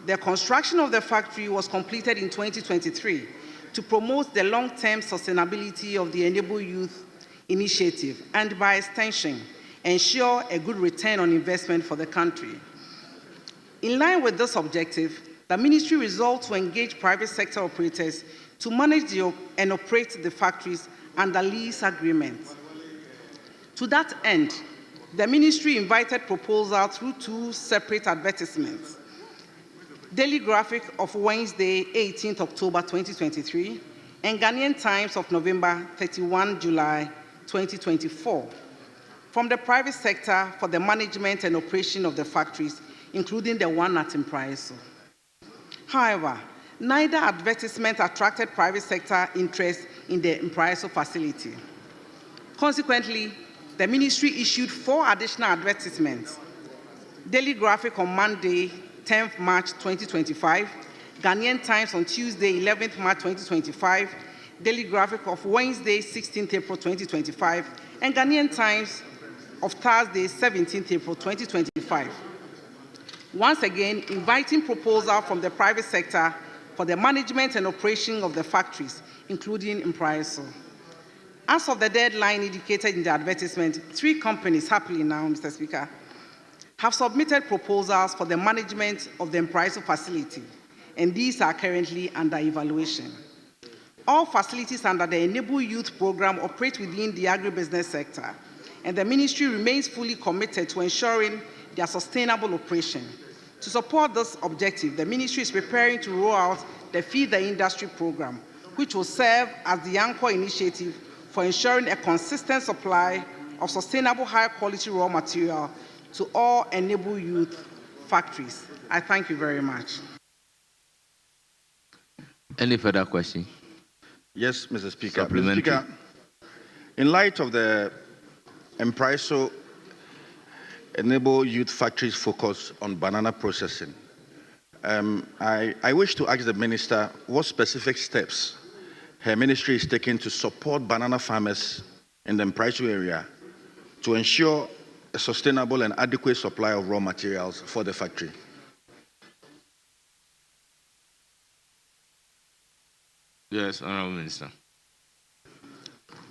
The construction of the factory was completed in 2023 to promote the long-term sustainability of the Enable Youth initiative and, by extension, ensure a good return on investment for the country. In line with this objective, the ministry resolved to engage private sector operators to manage and operate the factories under lease agreements. To that end, the ministry invited proposals through two separate advertisements: Daily Graphic of Wednesday, 18th October 2023, and Ghanaian Times of November 31 July 2024, from the private sector for the management and operation of the factories, including the one at Empraiso. However, neither advertisement attracted private sector interest in the Empraiso facility. Consequently, the ministry issued 4 additional advertisements: Daily Graphic on Monday, 10th March 2025, Ghanaian Times on Tuesday, 11th March 2025, Daily Graphic of Wednesday, 16th April 2025, and Ghanaian Times of Thursday, 17th April 2025. Once again, inviting proposal from the private sector for the management and operation of the factories, including Empraiso. As of the deadline indicated in the advertisement, 3 companies, happily now, Mr. Speaker, have submitted proposals for the management of the Empraiso facility, and these are currently under evaluation. All facilities under the Enable Youth program operate within the agribusiness sector, and the ministry remains fully committed to ensuring their sustainable operation. To support this objective, the ministry is preparing to roll out the Feed the Industry program, which will serve as the anchor initiative for ensuring a consistent supply of sustainable, high-quality raw material to all Enable Youth factories. I thank you very much. Any further question? Yes, Mr. Speaker. Mr. Speaker, in light of the Empraiso Enable Youth Factories focus on banana processing, I wish to ask the Minister what specific steps her ministry is taking to support banana farmers in the Empraiso area to ensure a sustainable and adequate supply of raw materials for the factory. Yes, Honourable Minister.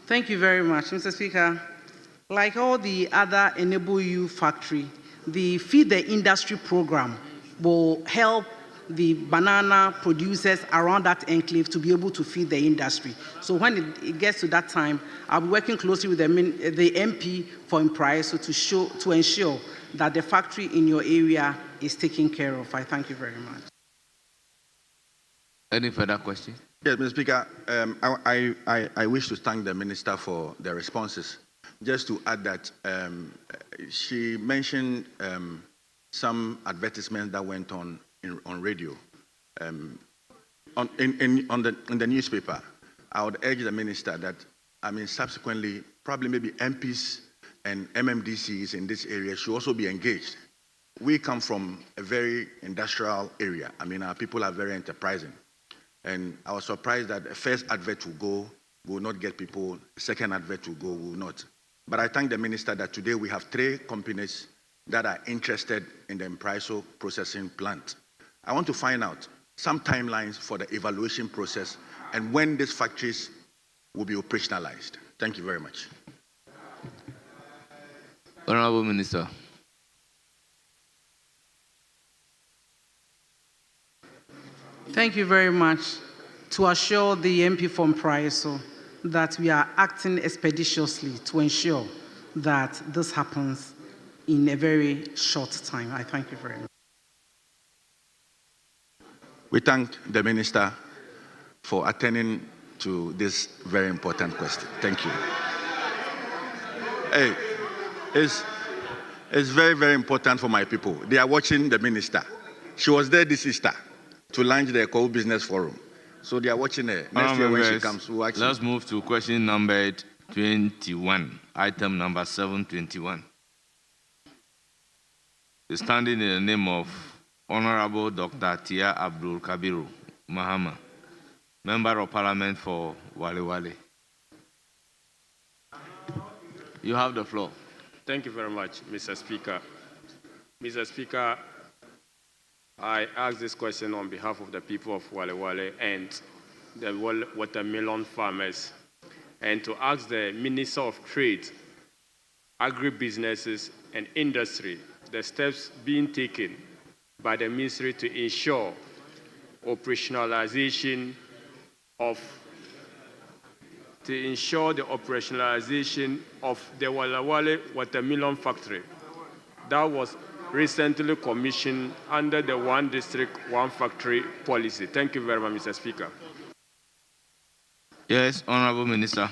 Thank you very much, Mr. Speaker. Like all the other Enable You factory, the Feed the Industry program will help the banana producers around that enclave to be able to feed the industry. So when it gets to that time, I'll be working closely with the MP for Empraiso to ensure that the factory in your area is taken care of. I thank you very much. Any further questions? Yes, Mr. Speaker, I wish to thank the Minister for the responses. Just to add that she mentioned some advertisements that went on radio, in the newspaper. I would urge the Minister that, subsequently, probably maybe MPs and MMDCs in this area should also be engaged. We come from a very industrial area. Our people are very enterprising. And I was surprised that the first advert will not get people, the second advert will not. But I thank the Minister that today we have 3 companies that are interested in the Empraiso processing plant. I want to find out some timelines for the evaluation process and when these factories will be operationalized. Thank you very much. Honourable Minister. Thank you very much. To assure the MP from Empraiso that we are acting expeditiously to ensure that this happens in a very short time. I thank you very much. We thank the Minister for attending to this very important question. Thank you. Hey, it's very, very important for my people. They are watching the Minister. She was there this Easter to launch the Coal Business Forum. So they are watching her. Next year when she comes, we'll ask Let's move to question number 21, item number 721. Standing in the name of Honorable Dr. Tia Abdul Kabiru Mahama, Member of Parliament for Wale Wale. You have the floor. Thank you very much, Mr. Speaker. Mr. Speaker, I ask this question on behalf of the people of Wale Wale and the watermelon farmers, and to ask the Minister of Trade, Agribusinesses and Industry the steps being taken by the ministry to ensure operationalization of the Wale Wale watermelon factory that was recently commissioned under the One District, One Factory policy. Thank you very much, Mr. Speaker. Yes, Honorable Minister.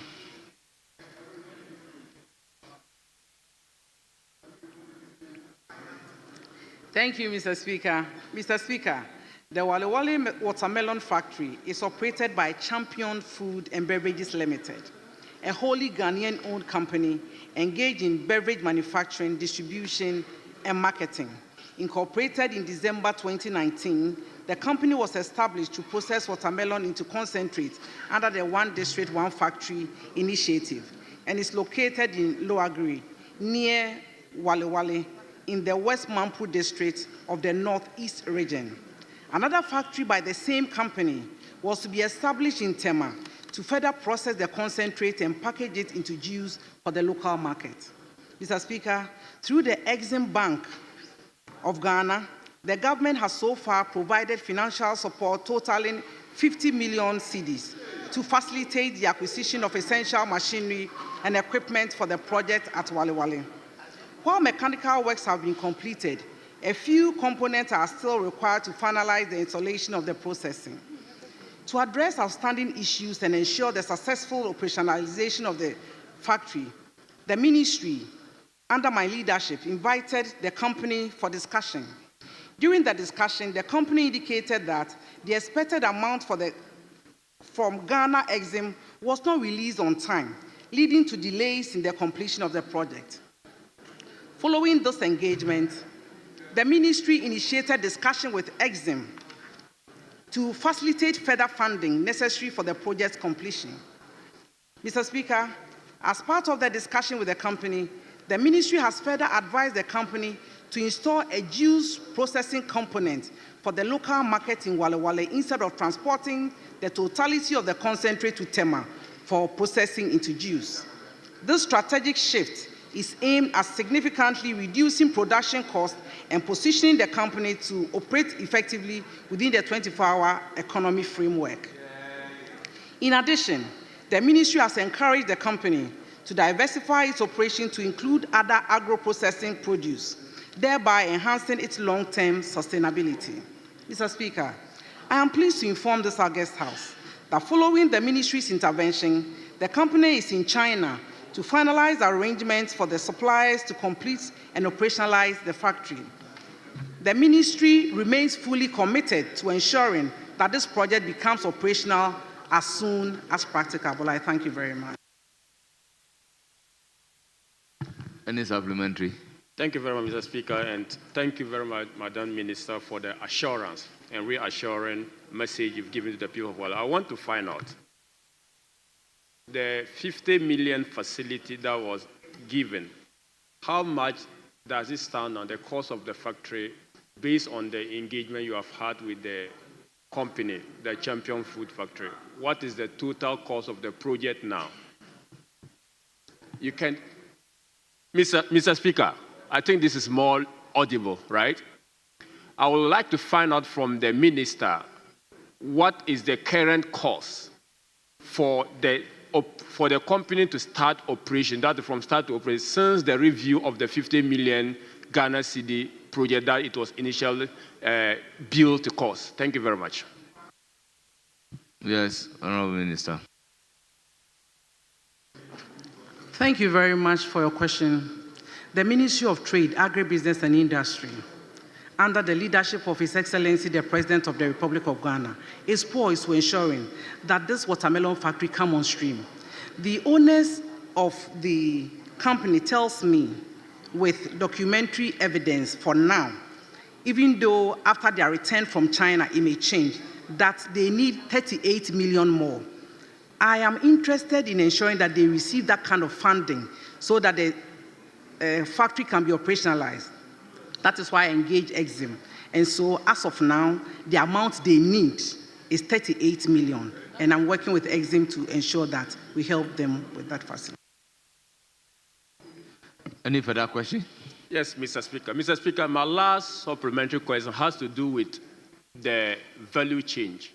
Thank you, Mr. Speaker. Mr. Speaker, the Wale Wale Watermelon Factory is operated by Champion Food and Beverages Limited, a wholly Ghanaian-owned company engaged in beverage manufacturing, distribution, and marketing. Incorporated in December 2019, the company was established to process watermelon into concentrate under the One District, One Factory initiative and is located in Loagri, near Wale Wale, in the West Mampu district of the Northeast region. Another factory by the same company was to be established in Tema to further process the concentrate and package it into juice for the local market. Mr. Speaker, through the Exim Bank of Ghana, the government has so far provided financial support totaling 50 million cedis to facilitate the acquisition of essential machinery and equipment for the project at Wale Wale. While mechanical works have been completed, a few components are still required to finalize the installation of the processing. To address outstanding issues and ensure the successful operationalization of the factory, the ministry, under my leadership, invited the company for discussion. During the discussion, the company indicated that the expected amount from Ghana Exim was not released on time, leading to delays in the completion of the project. Following this engagement, the ministry initiated discussion with Exim to facilitate further funding necessary for the project's completion. Mr. Speaker, as part of the discussion with the company, the ministry has further advised the company to install a juice processing component for the local market in Wale Wale instead of transporting the totality of the concentrate to Tema for processing into juice. This strategic shift is aimed at significantly reducing production costs and positioning the company to operate effectively within the 24-hour economy framework. In addition, the ministry has encouraged the company to diversify its operation to include other agro-processing produce, thereby enhancing its long-term sustainability. Mr. Speaker, I am pleased to inform this August House that following the ministry's intervention, the company is in China to finalize arrangements for the suppliers to complete and operationalize the factory. The ministry remains fully committed to ensuring that this project becomes operational as soon as practicable. I thank you very much. Any supplementary? Thank you very much, Mr. Speaker, and thank you very much, Madam Minister, for the assurance and reassuring message you've given to the people of Wale. I want to find out the 50 million facility that was given, how much does it stand on the cost of the factory based on the engagement you have had with the company, the Champion Food Factory? What is the total cost of the project now? You can, Mr. Speaker, I think this is more audible, right? I would like to find out from the minister what is the current cost for the company to start operation, that from start to operate, since the review of the 50 million Ghana cedi project that it was initially built to cost. Thank you very much. Yes, Honorable Minister. Thank you very much for your question. The Ministry of Trade, Agribusiness and Industry, under the leadership of His Excellency, the President of the Republic of Ghana, is poised to ensuring that this watermelon factory come on stream. The owners of the company tells me with documentary evidence for now, even though after their return from China it may change, that they need 38 million more. I am interested in ensuring that they receive that kind of funding so that the factory can be operationalized. That is why I engaged Exim. And so as of now, the amount they need is 38 million. And I'm working with Exim to ensure that we help them with that facility. Any further question? Yes, Mr. Speaker. Mr. Speaker, my last supplementary question has to do with the value change.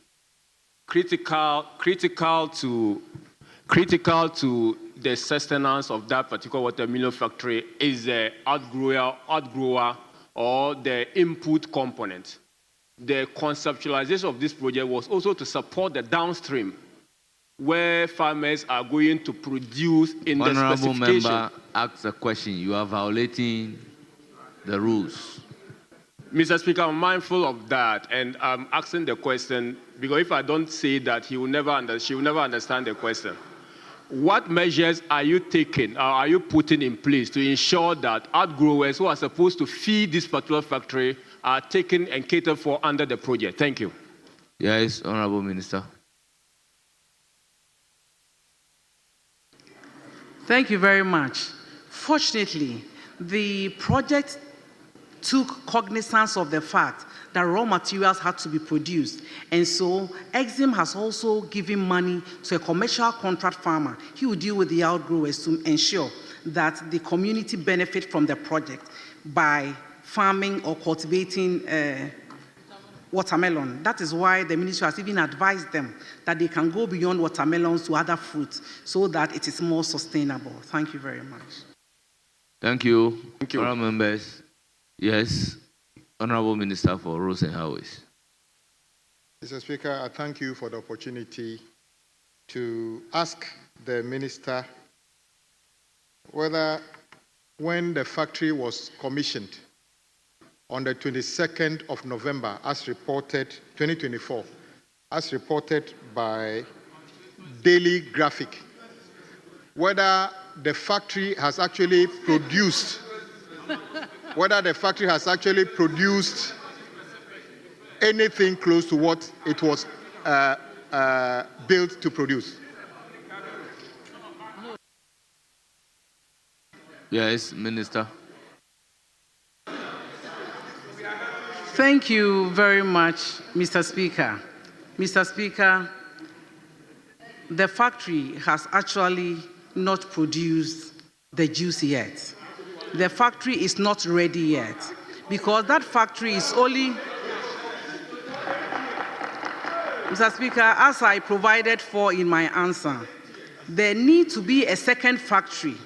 Critical to the sustenance of that particular watermelon factory is the outgrower or the input component. The conceptualization of this project was also to support the downstream, where farmers are going to produce in the specification. Honorable member asks a question. You are violating the rules. Mr. Speaker, I'm mindful of that, and I'm asking the question because if I don't say that, she will never understand the question. What measures are you taking, or are you putting in place to ensure that outgrowers who are supposed to feed this particular factory are taken and catered for under the project? Thank you. Yes, Honorable Minister. Thank you very much. Fortunately, the project took cognizance of the fact that raw materials had to be produced. And so Exim has also given money to a commercial contract farmer. He will deal with the outgrowers to ensure that the community benefit from the project by farming or cultivating watermelon. That is why the ministry has even advised them that they can go beyond watermelons to other fruits so that it is more sustainable. Thank you very much. Thank you. Thank you. Honourable members. Yes, Honourable Minister for Roads and Highways. Mr. Speaker, I thank you for the opportunity to ask the Minister whether when the factory was commissioned on the 22nd of November, as reported, 2024, as reported by Daily Graphic, whether the factory has actually produced anything close to what it was built to produce. Yes, Minister. Thank you very much, Mr. Speaker. Mr. Speaker, the factory has actually not produced the juice yet. The factory is not ready yet because that factory is only... Mr. Speaker, as I provided for in my answer, there needs to be a second factory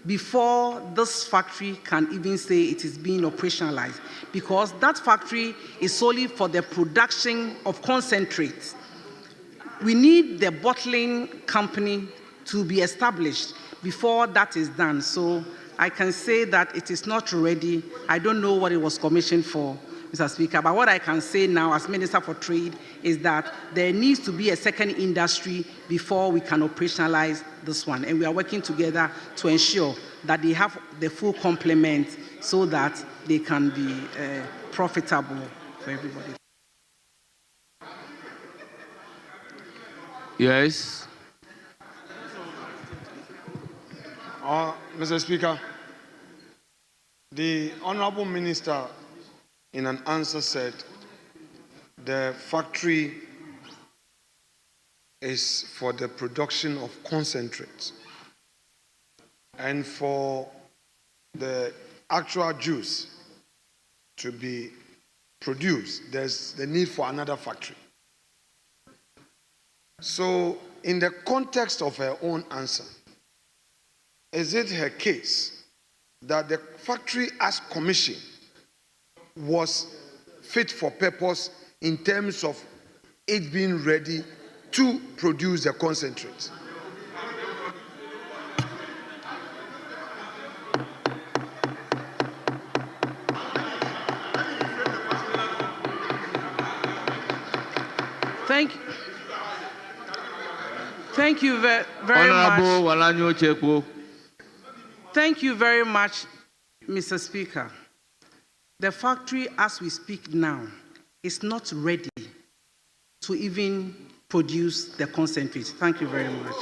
before this factory can even say it is being operationalized, because that factory is solely for the production of concentrates. We need the bottling company to be established before that is done. So I can say that it is not ready. I don't know what it was commissioned for, Mr. Speaker, but what I can say now as Minister for Trade is that there needs to be a second industry before we can operationalize this one. And we are working together to ensure that they have the full complement so that they can be profitable for everybody. Yes. Mr. Speaker, the Honorable Minister in an answer said the factory is for the production of concentrates, and for the actual juice to be produced, there's the need for another factory. So in the context of her own answer, is it her case that the factory as commissioned was fit for purpose in terms of it being ready to produce the concentrate? Thank you very much. Thank you very much, Mr. Speaker. The factory, as we speak now, is not ready to even produce the concentrate. Thank you very much.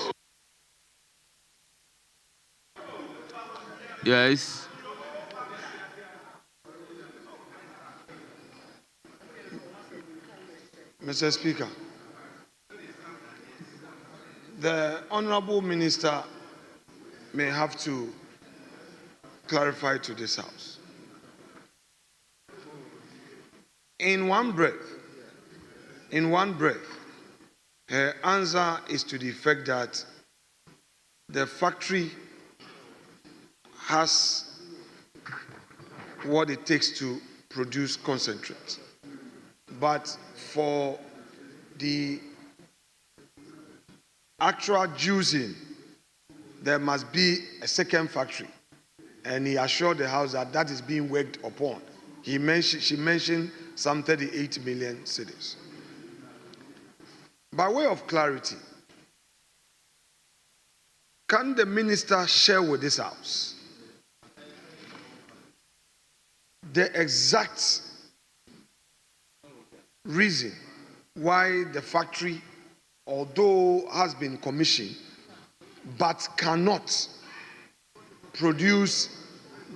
Yes. Mr. Speaker, the Honorable Minister may have to clarify to this House. In one breath, her answer is to the effect that the factory has what it takes to produce concentrate. But for the actual juicing, there must be a second factory. And he assured the House that that is being worked upon. She mentioned some 38 million cedis. By way of clarity, can the minister share with this House the exact reason why the factory, although has been commissioned, but cannot produce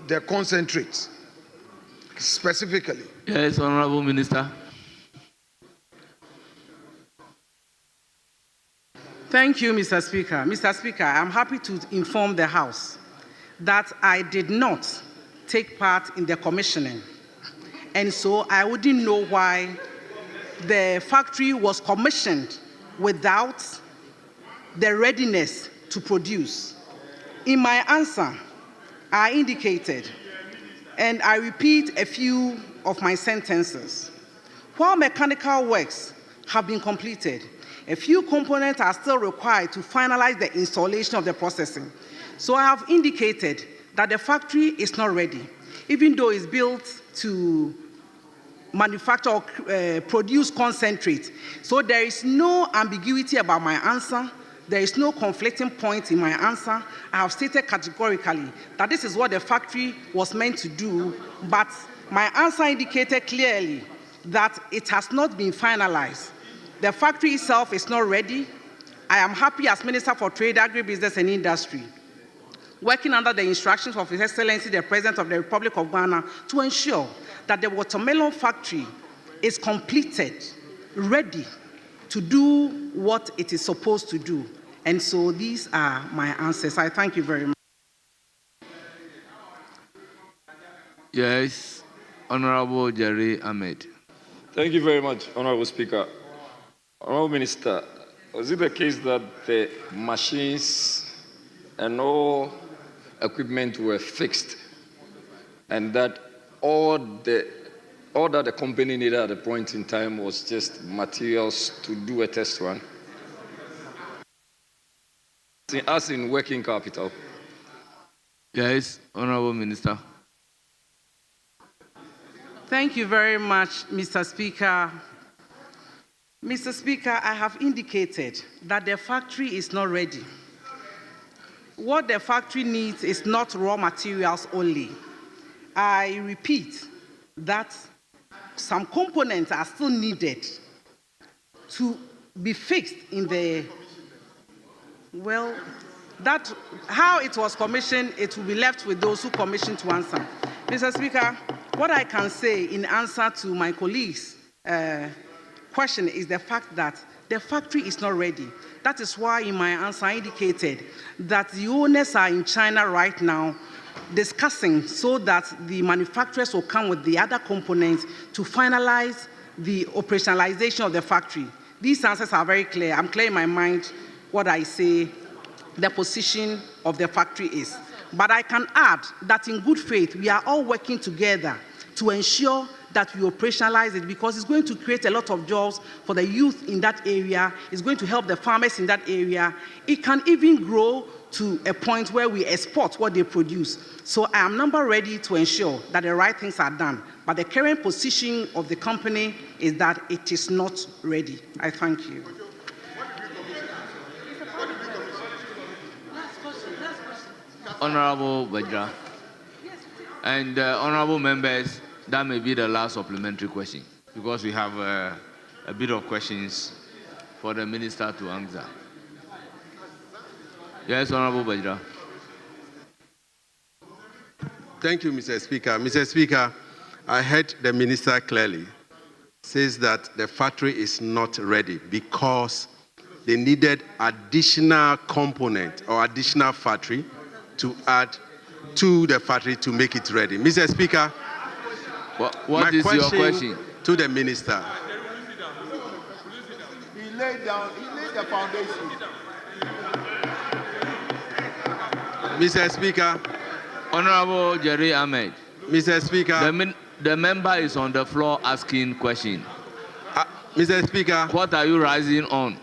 the concentrate specifically? Yes, Honorable Minister. Thank you, Mr. Speaker. Mr. Speaker, I'm happy to inform the House that I did not take part in the commissioning, and so I wouldn't know why the factory was commissioned without the readiness to produce. In my answer, I indicated, and I repeat a few of my sentences. While mechanical works have been completed, a few components are still required to finalize the installation of the processing. So I have indicated that the factory is not ready, even though it's built to manufacture or produce concentrate. So there is no ambiguity about my answer. There is no conflicting point in my answer. I have stated categorically that this is what the factory was meant to do, but my answer indicated clearly that it has not been finalized. The factory itself is not ready. I am happy as Minister for Trade, Agribusiness and Industry, working under the instructions of His Excellency, the President of the Republic of Ghana, to ensure that the watermelon factory is completed, ready to do what it is supposed to do. And so these are my answers. I thank you very much. Yes, Honorable Jerry Ahmed. Thank you very much, Honorable Speaker. Honorable Minister, was it the case that the machines and all equipment were fixed and that all that the company needed at the point in time was just materials to do a test run? As in working capital. Yes, Honorable Minister. Thank you very much, Mr. Speaker. Mr. Speaker, I have indicated that the factory is not ready. What the factory needs is not raw materials only. I repeat that some components are still needed to be fixed in the, well, that how it was commissioned, it will be left with those who commissioned to answer. Mr. Speaker, what I can say in answer to my colleagues' question is the fact that the factory is not ready. That is why in my answer I indicated that the owners are in China right now discussing so that the manufacturers will come with the other components to finalize the operationalization of the factory. These answers are very clear. I'm clear in my mind what I say the position of the factory is. But I can add that in good faith, we are all working together to ensure that we operationalize it, because it's going to create a lot of jobs for the youth in that area. It's going to help the farmers in that area. It can even grow to a point where we export what they produce. So I am number ready to ensure that the right things are done. But the current position of the company is that it is not ready. I thank you. Honorable Bajra. And honorable members, that may be the last supplementary question, because we have a bit of questions for the minister to answer. Yes, Honorable Bajra. Thank you, Mr. Speaker. Mr. Speaker, I heard the minister clearly says that the factory is not ready because they needed additional component or additional factory to add to the factory to make it ready. Mr. Speaker, what is your question to the minister? He laid the foundation. Mr. Speaker. Honorable Jerry Ahmed. Mr. Speaker. The member is on the floor asking question. Mr. Speaker. What are you rising on?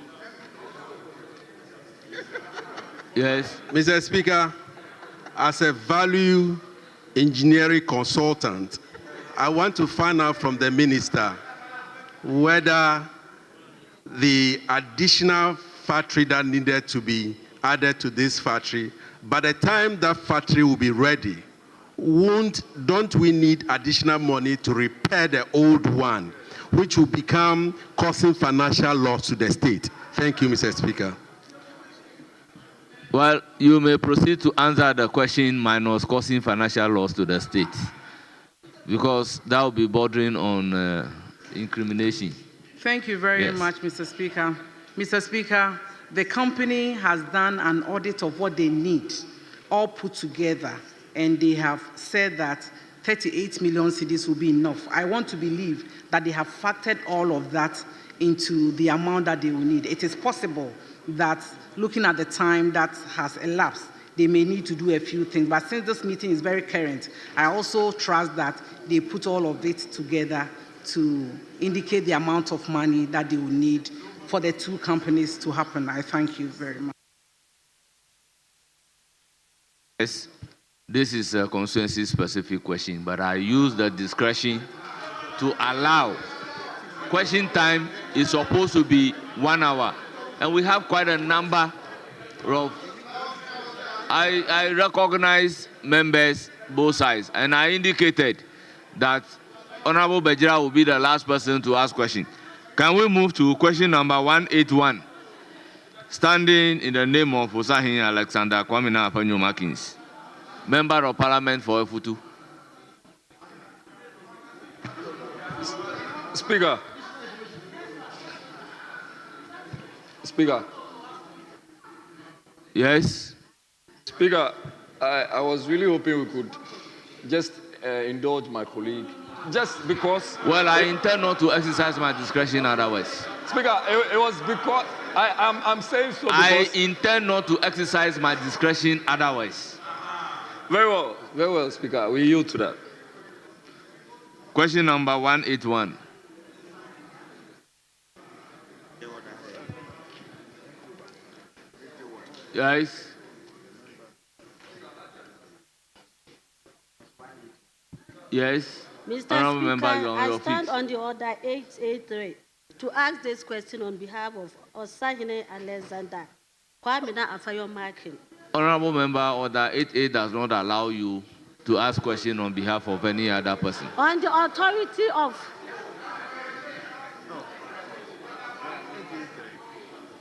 Yes. Mr. Speaker, as a value engineering consultant, I want to find out from the minister whether the additional factory that needed to be added to this factory, by the time that factory will be ready, don't we need additional money to repair the old one, which will become causing financial loss to the state? Thank you, Mr. Speaker. Well, you may proceed to answer the question minus causing financial loss to the state, because that will be bordering on incrimination. Thank you very much, Mr. Speaker. Mr. Speaker, the company has done an audit of what they need, all put together, and they have said that 38 million cedis will be enough. I want to believe that they have factored all of that into the amount that they will need. It is possible that, looking at the time that has elapsed, they may need to do a few things. But since this meeting is very current, I also trust that they put all of it together to indicate the amount of money that they will need for the two companies to happen. I thank you very much. Yes, this is a constituency-specific question, but I use the discretion to allow. Question time is supposed to be 1 hour, and we have quite a number of. I recognize members both sides, and I indicated that Honorable Bajira will be the last person to ask question. Can we move to question number 181? Standing in the name of Osahin Alexander Kwamina Afanyo Makins, Member of Parliament for Efutu. Speaker. Yes. Speaker, I was really hoping we could just indulge my colleague, just because. Well, I intend not to exercise my discretion otherwise. Speaker, it was because I'm saying so. Because I intend not to exercise my discretion otherwise. Very well, Speaker. We yield to that. Question number 181. Yes. Yes. Mr. Speaker, I stand on the order 883 to ask this question on behalf of Osahine Alexander Kwamina Afanyo Makin. Honorable Member, Order 88 does not allow you to ask question on behalf of any other person. On the authority of...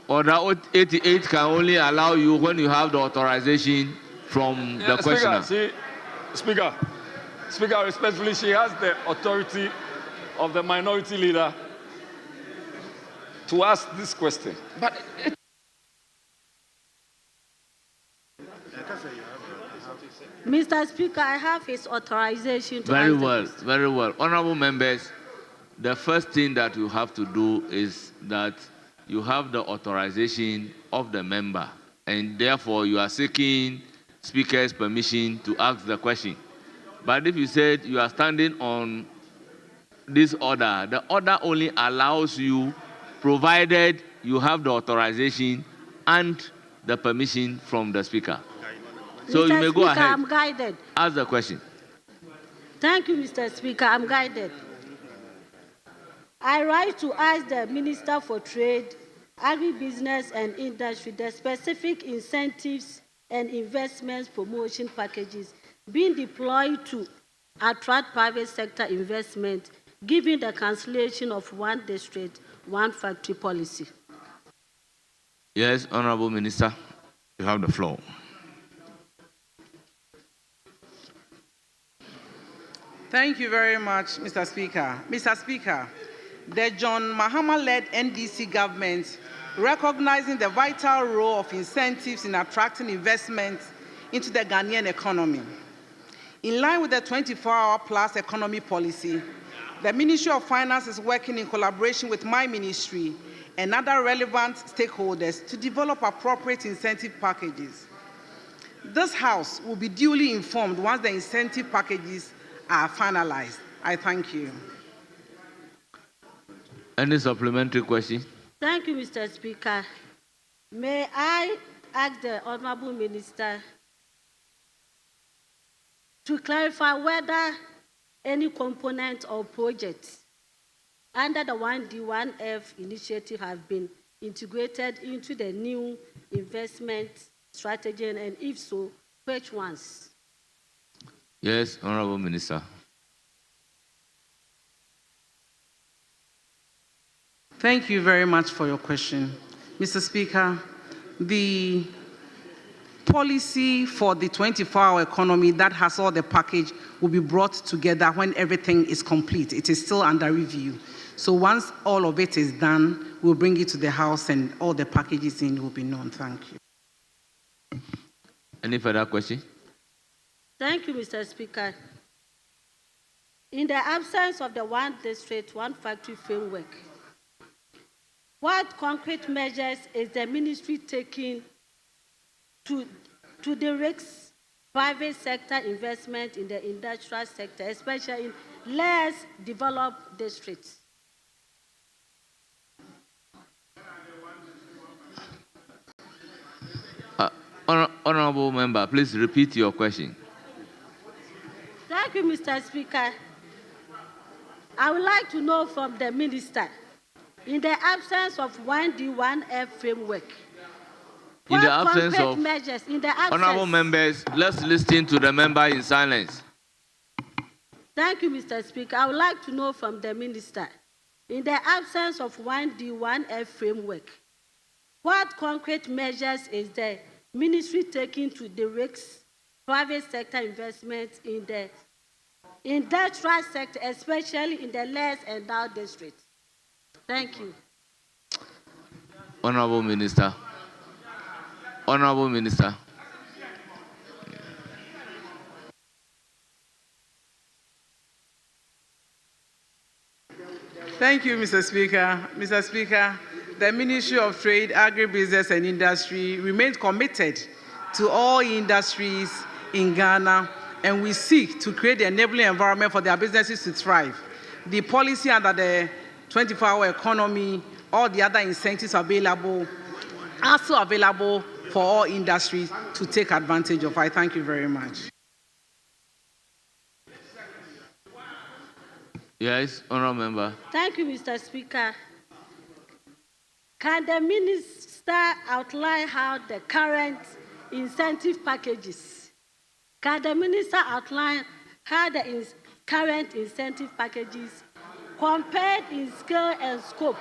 Order 88 can only allow you when you have the authorization from the questioner. Speaker, respectfully, she has the authority of the minority leader to ask this question. But Mr. Speaker, I have his authorization to Very well, very well. Honorable members, the first thing that you have to do is that you have the authorization of the member, and therefore you are seeking Speaker's permission to ask the question. But if you said you are standing on this order, the order only allows you, provided you have the authorization and the permission from the Speaker. So Mr. you may Speaker, go ahead. I'm guided. Ask the question. Thank you, Mr. Speaker. I'm guided. I rise to ask the Minister for Trade, Agribusiness and Industry the specific incentives and investments promotion packages being deployed to attract private sector investment, given the cancellation of one district, one factory policy. Yes, Honorable Minister, you have the floor. Thank you very much, Mr. Speaker. Mr. Speaker, the John Mahama-led NDC government, recognizing the vital role of incentives in attracting investment into the Ghanaian economy. In line with the 24-hour plus economy policy, the Ministry of Finance is working in collaboration with my ministry and other relevant stakeholders to develop appropriate incentive packages. This House will be duly informed once the incentive packages are finalized. I thank you. Any supplementary question? Thank you, Mr. Speaker. May I ask the Honorable Minister to clarify whether any component or project under the 1D1F initiative have been integrated into the new investment strategy, and if so, which ones? Yes, Honorable Minister. Thank you very much for your question. Mr. Speaker, the policy for the 24-hour economy that has all the package will be brought together when everything is complete. It is still under review. So once all of it is done, we'll bring it to the House and all the packages in will be known. Thank you. Any further question? Thank you, Mr. Speaker. In the absence of the one district, one factory framework, what concrete measures is the ministry taking to direct private sector investment in the industrial sector, especially in less developed districts? Honorable Member, please repeat your question. Thank you, Mr. Speaker. I would like to know from the minister, in the absence of 1D1F framework, In the absence of measures, in the absence, honorable members, let's listen to the member in silence. Thank you, Mr. Speaker. I would like to know from the minister, in the absence of 1D1F framework, what concrete measures is the ministry taking to direct private sector investment in the industrial sector, especially in the less endowed districts? Thank you. Honorable Minister. Honorable Minister. Thank you, Mr. Speaker. Mr. Speaker, the Ministry of Trade, Agribusiness and Industry remains committed to all industries in Ghana, and we seek to create the enabling environment for their businesses to thrive. The policy under the 24-hour economy, all the other incentives available, are also available for all industries to take advantage of. I thank you very much. Yes, honorable member. Thank you, Mr. Speaker. Can the minister outline how the current incentive packages, current incentive packages compared in scale and scope,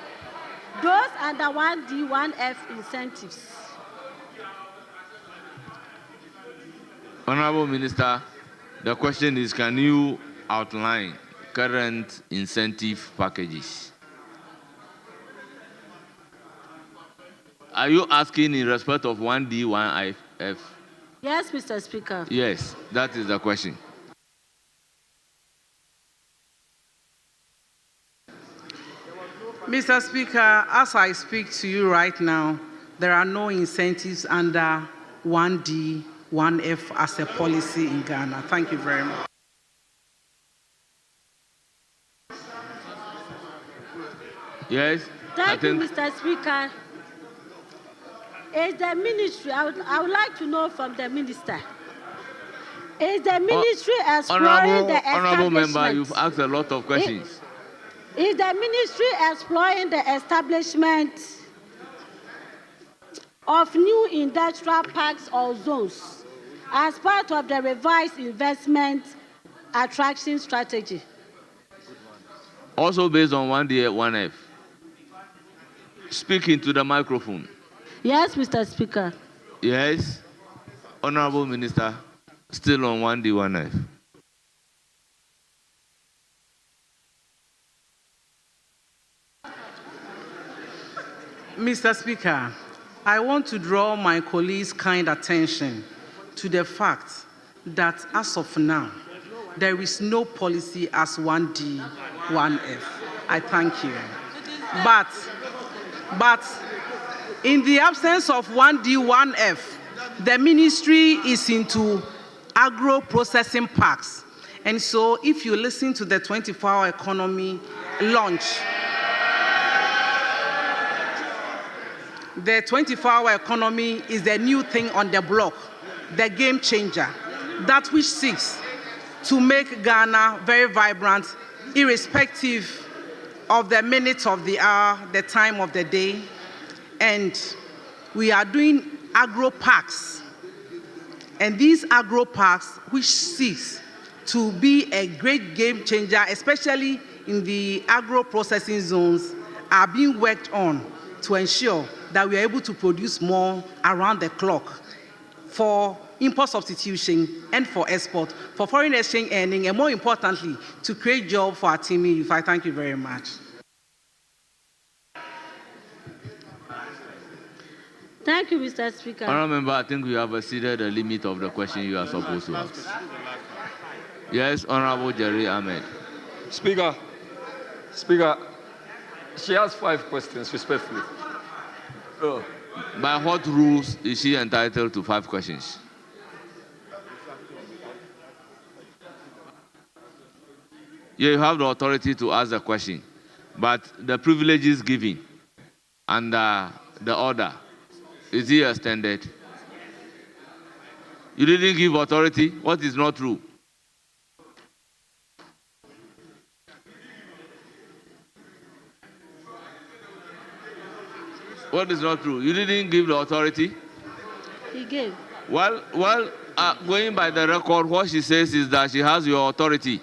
those under 1D1F incentives? Honorable Minister, the question is, can you outline current incentive packages? Are you asking in respect of 1D1F? Yes, Mr. Speaker. Yes, that is the question. Mr. Speaker, as I speak to you right now, there are no incentives under 1D1F as a policy in Ghana. Thank you very much. Yes. Thank you, Mr. Speaker. Is the ministry, I would like to know from the minister, is the ministry exploring the establishment? Honorable member, you've asked a lot of questions. Is the ministry exploring the establishment of new industrial parks or zones as part of the revised investment attraction strategy? Also based on 1D1F. Speaking to the microphone. Yes, Mr. Speaker. Yes. Honorable Minister, still on 1D1F. Mr. Speaker, I want to draw my colleagues' kind attention to the fact that as of now, there is no policy as 1D, 1F. I thank you. But in the absence of 1D, 1F, the ministry is into agro-processing parks. And so if you listen to the 24-hour economy launch, the 24-hour economy is the new thing on the block, the game changer, that which seeks to make Ghana very vibrant, irrespective of the minute of the hour, the time of the day. And we are doing agro parks. And these agro parks, which seeks to be a great game changer, especially in the agro processing zones, are being worked on to ensure that we are able to produce more around the clock for import substitution and for export, for foreign exchange earning, and more importantly, to create jobs for our teaming youth. I thank you very much. Thank you, Mr. Speaker. Honourable Member, I think we have exceeded the limit of the question you are supposed to ask. Yes, Honourable Jerry Ahmed. Speaker, she has 5 questions, respectfully. Oh. By what rules is she entitled to 5 questions? You have the authority to ask the question, but the privileges given under the order, is it extended? You didn't give authority. What is not true? What is not true? You didn't give the authority? He gave. Well, going by the record, what she says is that she has your authority.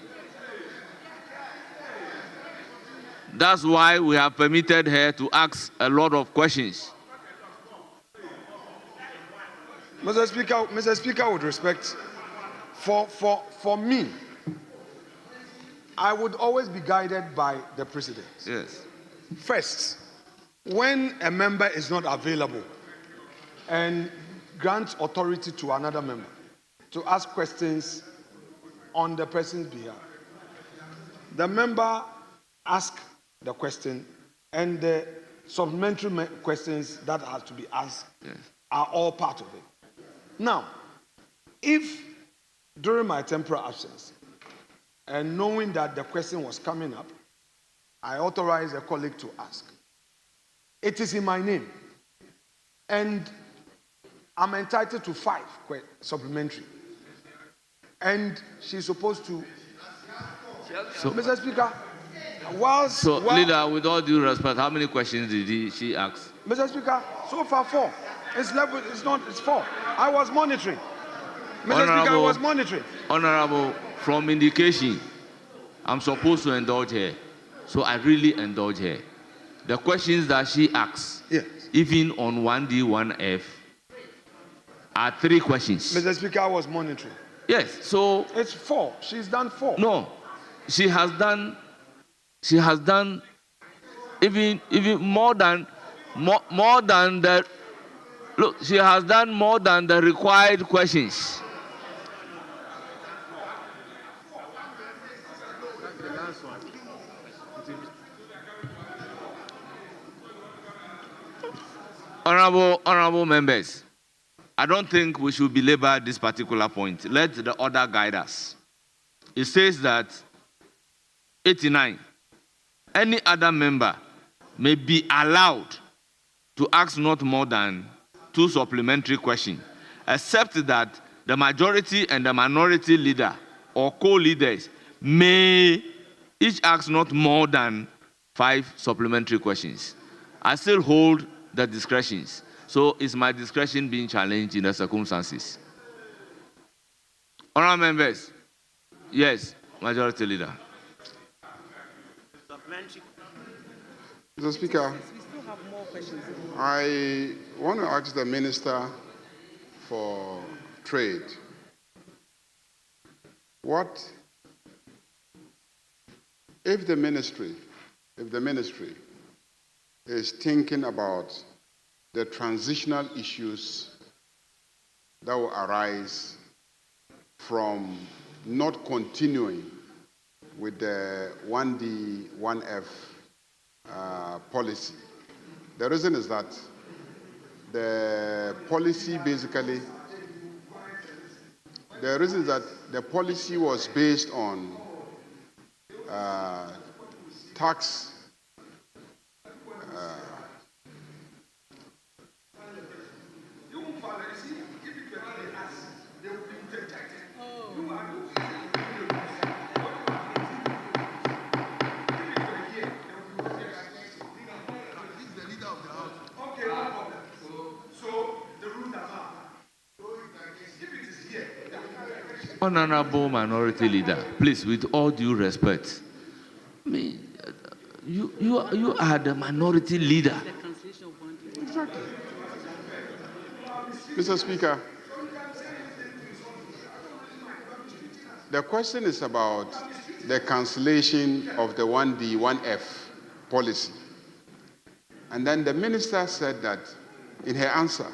That's why we have permitted her to ask a lot of questions. Mr. Speaker, with respect, for me, I would always be guided by the President. Yes. First, when a member is not available and grants authority to another member to ask questions on the person's behalf, the member asks the question and the supplementary questions that have to be asked are all part of it. Now, if during my temporary absence and knowing that the question was coming up, I authorized a colleague to ask, it is in my name, and I'm entitled to 5 supplementary. And she's supposed to. So, Mr. Speaker, Leader, with all due respect, how many questions did she ask? Mr. Speaker, so far 4. It's 4. I was monitoring. Mr. Speaker, I was monitoring. Honorable, from indication, I'm supposed to indulge her. So I really indulge her. The questions that she asks, even on 1D, 1F, are 3 questions. Mr. Speaker, I was monitoring. Yes, so... It's 4. She's done 4. No, she has done even more than the... Look, she has done more than the required questions. Honorable members, I don't think we should belabor this particular point. Let the order guide us. It says that 89, any other member may be allowed to ask not more than 2 supplementary questions, except that the majority and the minority leader or co-leaders may each ask not more than 5 supplementary questions. I still hold the discretions. So is my discretion being challenged in the circumstances? Honourable members, yes, majority leader. Mr. Speaker, I want to ask the Minister for Trade, what if the ministry is thinking about the transitional issues that will arise from not continuing with the 1D, 1F policy. The reason is that the policy basically, the reason is that the policy was based on tax Honorable Minority Leader, please, with all due respect, I mean, you are the Minority Leader. Exactly. Mr. Speaker, the question is about the cancellation of the 1D, 1F policy. And then the minister said that in her answer,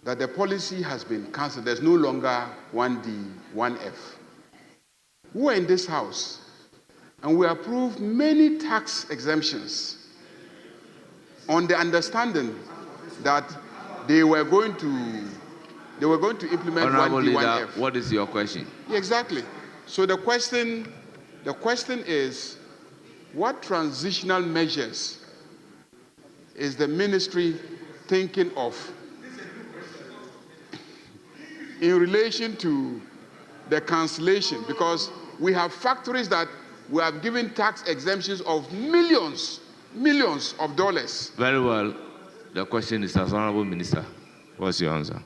that the policy has been cancelled. There's no longer 1D, 1F. We were in this house and we approved many tax exemptions on the understanding that they were going to implement Honorable 1D, Leader, 1F. what is your question? Yeah, exactly. So the question is, what transitional measures is the ministry thinking of in relation to the cancellation? Because we have factories that we have given tax exemptions of millions of dollars. Very well. The question is, as Honorable Minister, what's your answer?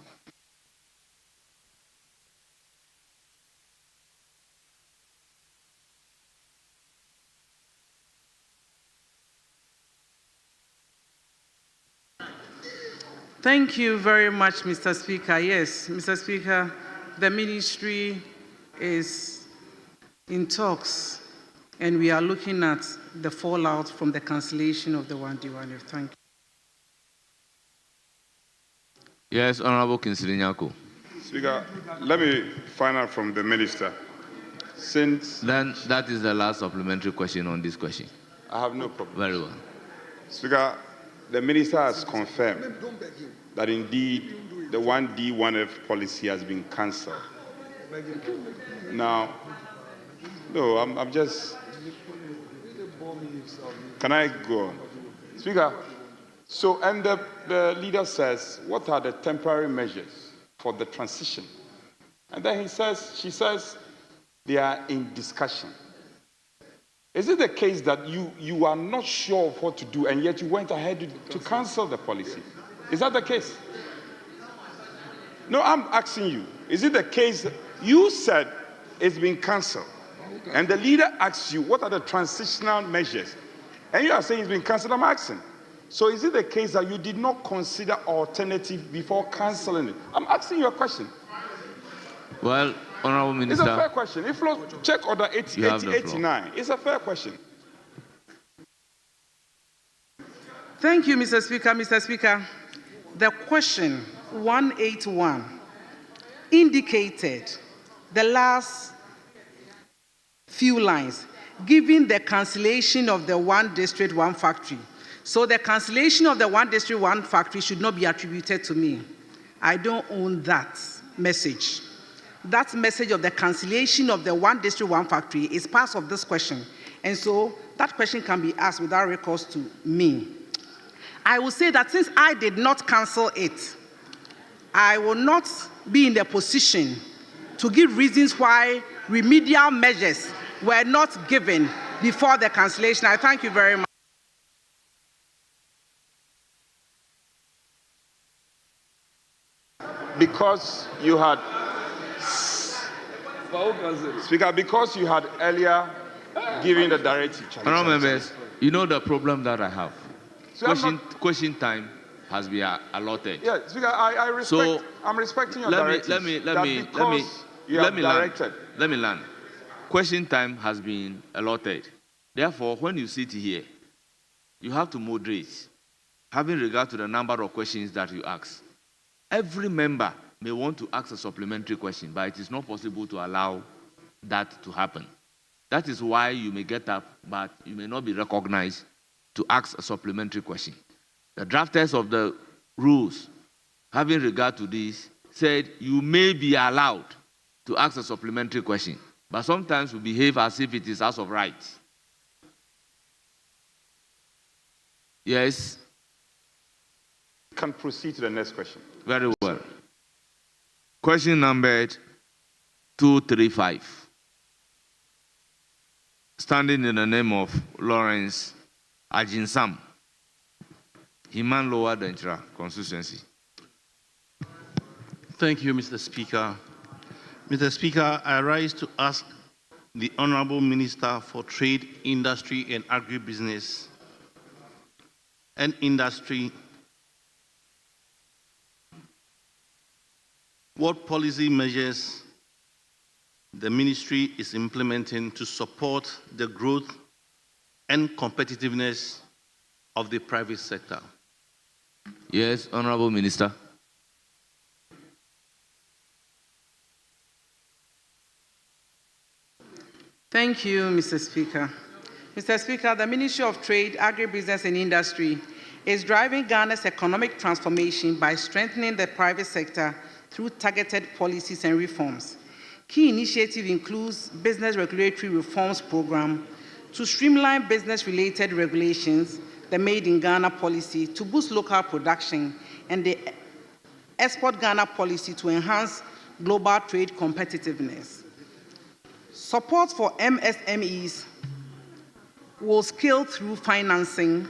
Thank you very much, Mr. Speaker. Yes, Mr. Speaker, the ministry is in talks, and we are looking at the fallout from the cancellation of the 1D1F. Thank you. Yes, Honorable Kinsley Nyako. Speaker, let me find out from the minister. Since then, that is the last supplementary question on this question. I have no problem. Very well. Speaker, the minister has confirmed that indeed the 1D, 1F policy has been cancelled. Now, no, I'm just. Can I go on? Speaker, so, and the leader says, what are the temporary measures for the transition? And then she says, they are in discussion. Is it the case that you are not sure of what to do and yet you went ahead to cancel the policy? Is that the case? No, I'm asking you. Is it the case that you said it's been cancelled and the leader asks you what are the transitional measures and you are saying it's been cancelled? I'm asking. So is it the case that you did not consider alternative before cancelling it? I'm asking you a question. Well, Honorable Minister. It's a fair question. If you check order 89, it's a fair question. Thank you, Mr. Speaker. Mr. Speaker, the question 181 indicated the last few lines, given the cancellation of the 1 district, 1 factory. So the cancellation of the 1 district, 1 factory should not be attributed to me. I don't own that message. That message of the cancellation of the 1 district, 1 factory is part of this question. And so that question can be asked without recourse to me. I will say that since I did not cancel it, I will not be in the position to give reasons why remedial measures were not given before the cancellation. I thank you very much. Because you had, Speaker, because you had earlier given the directive. Honourable members, you know the problem that I have. question time has been allotted. Yeah, Speaker, I respect. I'm respecting your directives. Let me land. Question time has been allotted. Therefore, when you sit here, you have to moderate, having regard to the number of questions that you ask. Every member may want to ask a supplementary question, but it is not possible to allow that to happen. That is why you may get up, but you may not be recognized to ask a supplementary question. The drafters of the rules, having regard to this, said you may be allowed to ask a supplementary question, but sometimes we behave as if it is House of Rights. Yes? Can proceed to the next question. Very well. Question numbered 235. Standing in the name of Lawrence Ajinsam, Himan Lower Denchira constituency. Thank you, Mr. Speaker. Mr. Speaker, I rise to ask the Honorable Minister for Trade, Industry and Agribusiness and Industry what policy measures the ministry is implementing to support the growth and competitiveness of the private sector. Yes, Honorable Minister. Thank you, Mr. Speaker. Mr. Speaker, the Ministry of Trade, Agribusiness and Industry is driving Ghana's economic transformation by strengthening the private sector through targeted policies and reforms. Key initiative includes Business Regulatory Reforms Program to streamline business-related regulations, the Made in Ghana policy to boost local production, and the Export Ghana policy to enhance global trade competitiveness. Support for MSMEs will scale through financing,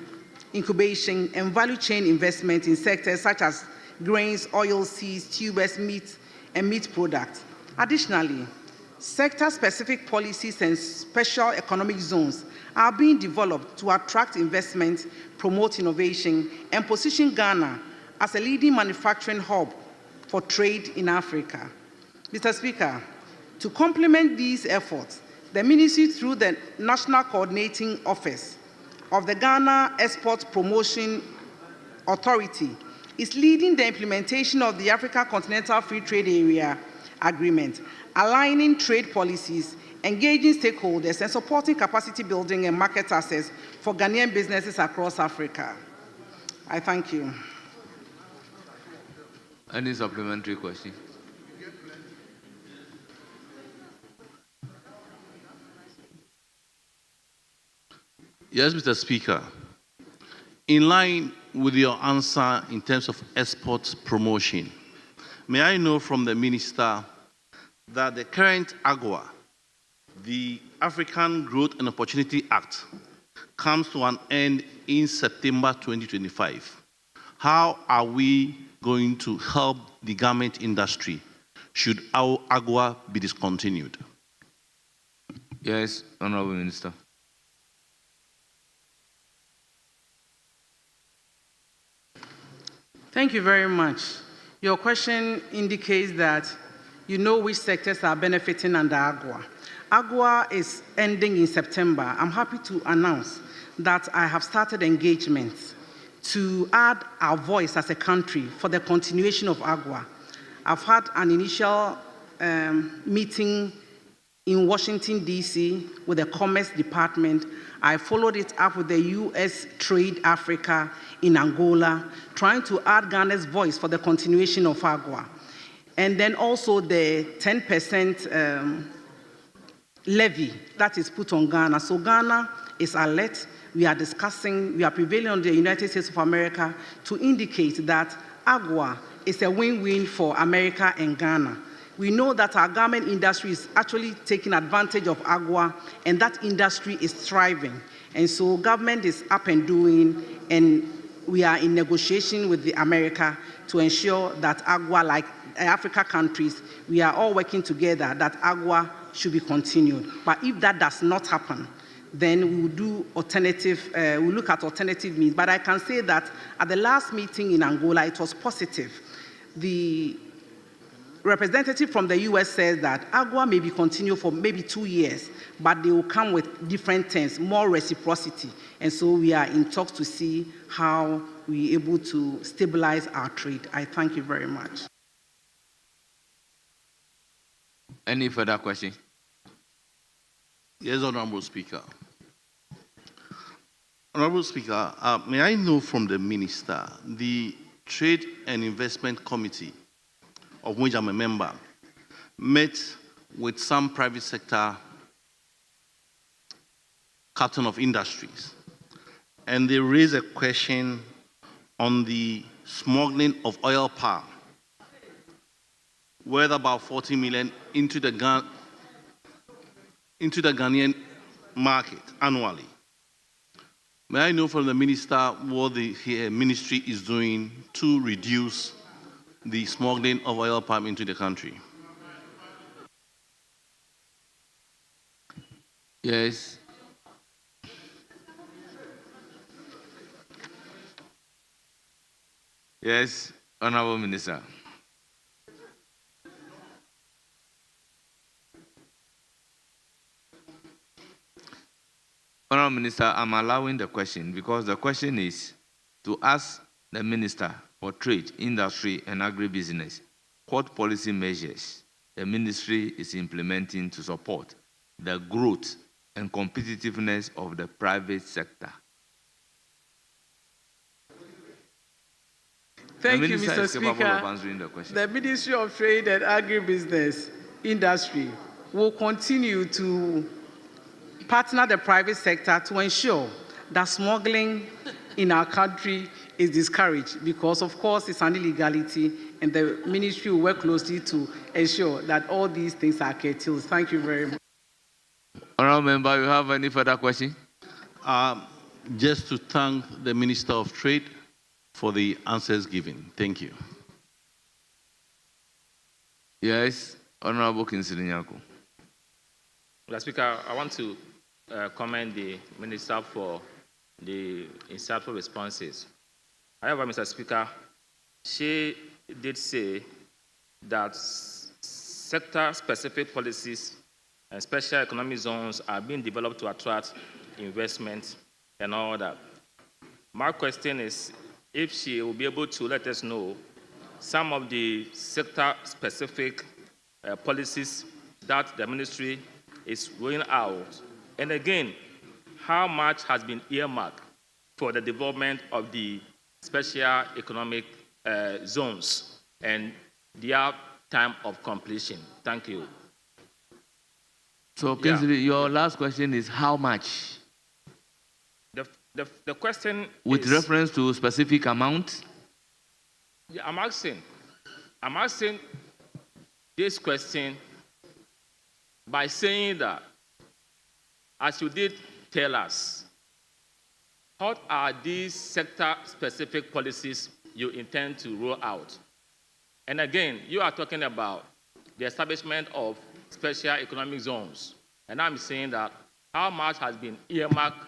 incubation, and value chain investment in sectors such as grains, oilseeds, tubers, meat, and meat products. Additionally, sector-specific policies and special economic zones are being developed to attract investment, promote innovation, and position Ghana as a leading manufacturing hub for trade in Africa. Mr. Speaker, to complement these efforts, the Ministry, through the National Coordinating Office of the Ghana Export Promotion Authority, is leading the implementation of the Africa Continental Free Trade Area Agreement, aligning trade policies, engaging stakeholders, and supporting capacity building and market access for Ghanaian businesses across Africa. I thank you. Any supplementary question? Yes, Mr. Speaker. In line with your answer in terms of export promotion, may I know from the Minister that the current AGOA, the African Growth and Opportunity Act, comes to an end in September 2025. How are we going to help the garment industry should our AGOA be discontinued? Yes, Honorable Minister. Thank you very much. Your question indicates that you know which sectors are benefiting under AGOA. AGOA is ending in September. I'm happy to announce that I have started engagements to add our voice as a country for the continuation of AGOA. I've had an initial meeting in Washington, D.C. with the Commerce Department. I followed it up with the U.S. Trade Africa in Angola, trying to add Ghana's voice for the continuation of AGOA. And then also the 10% levy that is put on Ghana. So Ghana is alert. We are discussing, we are prevailing on the United States of America to indicate that AGOA is a win-win for America and Ghana. We know that our garment industry is actually taking advantage of AGOA, and that industry is thriving. And so government is up and doing, and we are in negotiation with the America to ensure that AGOA, like Africa countries, we are all working together that AGOA should be continued. But if that does not happen, then we will do alternative, we'll look at alternative means. But I can say that at the last meeting in Angola, it was positive. The representative from the US says that AGWA may be continued for maybe 2 years, but they will come with different terms, more reciprocity. And so we are in talks to see how we're able to stabilize our trade. I thank you very much. Any further question? Yes, Honorable Speaker. Honorable Speaker, may I know from the Minister, the Trade and Investment Committee, of which I'm a member, met with some private sector captain of industries, and they raised a question on the smuggling of oil palm, worth about 40 million into the Ghanaian market annually. May I know from the Minister what the ministry is doing to reduce the smuggling of oil palm into the country? Yes. Yes, Honorable Minister. Honorable Minister, I'm allowing the question because the question is to ask the Minister for Trade, Industry and Agribusiness what policy measures the ministry is implementing to support the growth and competitiveness of the private sector. Thank you, Mr. Is capable Speaker. of answering the question. The Ministry of Trade and Agribusiness Industry will continue to partner the private sector to ensure that smuggling in our country is discouraged because, of course, it's an illegality, and the ministry will work closely to ensure that all these things are curtailed. Thank you very much. Honorable Member, you have any further question? Just to thank the Minister of Trade for the answers given. Thank you. Yes, Honorable Kinsley Nyako. Mr. Speaker, I want to commend the Minister for the insightful responses. However, Mr. Speaker, she did say that sector-specific policies and special economic zones are being developed to attract investment and all that. My question is if she will be able to let us know some of the sector-specific policies that the ministry is rolling out. And again, how much has been earmarked for the development of the special economic zones and their time of completion? Thank you. So, Kinsley, your last question is how much? The question with is, reference to specific amount? Yeah, I'm asking this question by saying that, as you did tell us, what are these sector-specific policies you intend to roll out? And again, you are talking about the establishment of special economic zones. And I'm saying that how much has been earmarked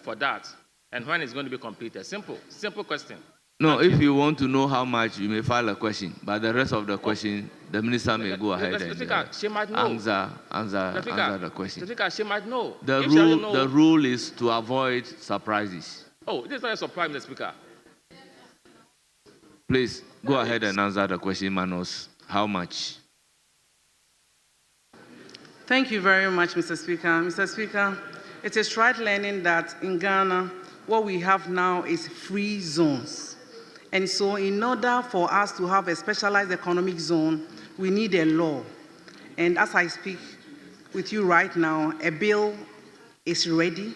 for that and when it's going to be completed? Simple question. No, if you want to know how much, you may file a question. But the rest of the question, the minister may go ahead and she might know. answer the question. She might know. The rule is to avoid surprises. Oh, this is not a surprise, Mr. Speaker. Please, go ahead and answer the question, Manos. How much? Thank you very much, Mr. Speaker. Mr. Speaker, it is right learning that in Ghana, what we have now is free zones. And so in order for us to have a specialized economic zone, we need a law. And as I speak with you right now, a bill is ready,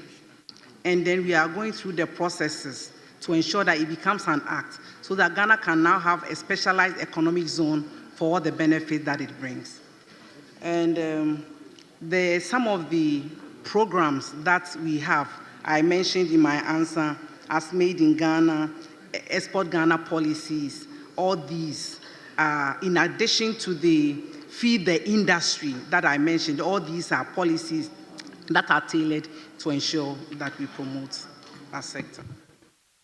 and then we are going through the processes to ensure that it becomes an act so that Ghana can now have a specialized economic zone for all the benefit that it brings. And some of the programs that we have, I mentioned in my answer, as made in Ghana, export Ghana policies, all these, in addition to the feed the industry that I mentioned, all these are policies that are tailored to ensure that we promote that sector.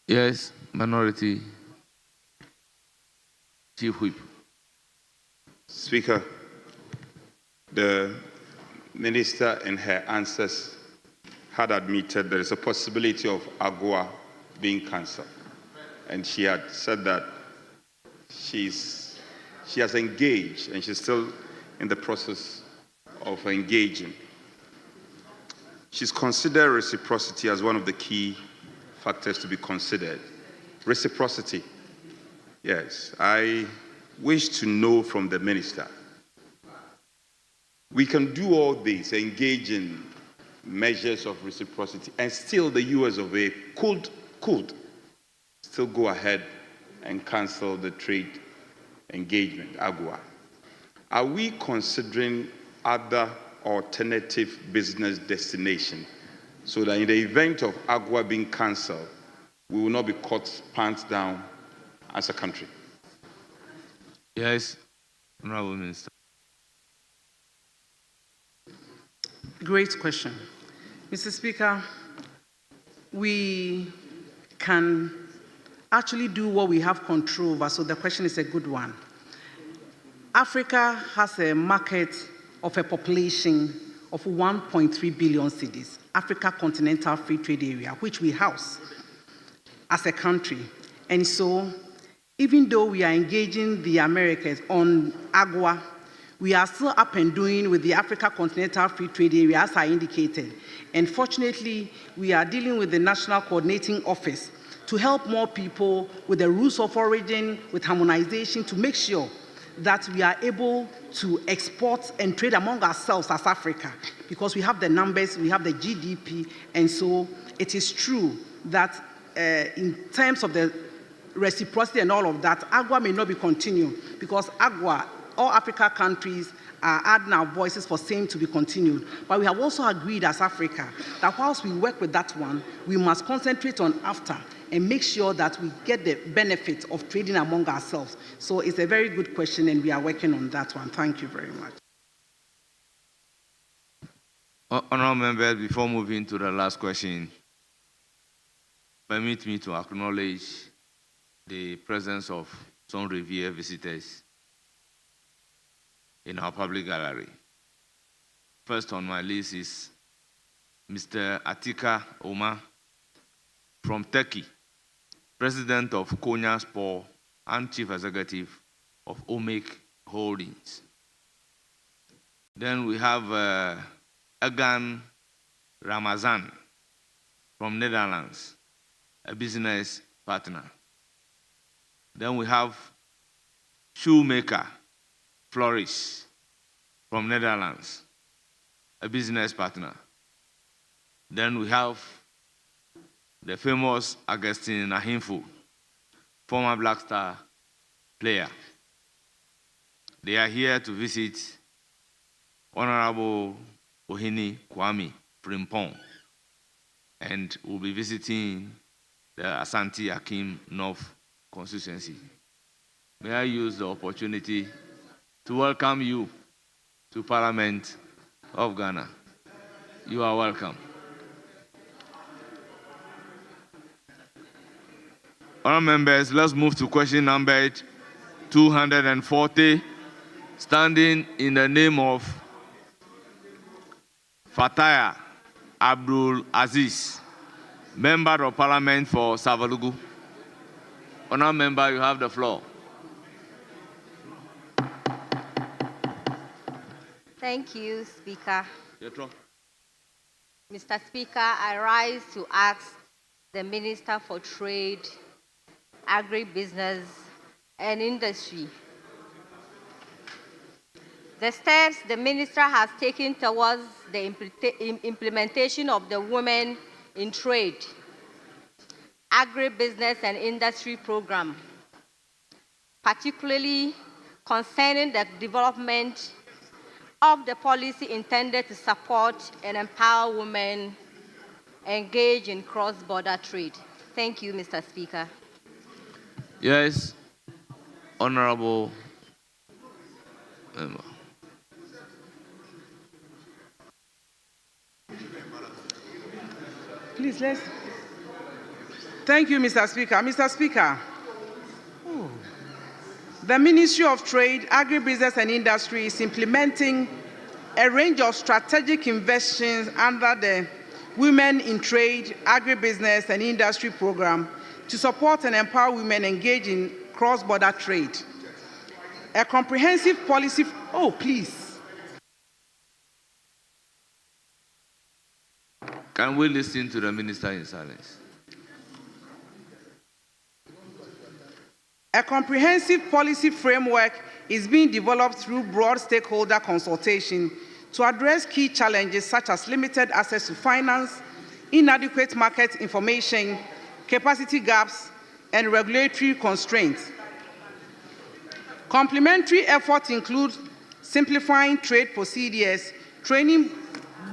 Yes, Minority Chief Whip. Speaker, the minister in her answers had admitted there is a possibility of AGOA being cancelled. And she had said that she has engaged and she's still in the process of engaging. She's considered reciprocity as one of the key factors to be considered. Reciprocity. Yes, I wish to know from the minister. We can do all this, engage in measures of reciprocity, and still the US of A could still go ahead and cancel the trade engagement, AGOA. Are we considering other alternative business destinations so that in the event of AGOA being cancelled, we will not be caught pants down as a country? Yes, Honorable Minister. Great question. Mr. Speaker, we can actually do what we have control over, so the question is a good one. Africa has a market of a population of 1.3 billion cities, Africa Continental Free Trade Area, which we house as a country. And so, even though we are engaging the Americas on AGOA, we are still up and doing with the Africa Continental Free Trade Area, as I indicated. And fortunately, we are dealing with the National Coordinating Office to help more people with the rules of origin, with harmonization, to make sure that we are able to export and trade among ourselves as Africa, because we have the numbers, we have the GDP, and so it is true that in terms of the reciprocity and all of that, AGOA may not be continued, because AGOA, all Africa countries are adding our voices for same to be continued. But we have also agreed as Africa that whilst we work with that one, we must concentrate on AFTA and make sure that we get the benefit of trading among ourselves. So it's a very good question, and we are working on that one. Thank you very much. Honourable members, before moving to the last question, permit me to acknowledge the presence of some revered visitors in our public gallery. First on my list is Mr. Atika Omar from Turkey, President of Konya Sport and Chief Executive of Omek Holdings. Then we have Egan Ramazan from Netherlands, a business partner. Then we have Shoemaker Flourish from Netherlands, a business partner. Then we have the famous Augustine Ahimfu, former Black Star player. They are here to visit Honorable Ohini Kwame Frimpong, and will be visiting the Asante Akim North constituency. May I use the opportunity to welcome you to Parliament of Ghana. You are welcome. Honourable members, let's move to question number 240, standing in the name of Fataya Abdul Aziz, Member of Parliament for Savalugu. Honourable member, you have the floor. Thank you, Speaker. Mr. Speaker, I rise to ask the Minister for Trade, Agribusiness and Industry the steps the Minister has taken towards the implementation of the Women in Trade, Agribusiness and Industry Program, particularly concerning the development of the policy intended to support and empower women engaged in cross-border trade. Thank you, Mr. Speaker. Yes, Honorable Member. Please, let's. Thank you, Mr. Speaker. Mr. Speaker, the Ministry of Trade, Agribusiness and Industry is implementing a range of strategic investments under the Women in Trade, Agribusiness and Industry program to support and empower women engaged in cross-border trade. A comprehensive policy. Oh, please. Can we listen to the minister in silence? A comprehensive policy framework is being developed through broad stakeholder consultation to address key challenges such as limited access to finance, inadequate market information, capacity gaps, and regulatory constraints. Complementary efforts include simplifying trade procedures, training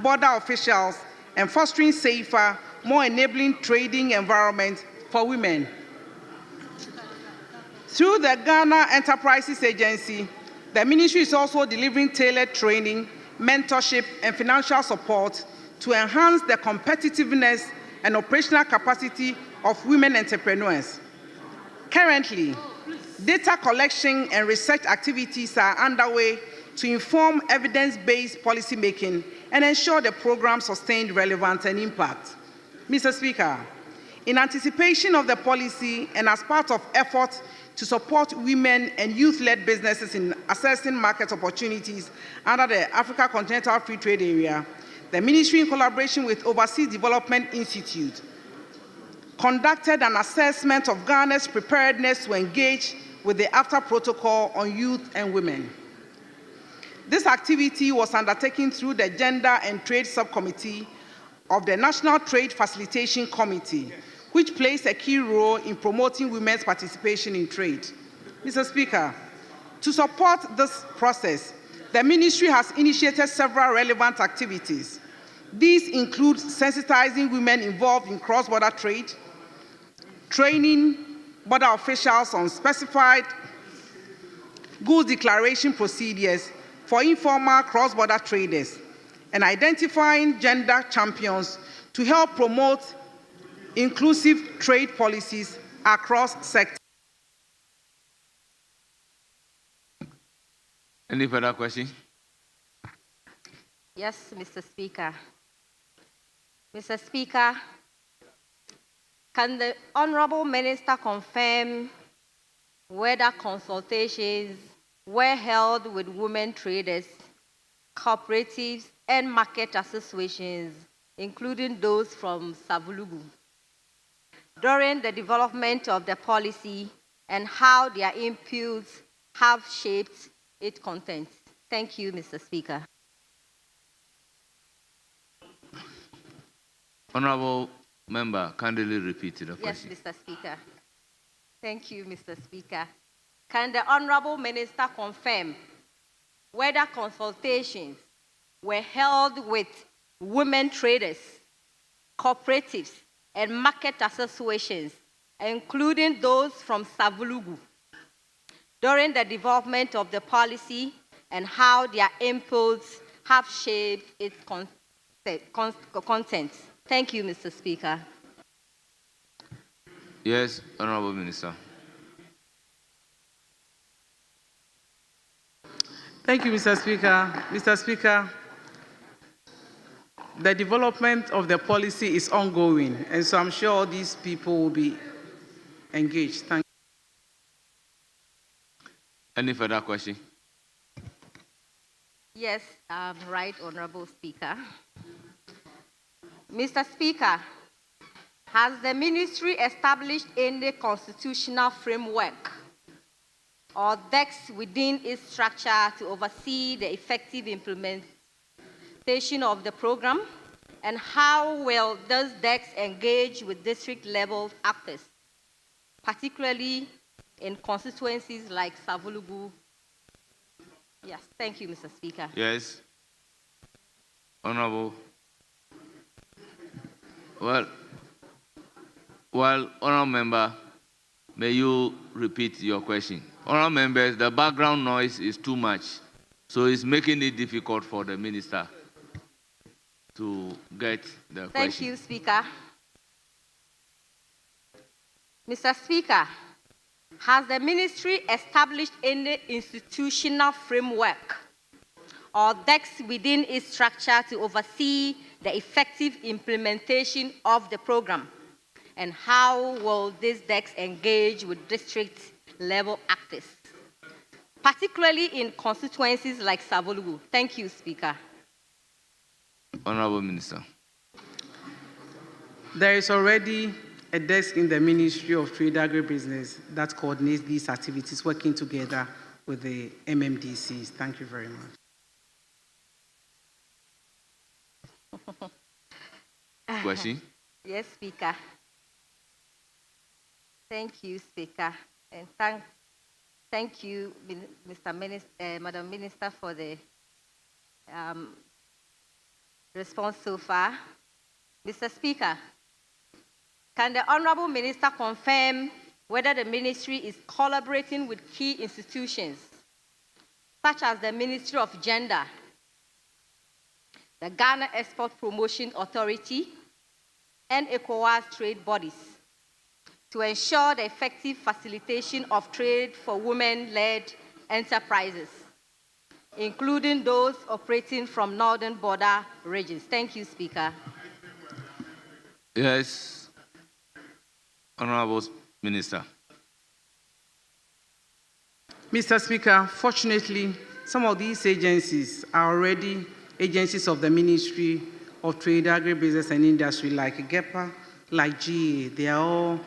border officials, and fostering safer, more enabling trading environment for women. Through the Ghana Enterprises Agency, the ministry is also delivering tailored training, mentorship, and financial support to enhance the competitiveness and operational capacity of women entrepreneurs. Currently, data collection and research activities are underway to inform evidence-based policymaking and ensure the program sustained relevance and impact. Mr. Speaker, in anticipation of the policy and as part of efforts to support women and youth-led businesses in accessing market opportunities under the Africa Continental Free Trade Area, the Ministry, in collaboration with Overseas Development Institute, conducted an assessment of Ghana's preparedness to engage with the AFTA Protocol on Youth and Women. This activity was undertaken through the Gender and Trade Subcommittee of the National Trade Facilitation Committee, which plays a key role in promoting women's participation in trade. Mr. Speaker, to support this process, the ministry has initiated several relevant activities. These include sensitizing women involved in cross-border trade, training border officials on specified goods declaration procedures for informal cross-border traders, and identifying gender champions to help promote inclusive trade policies across sectors. Any further question? Yes, Mr. Speaker. Mr. Speaker, can the Honorable Minister confirm whether consultations were held with women traders, cooperatives, and market associations, including those from Savulugu, during the development of the policy and how their inputs have shaped its content? Thank you, Mr. Speaker. Honorable member, kindly repeat the question. Yes, Mr. Speaker. Thank you, Mr. Speaker. Can the Honorable Minister confirm whether consultations were held with women traders, cooperatives, and market associations, including those from Savulugu, during the development of the policy and how their inputs have shaped its content? Thank you, Mr. Speaker. Yes, Honorable Minister. Thank you, Mr. Speaker. Mr. Speaker, the development of the policy is ongoing, and so I'm sure these people will be engaged. Thank you. Any further question? Yes, right, Honorable Speaker. Mr. Speaker, has the ministry established any constitutional framework or decks within its structure to oversee the effective implementation of the program? And how will those decks engage with district-level actors, particularly in constituencies like Savulugu? Yes, thank you, Mr. Speaker. Yes. Honorable. Well, Honorable Member, may you repeat your question? Honorable Members, the background noise is too much, so it's making it difficult for the Minister to get the question. Thank you, Speaker. Mr. Speaker, has the ministry established any institutional framework or decks within its structure to oversee the effective implementation of the program? And how will these decks engage with district-level actors, particularly in constituencies like Savolugu? Thank you, Speaker. Honorable Minister. There is already a desk in the Ministry of Trade Agribusiness that coordinates these activities, working together with the MMDCs. Thank you very much. Question? Yes, Speaker. Thank you, Speaker. And thank you, Mr. Minister, Madam Minister, for the response so far. Mr. Speaker, can the Honorable Minister confirm whether the ministry is collaborating with key institutions, such as the Ministry of Gender, the Ghana Export Promotion Authority, and ECOWAS trade bodies, to ensure the effective facilitation of trade for women-led enterprises, including those operating from northern border regions? Thank you, Speaker. Yes. Honorable Minister. Mr. Speaker, fortunately, some of these agencies are already agencies of the Ministry of Trade, Agribusiness and Industry, like GEPA, like GA. They are all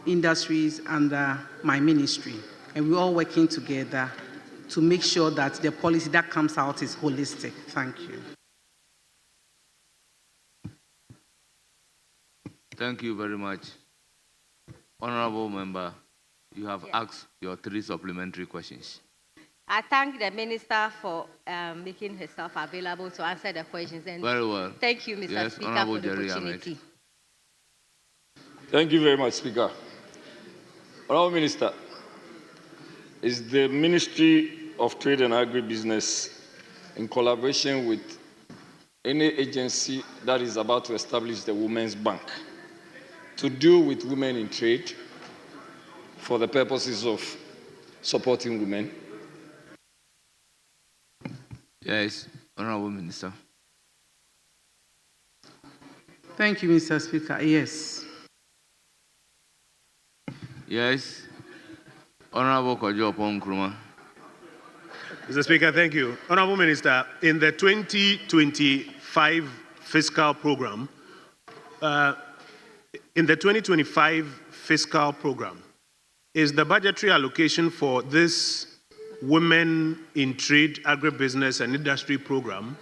industries under my ministry, and we're all working together to make sure that the policy that comes out is holistic. Thank you. Thank you very much. Honorable Member, you have asked your 3 supplementary questions. I thank the Minister for making herself available to answer the questions. And very well. Thank you, Mr. Speaker, Honorable for the Jerry opportunity. Ahmed. Thank you very much, Speaker. Honorable Minister, is the Ministry of Trade and Agribusiness in collaboration with any agency that is about to establish the Women's Bank to deal with women in trade for the purposes of supporting women? Yes, Honorable Minister. Thank you, Mr. Speaker. Yes. Yes, Honorable Kojo Nkrumah. Mr. Speaker, thank you. Honorable Minister, in the 2025 fiscal program, is the budgetary allocation for this Women in Trade, Agribusiness and Industry program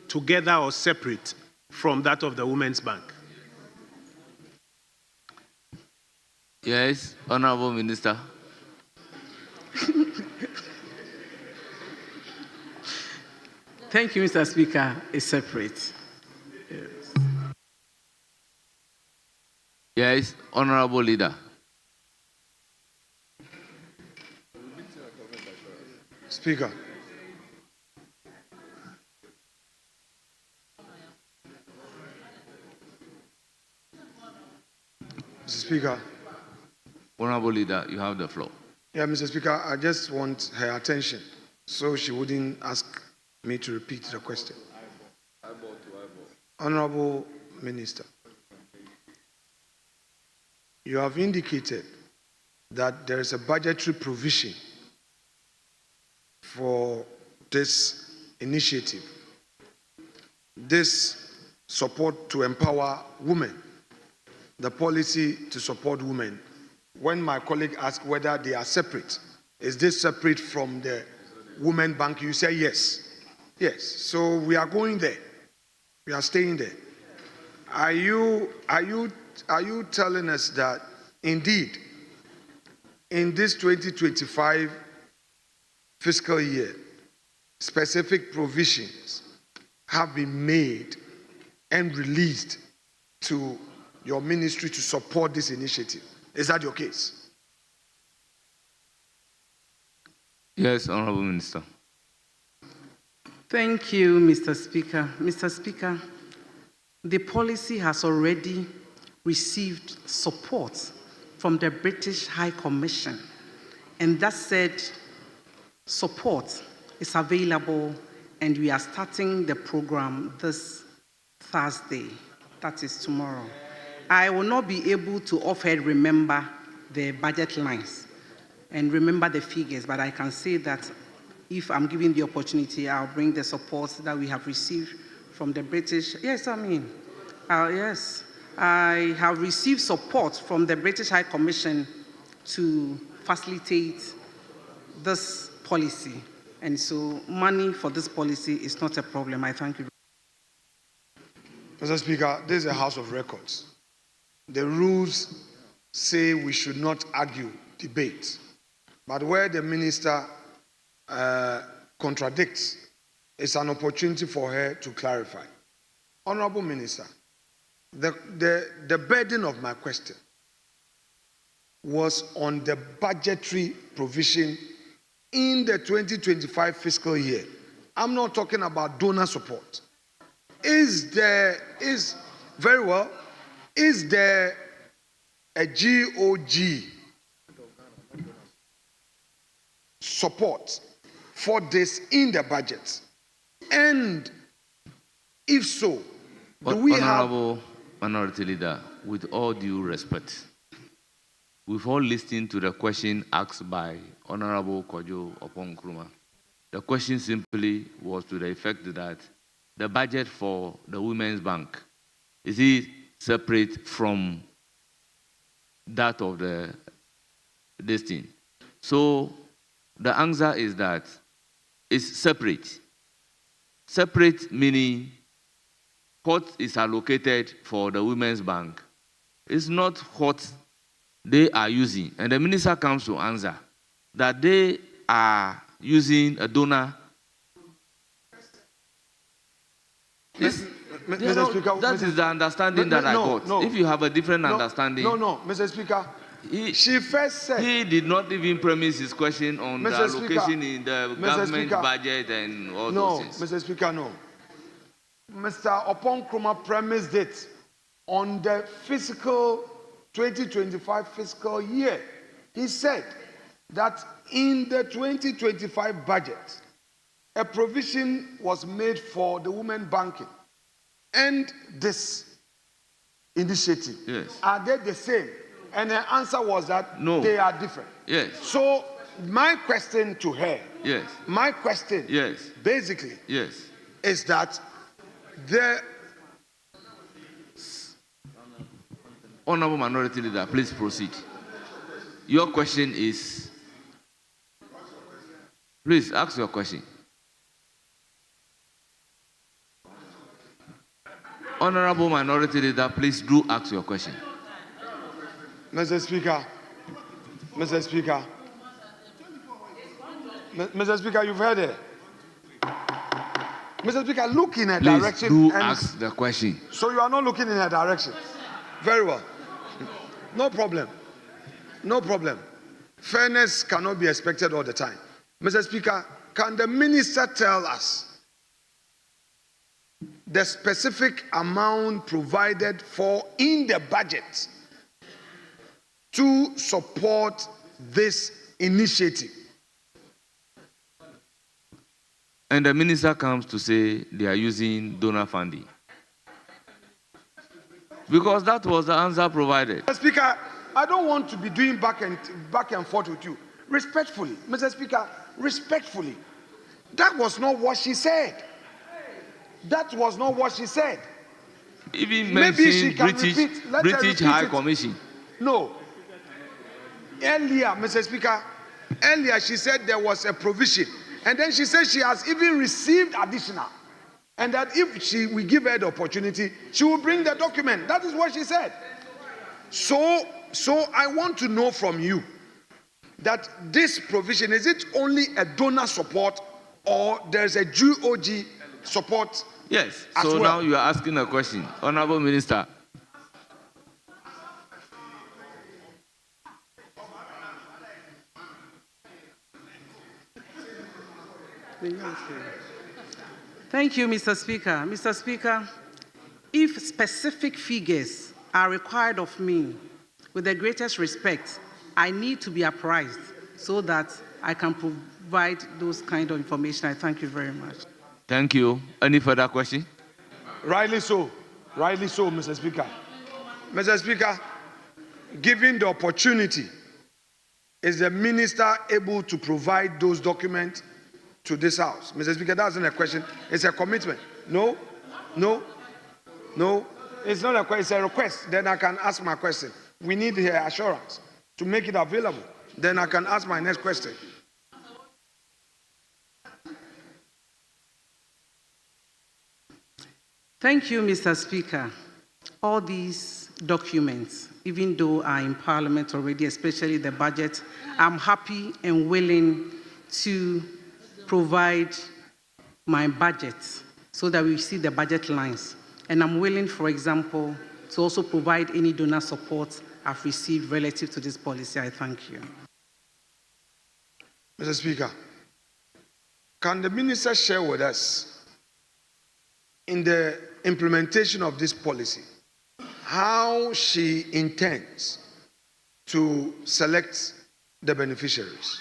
together or separate from that of the Women's Bank? Yes, Honorable Minister. Thank you, Mr. Speaker. It's separate. Yes, yes, Honorable Leader. Speaker. Mr. Speaker. Honorable Leader, you have the floor. Yeah, Mr. Speaker, I just want her attention so she wouldn't ask me to repeat the question. Honorable Minister, you have indicated that there is a budgetary provision for this initiative, this support to empower women, the policy to support women. When my colleague asked whether they are separate, is this separate from the Women Bank? You say yes. Yes. So we are going there. We are staying there. Are you telling us that indeed in this 2025 fiscal year, specific provisions have been made and released to your ministry to support this initiative? Is that your case? Yes, Honorable Minister. Thank you, Mr. Speaker. Mr. Speaker, the policy has already received support from the British High Commission, and that said support is available, and we are starting the program this Thursday, that is tomorrow. I will not be able to offhand remember the budget lines and remember the figures, but I can say that if I'm given the opportunity, I'll bring the support that we have received from the British. Yes, yes. I have received support from the British High Commission to facilitate this policy. And so money for this policy is not a problem. I thank you. Mr. Speaker, this is a House of Records. The rules say we should not argue, debate. But where the minister contradicts, it's an opportunity for her to clarify. Honorable Minister, the burden of my question was on the budgetary provision in the 2025 fiscal year. I'm not talking about donor support. Is there a GOG support for this in the budget? And if so, do we Honorable Minority Leader, with all due respect, we've all listened to the question asked by Honorable Kojo Opon-Nkrumah. The question simply was to the effect that the budget for the Women's Bank, is it separate from that of this thing? So the answer is that it's separate. Separate meaning what is allocated for the Women's Bank is not what they are using. And the minister comes to answer that they are using a donor. Mr. Speaker, that is the understanding that I got. No. If you have a different understanding. No, Mr. Speaker. She first said. He did not even premise his question on the allocation in the government budget and all those things. No, Mr. Speaker, no. Mr. Opon-Nkrumah premised it on the fiscal 2025 fiscal year. He said that in the 2025 budget, a provision was made for the women banking and this initiative. Yes. Are they the same? And the answer was that no, they are different. Yes. So my question to her, yes, my question, yes, basically, yes, is that the Honorable Minority Leader, please proceed. Your question is, please ask your question. Honorable Minority Leader, please do ask your question. Mr. Speaker, Mr. Speaker, Mr. Speaker, you've heard it. Mr. Speaker, look in a direction. Please do ask the question. So you are not looking in a direction. Very well. No problem. No problem. Fairness cannot be expected all the time. Mr. Speaker, can the minister tell us the specific amount provided for in the budget to support this initiative? And the minister comes to say they are using donor funding. Because that was the answer provided. Mr. Speaker, I don't want to be doing back and forth with you. Respectfully, Mr. Speaker, respectfully. That was not what she said. That was not what she said. Even mentioned British High Commission. No. Earlier, Mr. Speaker, she said there was a provision. And then she said she has even received additional. And that if we give her the opportunity, she will bring the document. That is what she said. So I want to know from you that this provision, is it only a donor support or there's a GOG support? Yes. So now you are asking a question. Honorable Minister. Thank you, Mr. Speaker. Mr. Speaker, if specific figures are required of me, With the greatest respect, I need to be apprised so that I can provide those kind of information. I thank you very much. Thank you. Any further question? Rightly so. Rightly so, Mr. Speaker. Mr. Speaker, given the opportunity, is the minister able to provide those documents to this House? Mr. Speaker, that's not a question. It's a commitment. No, no, no. It's not a question. It's a request. Then I can ask my question. We need her assurance to make it available. Then I can ask my next question. Thank you, Mr. Speaker. All these documents, even though are in Parliament already, especially the budget, I'm happy and willing to provide my budget so that we see the budget lines. And I'm willing, for example, to also provide any donor support I've received relative to this policy. I thank you. Mr. Speaker, can the minister share with us, in the implementation of this policy, how she intends to select the beneficiaries?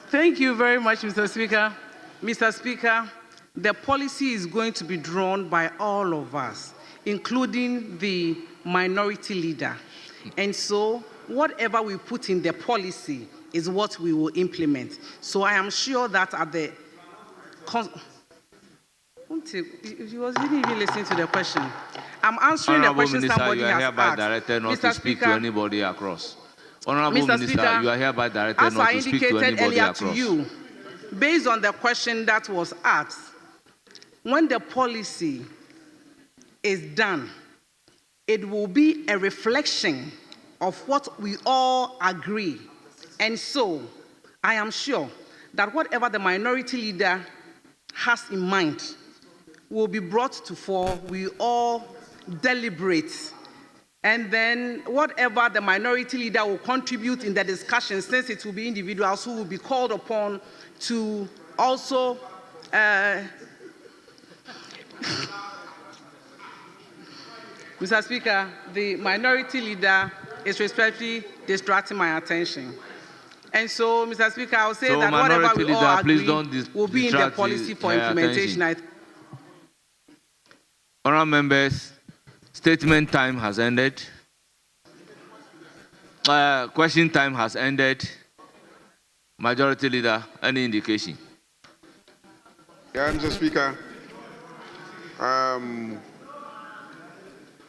Thank you very much, Mr. Speaker. Mr. Speaker, the policy is going to be drawn by all of us, including the minority leader. And so whatever we put in the policy is what we will implement. So I am sure that at the... He wasn't even listening to the question. I'm answering Honorable the question Minister, somebody you are has hereby asked. directed not Mr. to speak Speaker, to anybody across. Honorable Mr. Minister, Speaker, you are hereby directed as not I to speak to indicated anybody earlier across. to you, based on the question that was asked, when the policy is done, it will be a reflection of what we all agree. And so I am sure that whatever the minority leader has in mind will be brought to fore. We all deliberate. And then whatever the minority leader will contribute in the discussion, since it will be individuals who will be called upon to also Mr. Speaker, the minority leader is respectfully distracting my attention. And so, Mr. Speaker, I will say that whatever we all agree will be in the policy for implementation. Honourable members, statement time has ended. Question time has ended. Majority Leader, any indication? Yeah, Mr. Speaker.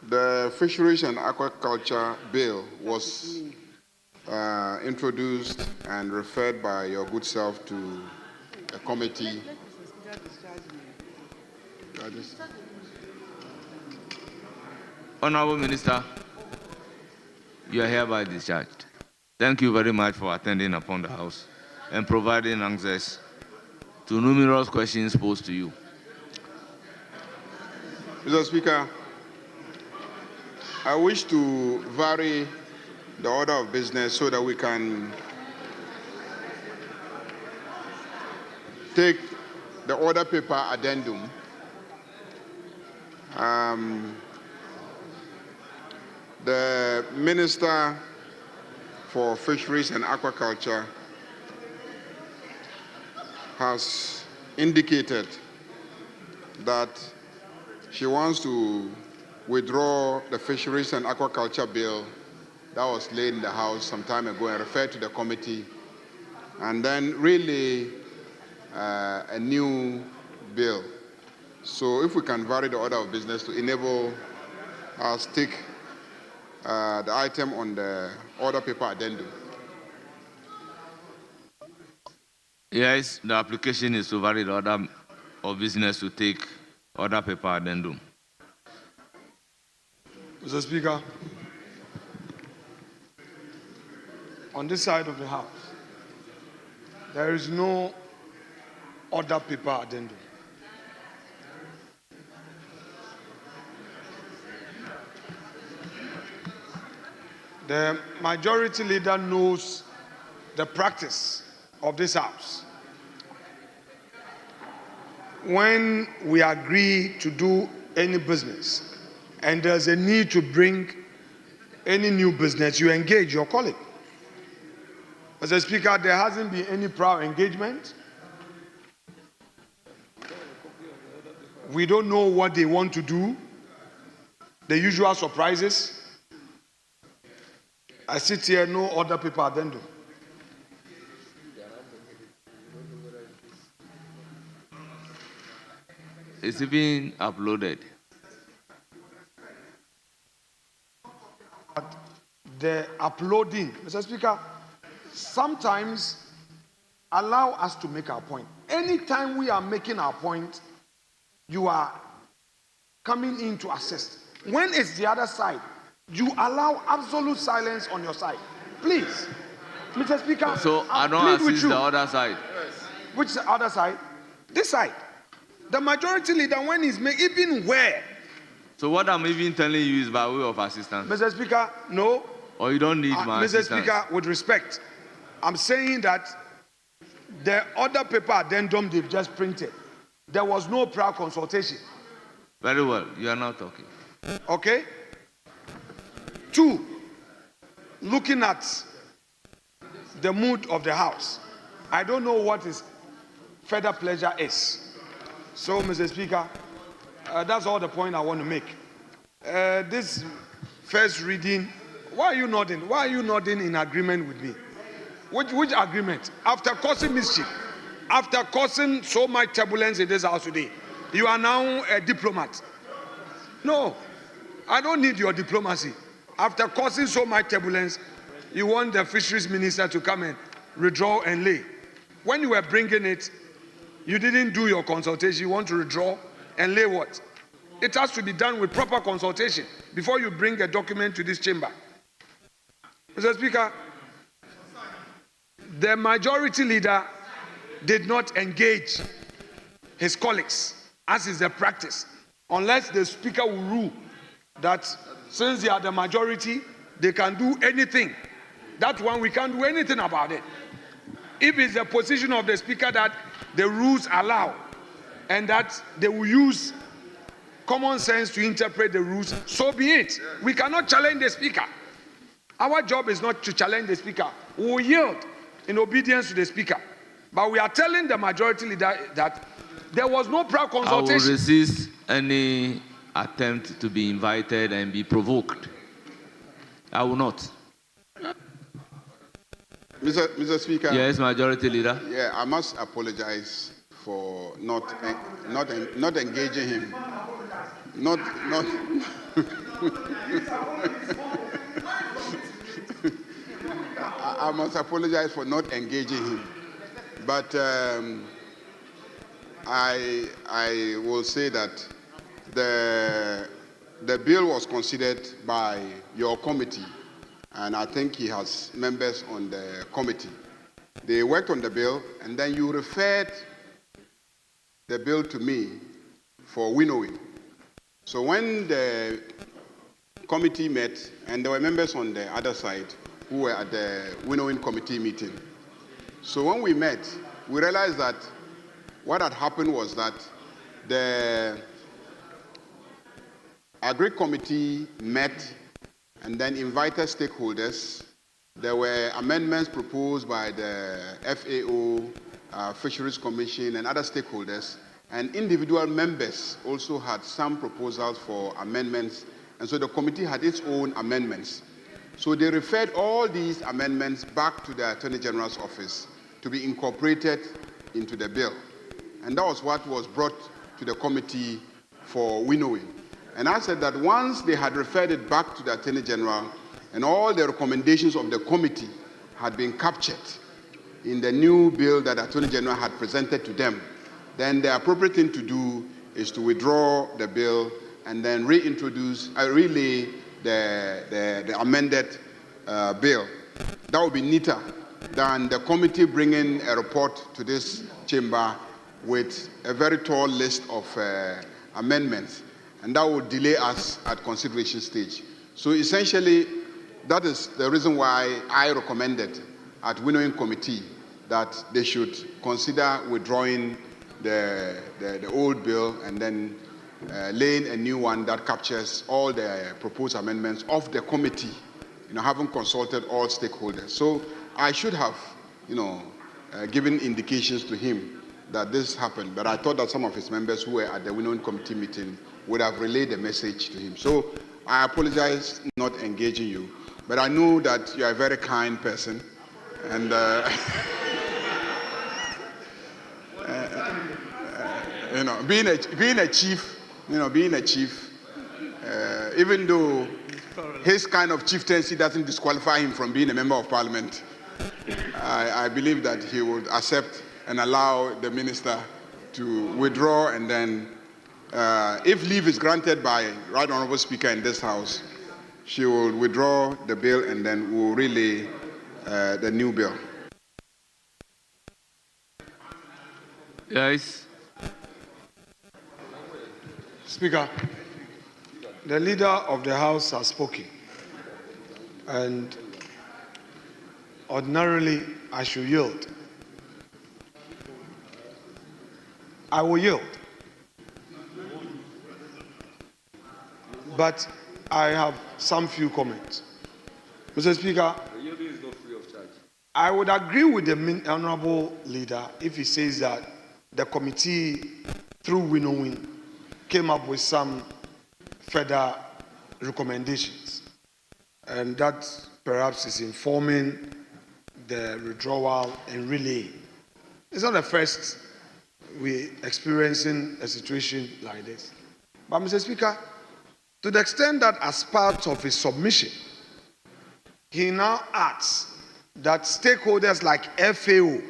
The Fisheries and Aquaculture Bill was introduced and referred by your good self to a committee. Honourable Minister, you are hereby discharged. Thank you very much for attending upon the House and providing answers to numerous questions posed to you. Mr. Speaker, I wish to vary the order of business so that we can take the order paper addendum. The Minister for Fisheries and Aquaculture has indicated that she wants to withdraw the Fisheries and Aquaculture Bill that was laid in the House some time ago and referred to the committee, and then really a new bill. So if we can vary the order of business to enable us to take the item on the order paper addendum. Yes, the application is to vary the order of business to take order paper addendum. Mr. Speaker, on this side of the House, there is no order paper addendum. The majority leader knows the practice of this House. when we agree to do any business and there's a need to bring any new business, you engage your colleague. Mr. Speaker, there hasn't been any prior engagement. We don't know what they want to do. The usual surprises. I sit here, no other people addendum. It's even uploaded. The uploading, Mr. Speaker, sometimes allow us to make our point. Anytime we are making our point, you are coming in to assist. When it's the other side, you allow absolute silence on your side. Please, Mr. Speaker. So I don't assist the other side. Which is the other side? This side. The majority leader, when he's making, even where? So what I'm even telling you is by way of assistance. Mr. Speaker, no. Or you don't need my Mr. assistance. Speaker, with respect, I'm saying that the other paper addendum they've just printed, there was no prior consultation. Very well, you are not talking. Okay? 2, looking at the mood of the House, I don't know what his further pleasure is. So, Mr. Speaker, that's all the point I want to make. This first reading, why are you nodding? Why are you nodding in agreement with me? Which agreement? After causing mischief, after causing so much turbulence in this House today, you are now a diplomat. No, I don't need your diplomacy. After causing so much turbulence, you want the fisheries minister to come and withdraw and lay. When you were bringing it, you didn't do your consultation. You want to withdraw and lay what? It has to be done with proper consultation before you bring a document to this chamber. Mr. Speaker, the majority leader did not engage his colleagues, as is the practice, unless the Speaker will rule that since they are the majority, they can do anything. That one, we can't do anything about it. If it's the position of the Speaker that the rules allow and that they will use common sense to interpret the rules, so be it. We cannot challenge the Speaker. Our job is not to challenge the Speaker. We will yield in obedience to the Speaker. But we are telling the majority leader that there was no prior consultation. I will resist any attempt to be invited and be provoked. I will not. Mr. Speaker. Yes, Majority Leader. Yeah, I must apologize for not engaging him. Not. I must apologize for not engaging him, but I will say that the bill was considered by your committee, and I think he has members on the committee. They worked on the bill, and then you referred the bill to me for winnowing. So when the committee met, and there were members on the other side who were at the winnowing committee meeting. So when we met, we realized that what had happened was that the Agri Committee met and then invited stakeholders. There were amendments proposed by the FAO, Fisheries Commission, and other stakeholders, and individual members also had some proposals for amendments, and so the committee had its own amendments. So they referred all these amendments back to the Attorney General's office to be incorporated into the bill. And that was what was brought to the committee for winnowing. And I said that once they had referred it back to the Attorney General and all the recommendations of the committee had been captured in the new bill that the Attorney General had presented to them, then the appropriate thing to do is to withdraw the bill and then relay the amended bill. That would be neater than the committee bringing a report to this chamber with a very tall list of amendments, and that would delay us at consideration stage. So essentially, that is the reason why I recommended at winnowing committee that they should consider withdrawing the old bill and then laying a new one that captures all the proposed amendments of the committee, having consulted all stakeholders. So I should have, given indications to him that this happened, but I thought that some of his members who were at the Winning Committee meeting would have relayed the message to him. So I apologize not engaging you, but I know that you are a very kind person, and being a chief, even though his kind of chieftaincy doesn't disqualify him from being a member of parliament, I believe that he would accept and allow the minister to withdraw, and then if leave is granted by Right Honourable Speaker in this House, she will withdraw the bill and then we'll relay the new bill. Yes. Speaker, the leader of the House has spoken, and ordinarily I should yield. I will yield. But I have some few comments. Mr. Speaker, I would agree with the honorable leader if he says that the committee, through winnowing, came up with some further recommendations, and that perhaps is informing the withdrawal and relay. It's not the first we're experiencing a situation like this. But Mr. Speaker, to the extent that as part of his submission, he now adds that stakeholders like FAO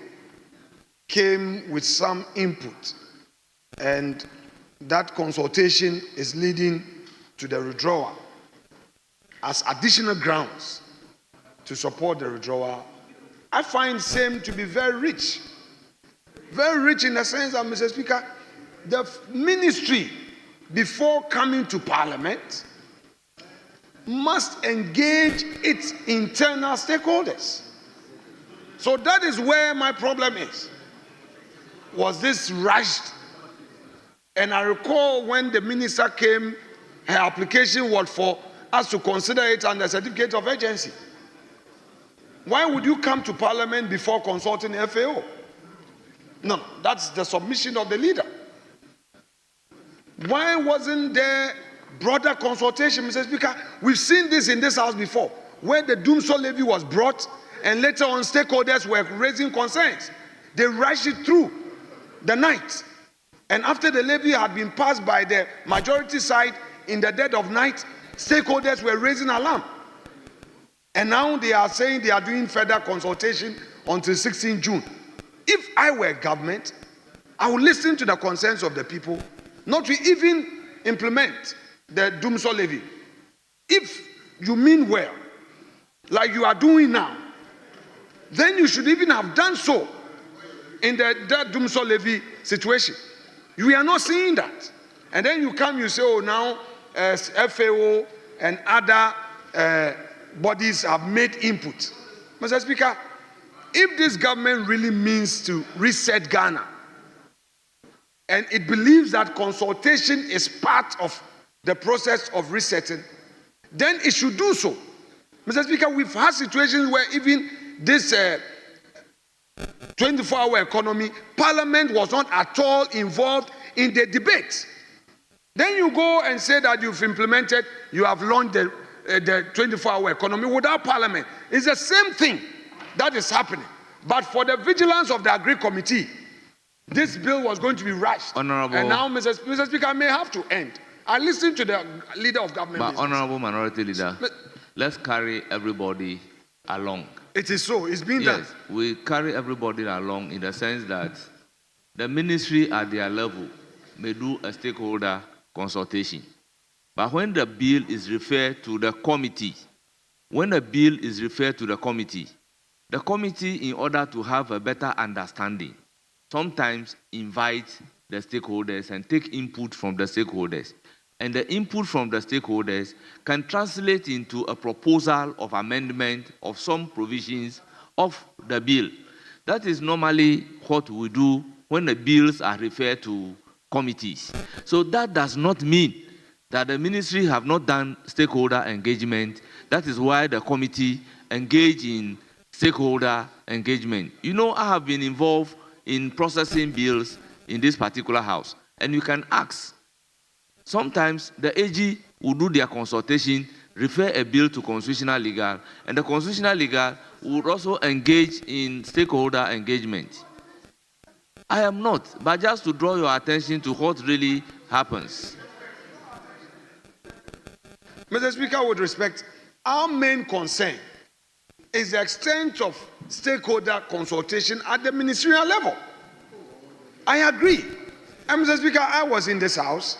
came with some input, and that consultation is leading to the withdrawal as additional grounds to support the withdrawal. I find same to be very rich in the sense that, Mr. Speaker, the ministry, before coming to Parliament, must engage its internal stakeholders. So that is where my problem is. Was this rushed? And I recall when the minister came, her application was for us to consider it under certificate of urgency. Why would you come to Parliament before consulting FAO? No, that's the submission of the leader. Why wasn't there broader consultation, Mr. Speaker? We've seen this in this House before, where the Doomsday levy was brought and later on stakeholders were raising concerns. They rushed it through the night. And after the levy had been passed by the majority side in the dead of night, stakeholders were raising alarm. And now they are saying they are doing further consultation until 16 June. If I were government, I would listen to the concerns of the people, not to even implement the Doomsday levy. If you mean well, like you are doing now, then you should even have done so in the Doomsday levy situation. We are not seeing that. And then you come, you say, oh, now FAO and other bodies have made input. Mr. Speaker, if this government really means to reset Ghana, and it believes that consultation is part of the process of resetting, then it should do so. Mr. Speaker, we've had situations where even this 24-hour economy, Parliament was not at all involved in the debate. Then you go and say that you have launched the 24-hour economy without Parliament. It's the same thing that is happening. But for the vigilance of the Agri Committee, this bill was going to be rushed. Honorable, and now, Mr. Speaker, I may have to end. I listened to the leader of government. But business. Honorable Minority Leader, let's carry everybody along. It is so. It's been done. Yes, we carry everybody along in the sense that the ministry at their level may do a stakeholder consultation. But when the bill is referred to the committee, the committee, in order to have a better understanding, sometimes invite the stakeholders and take input from the stakeholders. And the input from the stakeholders can translate into a proposal of amendment of some provisions of the bill. That is normally what we do when the bills are referred to committees. So that does not mean that the ministry have not done stakeholder engagement. That is why the committee engage in stakeholder engagement. You know, I have been involved in processing bills in this particular house, and you can ask. Sometimes the AG will do their consultation, refer a bill to constitutional legal, and the constitutional legal would also engage in stakeholder engagement. I am not, but just to draw your attention to what really happens. Mr. Speaker, with respect, our main concern is the extent of stakeholder consultation at the ministerial level. I agree. And Mr. Speaker, I was in this house,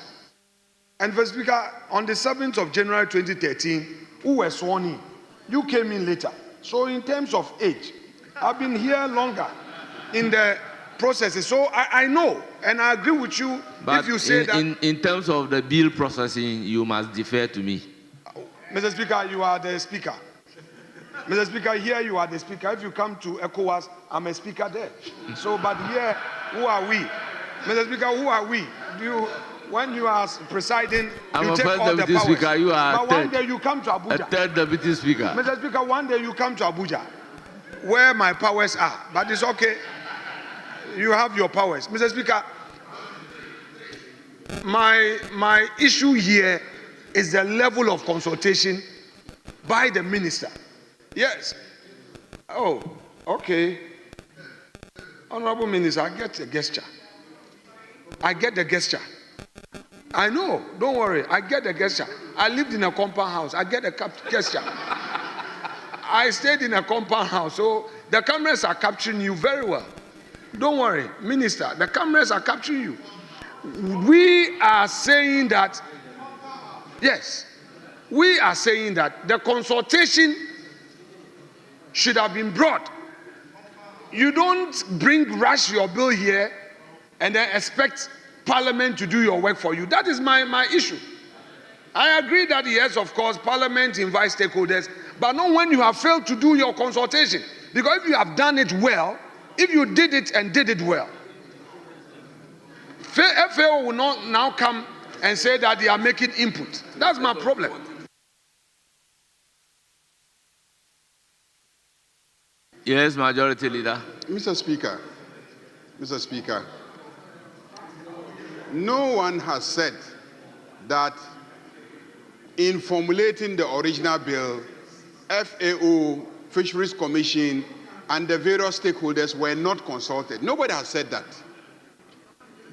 and Mr. Speaker, on the 7th of January 2013, who were sworn in? You came in later. So in terms of age, I've been here longer in the processes. So I know, and I agree with you. But if you say in terms of the bill processing, you must defer to me. Mr. Speaker, you are the speaker. Mr. Speaker, here you are the speaker. If you come to ECOWAS, I'm a speaker there. So, but here, who are we? Mr. Speaker, who are we? When you are presiding, I'm you a take first all the deputy powers. speaker, you are but third. one day you come to Abuja. A third deputy speaker. Mr. Speaker, one day you come to Abuja, where my powers are. But it's okay. You have your powers. Mr. Speaker, my issue here is the level of consultation by the minister. Yes. Oh, okay. Honorable Minister, I get the gesture. I get the gesture. I know, don't worry, I get the gesture. I lived in a compound house, I get the gesture. I stayed in a compound house, so the cameras are capturing you very well. Don't worry, Minister, the cameras are capturing you. We are saying that, yes, we are saying that the consultation should have been brought. You don't rush your bill here and then expect Parliament to do your work for you. That is my issue. I agree that yes, of course, Parliament invites stakeholders, but not when you have failed to do your consultation. Because if you have done it well, if you did it and did it well, FAO will not now come and say that they are making input. That's my problem. Yes, Majority Leader. Mr. Speaker, no one has said that in formulating the original bill, FAO, Fisheries Commission, and the various stakeholders were not consulted. Nobody has said that.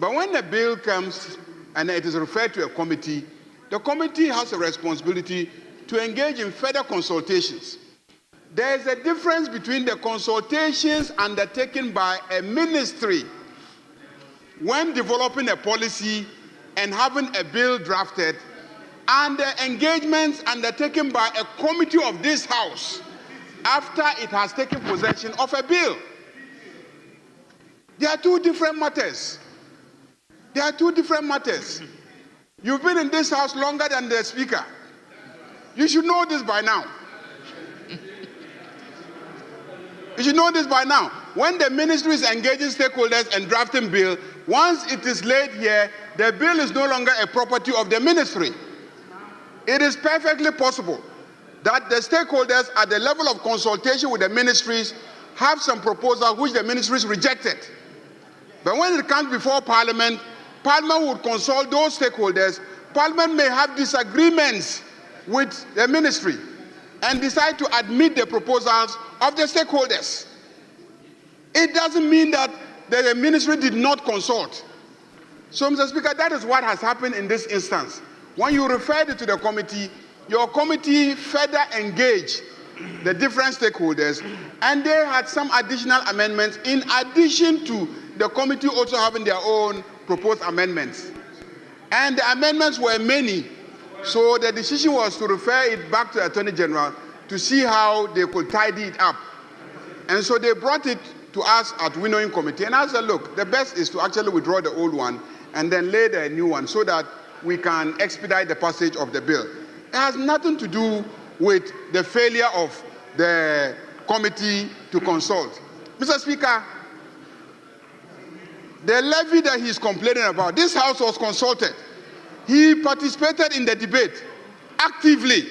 But when the bill comes and it is referred to a committee, the committee has a responsibility to engage in further consultations. There is a difference between the consultations undertaken by a ministry when developing a policy and having a bill drafted, and the engagements undertaken by a committee of this House after it has taken possession of a bill. There are two different matters. There are two different matters. You've been in this House longer than the Speaker. You should know this by now. You should know this by now. When the ministry is engaging stakeholders and drafting bill, once it is laid here, the bill is no longer a property of the ministry. It is perfectly possible that the stakeholders at the level of consultation with the ministries have some proposal which the ministries rejected. But when it comes before Parliament, Parliament would consult those stakeholders. Parliament may have disagreements with the ministry and decide to admit the proposals of the stakeholders. It doesn't mean that the ministry did not consult. So, Mr. Speaker, that is what has happened in this instance. When you referred it to the committee, your committee further engaged the different stakeholders, and they had some additional amendments in addition to the committee also having their own proposed amendments. And the amendments were many, so the decision was to refer it back to the Attorney General to see how they could tidy it up. And so they brought it to us at Winnowing Committee, and I said, look, the best is to actually withdraw the old one and then lay the new one so that we can expedite the passage of the bill. It has nothing to do with the failure of the committee to consult. Mr. Speaker, The levy that he's complaining about, this House was consulted. He participated in the debate actively.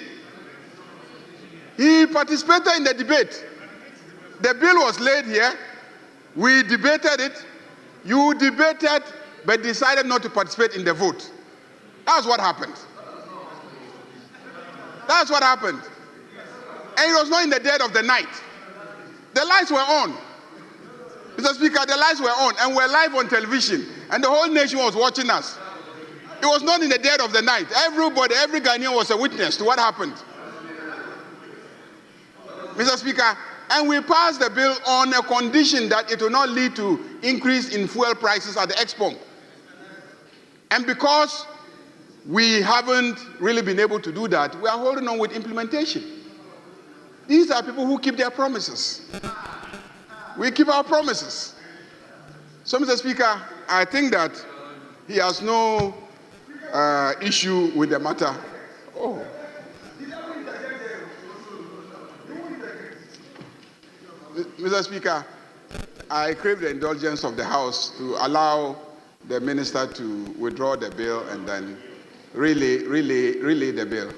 He participated in the debate. The bill was laid here. We debated it. You debated, but decided not to participate in the vote. That's what happened. That's what happened. And it was not in the dead of the night. The lights were on. Mr. Speaker, the lights were on, and we're live on television, and the whole nation was watching us. It was not in the dead of the night. Everybody, every Ghanaian was a witness to what happened. Mr. Speaker, and we passed the bill on a condition that it will not lead to increase in fuel prices at the ex-pump. And because we haven't really been able to do that, we are holding on with implementation. These are people who keep their promises. We keep our promises. So, Mr. Speaker, I think that he has no issue with the matter. Oh. Mr. Speaker, I crave the indulgence of the House to allow the minister to withdraw the bill and then relay the bill.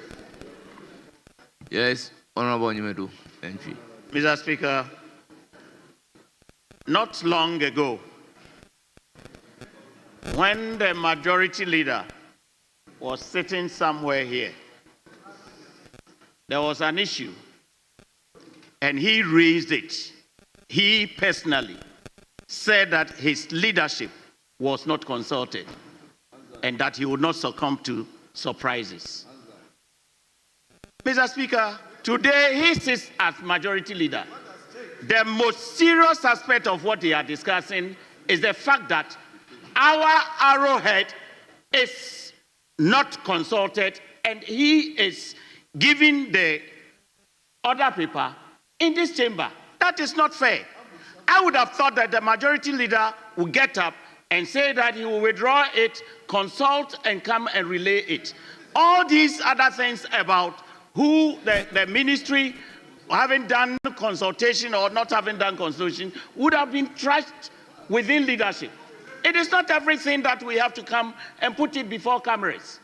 Yes, Honorable Nyimedu. Thank you. Mr. Speaker, not long ago, when the majority leader was sitting somewhere here, there was an issue, and he raised it. He personally said that his leadership was not consulted and that he would not succumb to surprises. Mr. Speaker, today he sits as majority leader. The most serious aspect of what they are discussing is the fact that our arrowhead is not consulted and he is giving the other paper in this chamber. That is not fair. I would have thought that the majority leader would get up and say that he will withdraw it, consult, and come and relay it. All these other things about who the ministry having done consultation or not having done consultation would have been trashed within leadership. It is not everything that we have to come and put it before cameras.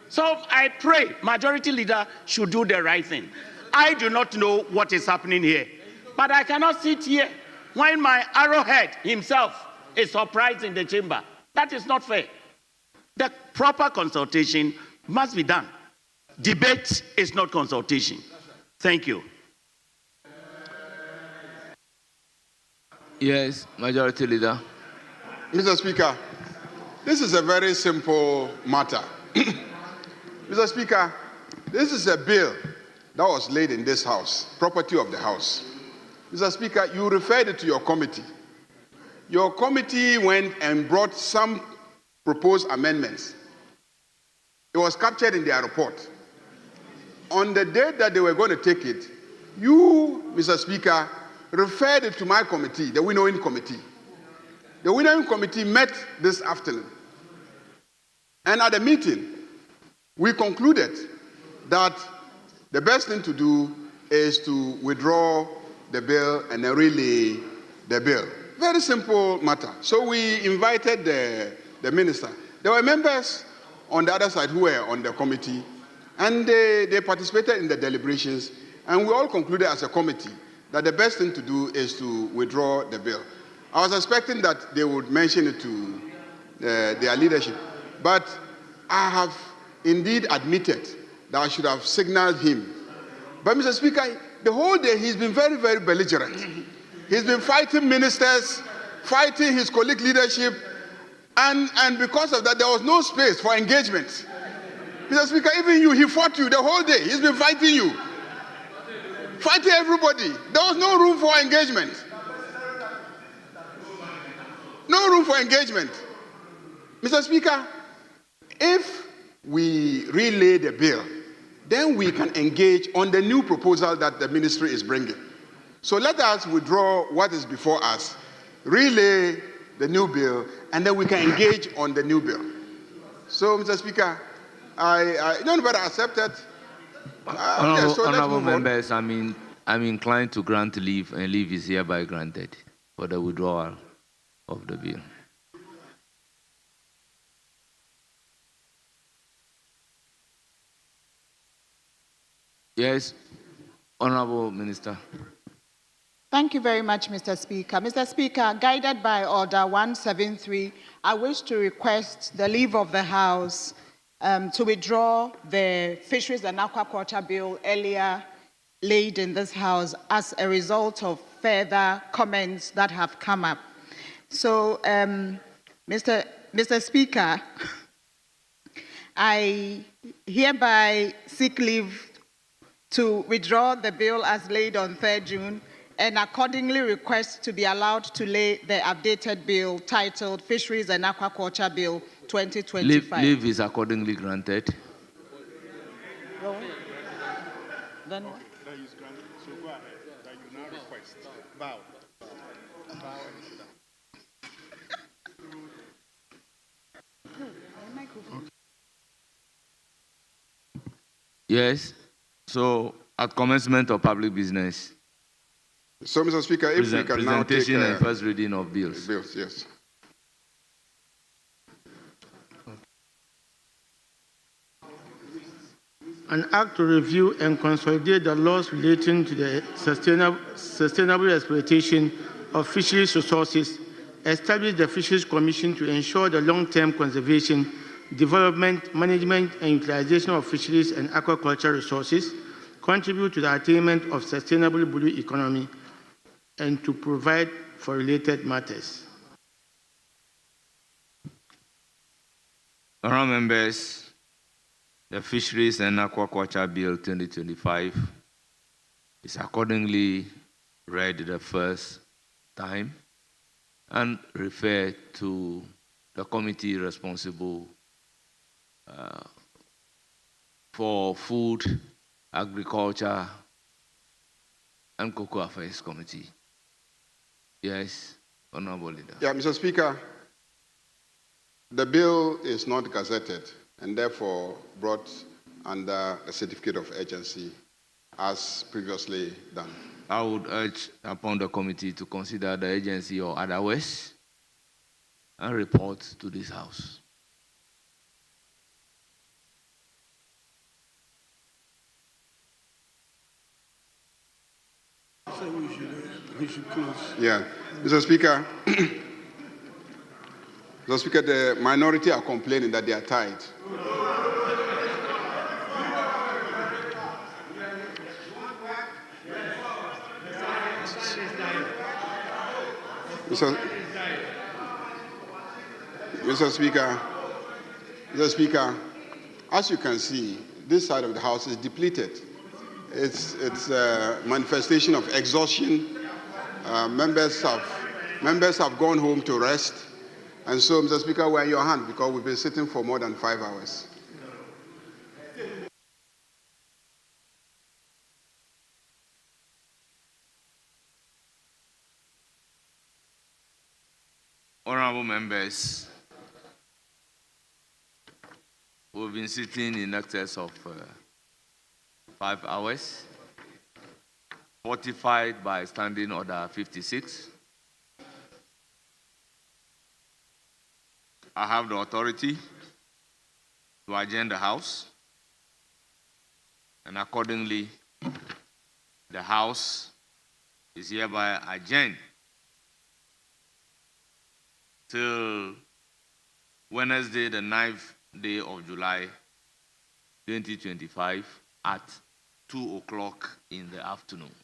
So I pray majority leader should do the right thing. I do not know what is happening here, but I cannot sit here when my arrowhead himself is surprised in the chamber. That is not fair. The proper consultation must be done. Debate is not consultation. Thank you. Yes, Majority Leader. Mr. Speaker, this is a very simple matter. Mr. Speaker, this is a bill that was laid in this House, property of the House. Mr. Speaker, you referred it to your committee. Your committee went and brought some proposed amendments. It was captured in their report. On the day that they were going to take it, you, Mr. Speaker, referred it to my committee, the winnowing committee. The winnowing committee met this afternoon. And at the meeting, we concluded that the best thing to do is to withdraw the bill and then relay the bill. Very simple matter. So we invited the minister. There were members on the other side who were on the committee, and they participated in the deliberations, and we all concluded as a committee that the best thing to do is to withdraw the bill. I was expecting that they would mention it to their leadership, but I have indeed admitted that I should have signaled him. But Mr. Speaker, the whole day he's been very, very belligerent. He's been fighting ministers, fighting his colleague leadership, and because of that, there was no space for engagement. Mr. Speaker, even you, he fought you the whole day. He's been fighting you. Fighting everybody. There was no room for engagement. No room for engagement. Mr. Speaker, if we relay the bill, then we can engage on the new proposal that the ministry is bringing. So let us withdraw what is before us, relay the new bill, and then we can engage on the new bill. So, Mr. Speaker, I don't better accept it. Honorable members, I'm inclined to grant leave, and leave is hereby granted for the withdrawal of the bill. Yes, Honorable Minister. Thank you very much, Mr. Speaker. Mr. Speaker, guided by Order 173, I wish to request the leave of the House to withdraw the Fisheries and Aquaculture Bill earlier laid in this House as a result of further comments that have come up. So, Mr. Speaker, I hereby seek leave to withdraw the bill as laid on 3rd June and accordingly request to be allowed to lay the updated bill titled Fisheries and Aquaculture Bill 2025. Leave is accordingly granted. Then is granted. So go ahead. That you now request. Bow. Yes. So, at commencement of public business. So, Mr. Speaker, if we can now take presentation and first reading of bills. Bills, yes. An act to review and consolidate the laws relating to the sustainable exploitation of fisheries resources, establish the Fisheries Commission to ensure the long-term conservation, development, management, and utilization of fisheries and aquaculture resources, contribute to the attainment of sustainable blue economy, and to provide for related matters. Honourable members, the Fisheries and Aquaculture Bill 2025 is accordingly read the first time and referred to the committee responsible for Food, Agriculture, and Cocoa Affairs Committee. Yes, Honourable Leader. Yeah, Mr. Speaker, the bill is not gazetted and therefore brought under a certificate of urgency as previously done. I would urge upon the committee to consider the agency or otherwise and report to this House. So we should close. Yeah, Mr. Speaker, Mr. Speaker, the minority are complaining that they are tied. Mr. Speaker, as you can see, this side of the House is depleted. It's a manifestation of exhaustion. Members have gone home to rest. And so, Mr. Speaker, we're in your hand because we've been sitting for more than 5 hours. Honourable members, we've been sitting in excess of 5 hours, fortified by Standing Order 56. I have the authority to adjourn the House, and accordingly, the House is hereby adjourned till Wednesday, the 9th day of July, 2025 at 2 o'clock in the afternoon.